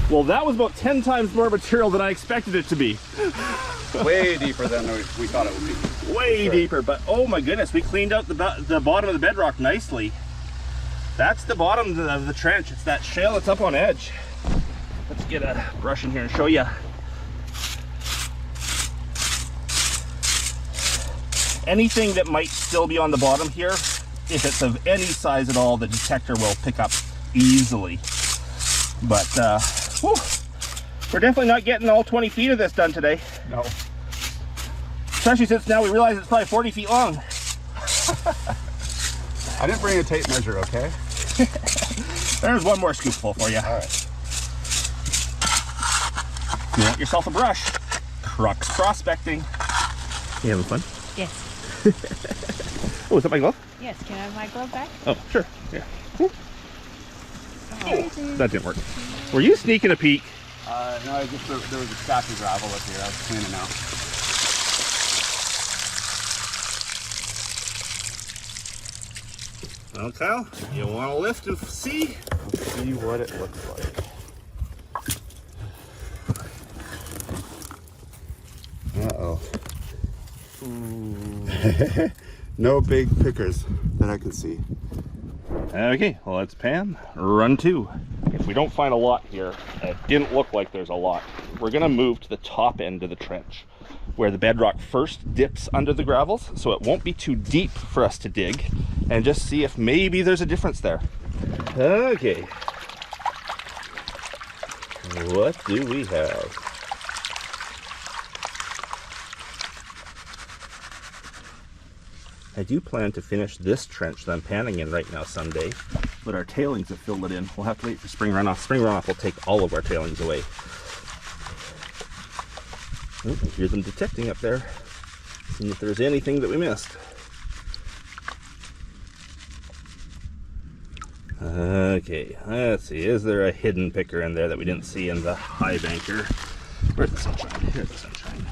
Well, that was about 10 times more material than I expected it to be. Way deeper than we thought it would be. Way deeper, but oh my goodness, we cleaned out the bottom of the bedrock nicely. That's the bottom of the trench. It's that shale that's up on edge. Let's get a brush in here and show you. Anything that might still be on the bottom here, if it's of any size at all, the detector will pick up easily. But whew, we're definitely not getting all 20 feet of this done today. No. Especially since now we realize it's probably 40 feet long. I didn't bring a tape measure, okay? There's one more scoopful for you. All right. You want yourself a brush. Crux prospecting. You having fun? Yes. Oh, is that my glove? Yes, can I have my glove back? Oh, sure. Yeah. Oh, that didn't work. Were you sneaking a peek? No, there was a stack of gravel up here. I was cleaning out. Well, Kyle, you want to lift and see? Let's see what it looks like. Uh-oh. No big pickers that I can see. Okay, well, let's pan. Run 2. If we don't find a lot here, it didn't look like there's a lot, we're going to move to the top end of the trench, where the bedrock first dips under the gravels, so it won't be too deep for us to dig, and just see if maybe there's a difference there. Okay. What do we have? I do plan to finish this trench that I'm panning in right now someday, but our tailings have filled it in. We'll have to wait for spring runoff. Spring runoff will take all of our tailings away. Oh, I hear them detecting up there. See if there's anything that we missed. Okay, let's see. Is there a hidden picker in there that we didn't see in the high banker? Where's the sunshine? Here's the sunshine.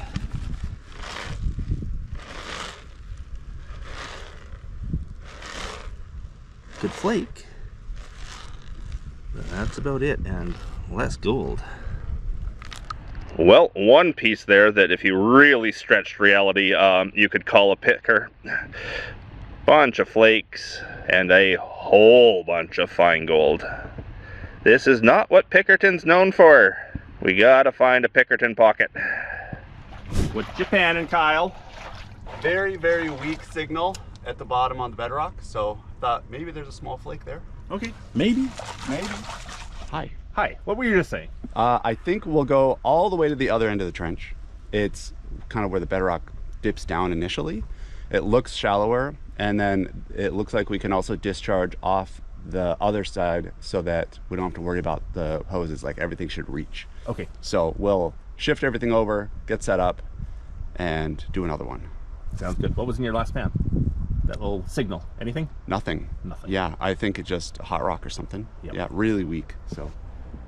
Good flake. But that's about it, and less gold. Well, one piece there that if you really stretched reality, you could call a picker. Bunch of flakes and a whole bunch of fine gold. This is not what Pickerton's known for. We gotta find a Pickerton pocket. What's your panning, Kyle? Very, very weak signal at the bottom on the bedrock, so thought maybe there's a small flake there. Okay, maybe. Hi. Hi, what were you just saying? I think we'll go all the way to the other end of the trench. It's kind of where the bedrock dips down initially. It looks shallower, and then it looks like we can also discharge off the other side so that we don't have to worry about the hoses, like everything should reach. Okay. So we'll shift everything over, get set up, and do another one. Sounds good. What was in your last pan? That little signal. Anything? Nothing. Nothing. Yeah, I think it's just a hot rock or something. Yep. Yeah, really weak, so.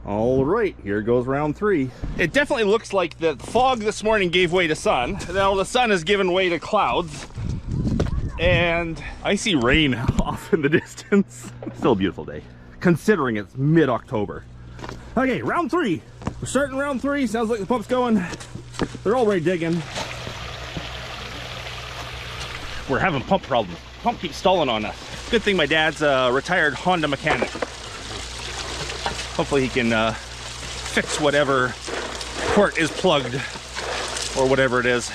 All right, here goes round 3. It definitely looks like the fog this morning gave way to sun. Now the sun has given way to clouds. And I see rain off in the distance. Still a beautiful day, considering it's mid-October. Okay, round 3. We're starting round 3. Sounds like the pump's going. They're already digging. We're having pump problems. Pump keeps stalling on us. Good thing my dad's a retired Honda mechanic. Hopefully he can fix whatever port is plugged or whatever it is.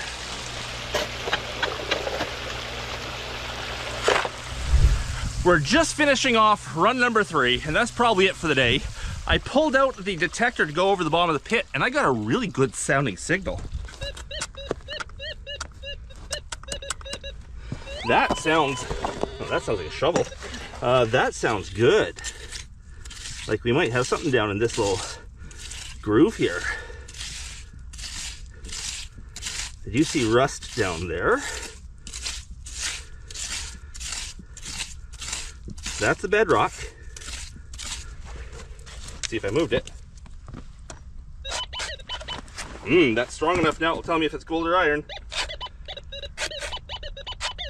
We're just finishing off run number 3, and that's probably it for the day. I pulled out the detector to go over the bottom of the pit, and I got a really good sounding signal. That sounds, oh, that sounds like a shovel. That sounds good. Like we might have something down in this little groove here. Did you see rust down there? That's the bedrock. Let's see if I moved it. That's strong enough now. It'll tell me if it's gold or iron.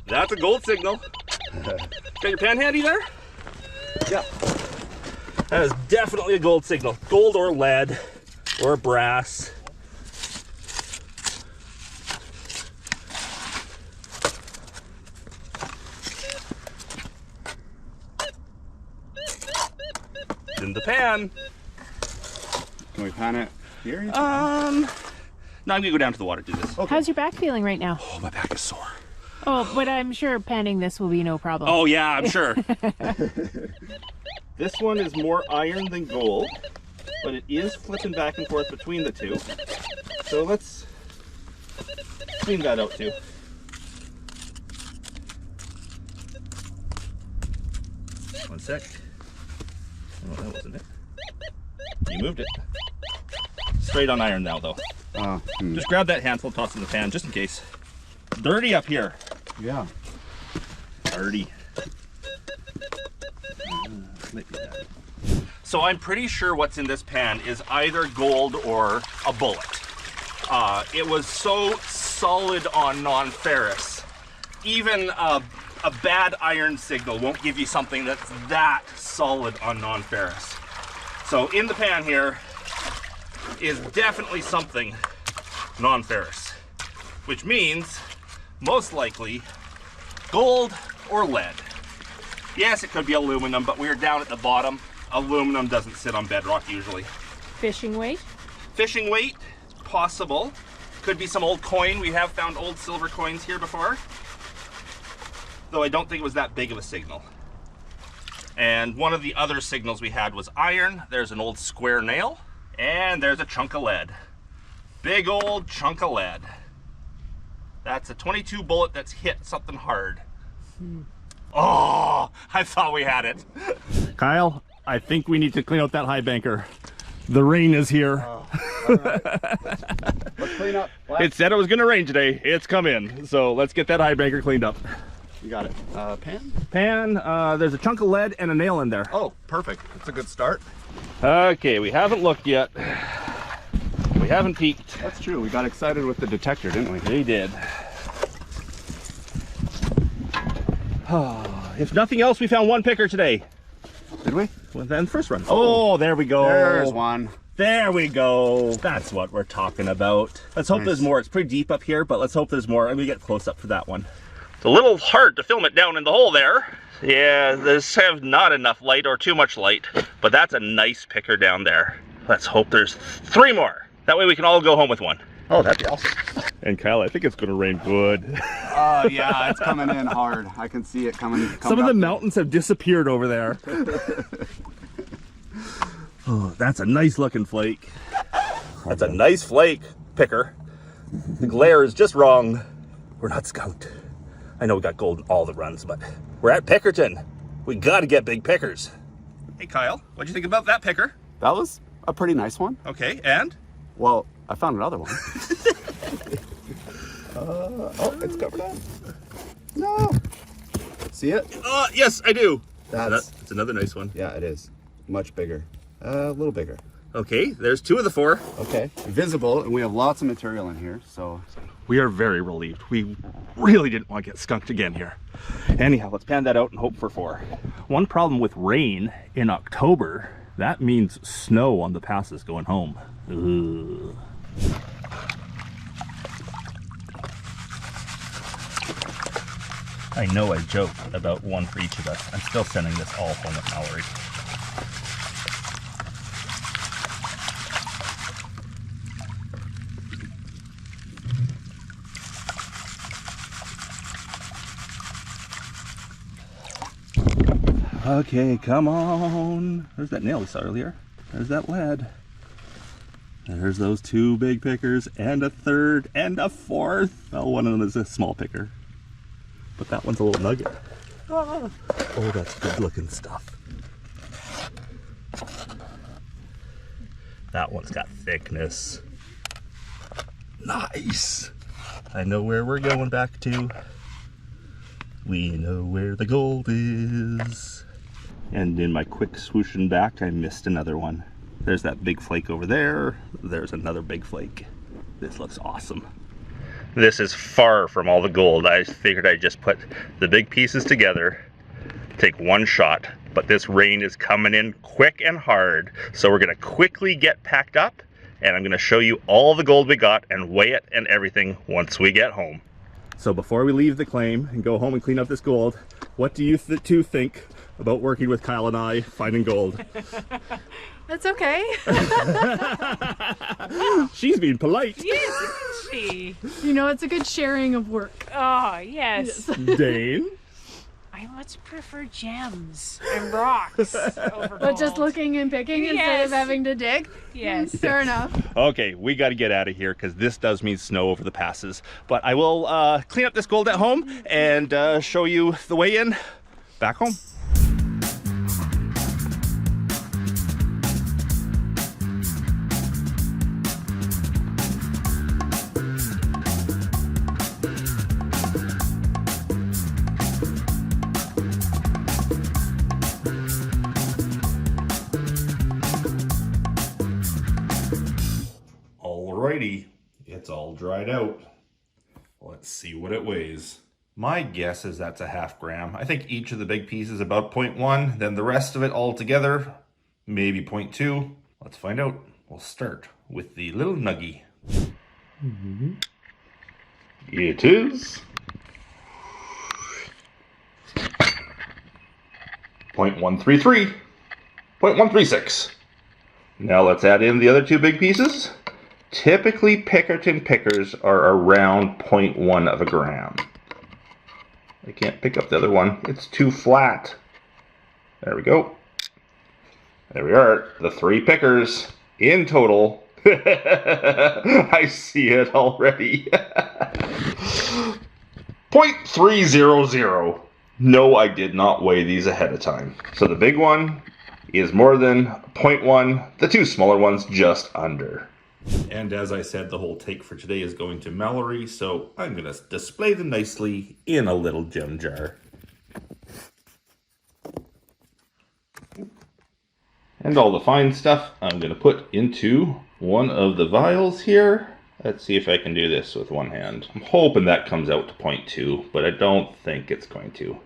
That's a gold signal. Got your pan handy there? Yeah. That is definitely a gold signal. Gold or lead or brass. It's in the pan. Can we pan it here? No, I'm gonna go down to the water to do this. How's your back feeling right now? Oh, my back is sore. Oh, but I'm sure panning this will be no problem. Oh yeah, I'm sure. This one is more iron than gold, but it is flipping back and forth between the two. So let's clean that out too. One sec. Oh, that wasn't it. You moved it. Straight on iron now though. Just grab that handful, toss it in the pan just in case. Dirty up here. Yeah. Dirty. Might be that. So I'm pretty sure what's in this pan is either gold or a bullet. It was so solid on non-ferrous. Even a bad iron signal won't give you something that's that solid on non-ferrous. So in the pan here is definitely something non-ferrous, which means most likely gold or lead. Yes, it could be aluminum, but we're down at the bottom. Aluminum doesn't sit on bedrock usually. Fishing weight? Fishing weight, possible. Could be some old coin. We have found old silver coins here before. Though I don't think it was that big of a signal. And one of the other signals we had was iron. There's an old square nail. And there's a chunk of lead. Big old chunk of lead. That's a 22 bullet that's hit something hard. Oh, I thought we had it. Kyle, I think we need to clean out that high banker. The rain is here. Oh, all right. Let's clean up. It said it was gonna rain today. It's come in. So let's get that high banker cleaned up. You got it. Pan? Pan, there's a chunk of lead and a nail in there. Oh, perfect. That's a good start. Okay, we haven't looked yet. We haven't peeked. That's true. We got excited with the detector, didn't we? We did. If nothing else, we found one picker today. Did we? Well, then first run. Oh, there we go. There's one. There we go. That's what we're talking about. Let's hope there's more. It's pretty deep up here, but let's hope there's more. Let me get close up for that one. It's a little hard to film it down in the hole there. Yeah, there's have not enough light or too much light, but that's a nice picker down there. Let's hope there's 3 more. That way we can all go home with one. Oh, that'd be awesome. And Kyle, I think it's gonna rain good. Oh yeah, it's coming in hard. I can see it coming. Some of the mountains have disappeared over there. Oh, that's a nice looking flake. That's a nice flake, Picker. The glare is just wrong. We're not skunked. I know we got gold in all the runs, but we're at Pickerton. We gotta get big pickers. Hey Kyle, what'd you think about that picker? That was a pretty nice one. Okay, and? Well, I found another one. Oh, it's covered up. No. See it? Yes, I do. That's another nice one. yeah, it is. Much bigger. A little bigger. Okay, there's 2 of the 4. Okay. Visible, and we have lots of material in here, so. We are very relieved. We really didn't want to get skunked again here. Anyhow, let's pan that out and hope for 4. One problem with rain in October, that means snow on the passes going home. Ugh. I know I joked about 1 for each of us. I'm still sending this all home with Mallory. Okay, come on. There's that nail we saw earlier. There's that lead. There's those 2 big pickers and a 3rd and a 4th. Oh, one of them is a small picker. But that one's a little nugget. Oh, that's good looking stuff. That one's got thickness. Nice. I know where we're going back to. We know where the gold is. And in my quick swooshing back, I missed another one. There's that big flake over there. There's another big flake. This looks awesome. This is far from all the gold. I figured I'd just put the big pieces together, take 1 shot, but this rain is coming in quick and hard. So we're gonna quickly get packed up, and I'm gonna show you all the gold we got and weigh it and everything once we get home. So before we leave the claim and go home and clean up this gold, what do you two think about working with Kyle and I finding gold? That's okay. She's being polite. Yes, isn't she? You know, it's a good sharing of work. Oh, yes. Dane? I much prefer gems and rocks over But just gold. looking and picking instead Yes. of having to dig. Yes. Fair enough. Okay, we got to get out of here because this does mean snow over the passes. But I will clean up this gold at home and show you the way in back home. Alrighty, it's all dried out. Let's see what it weighs. My guess is that's a ½ gram. I think each of the big pieces about 0.1, then the rest of it all together, maybe 0.2. Let's find out. We'll start with the little nuggy. It is 0.133, 0.136. Now let's add in the other 2 big pieces. Typically, Pickerton pickers are around 0.1 of a gram. I can't pick up the other one. It's too flat. There we go. There we are. The 3 pickers in total. I see it already. 0.300. No, I did not weigh these ahead of time. So the big one is more than 0.1. The 2 smaller ones just under. And as I said, the whole take for today is going to Mallory, so I'm going to display them nicely in a little gem jar. And all the fine stuff I'm going to put into one of the vials here. Let's see if I can do this with one hand. I'm hoping that comes out to 0.2, but I don't think it's going to.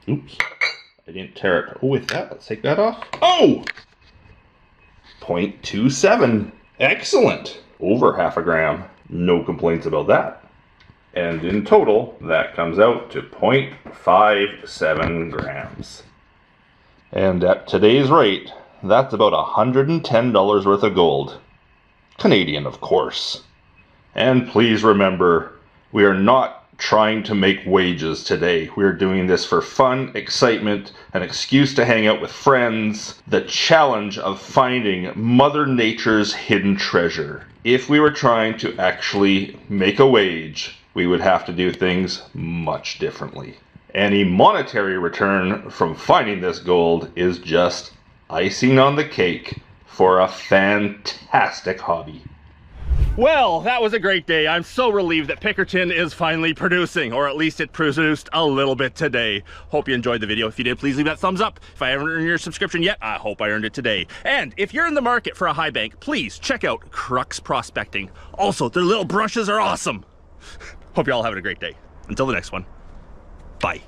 Oops, I didn't tear it. Oh, with that, let's take that off. Oh! 0.27. Excellent. Over half a gram. No complaints about that. And in total, that comes out to 0.57 grams. And at today's rate, that's about $110 worth of gold. Canadian, of course. And please remember, we are not trying to make wages today. We're doing this for fun, excitement, an excuse to hang out with friends, the challenge of finding Mother Nature's hidden treasure. If we were trying to actually make a wage, we would have to do things much differently. Any monetary return from finding this gold is just icing on the cake for a fantastic hobby. Well, that was a great day. I'm so relieved that Pickerton is finally producing, or at least it produced a little bit today. Hope you enjoyed the video. If you did, please leave that thumbs up. If I haven't earned your subscription yet, I hope I earned it today. And if you're in the market for a high bank, please check out Crux Prospecting. Also, their little brushes are awesome. Hope you're all having a great day. Until the next one, bye.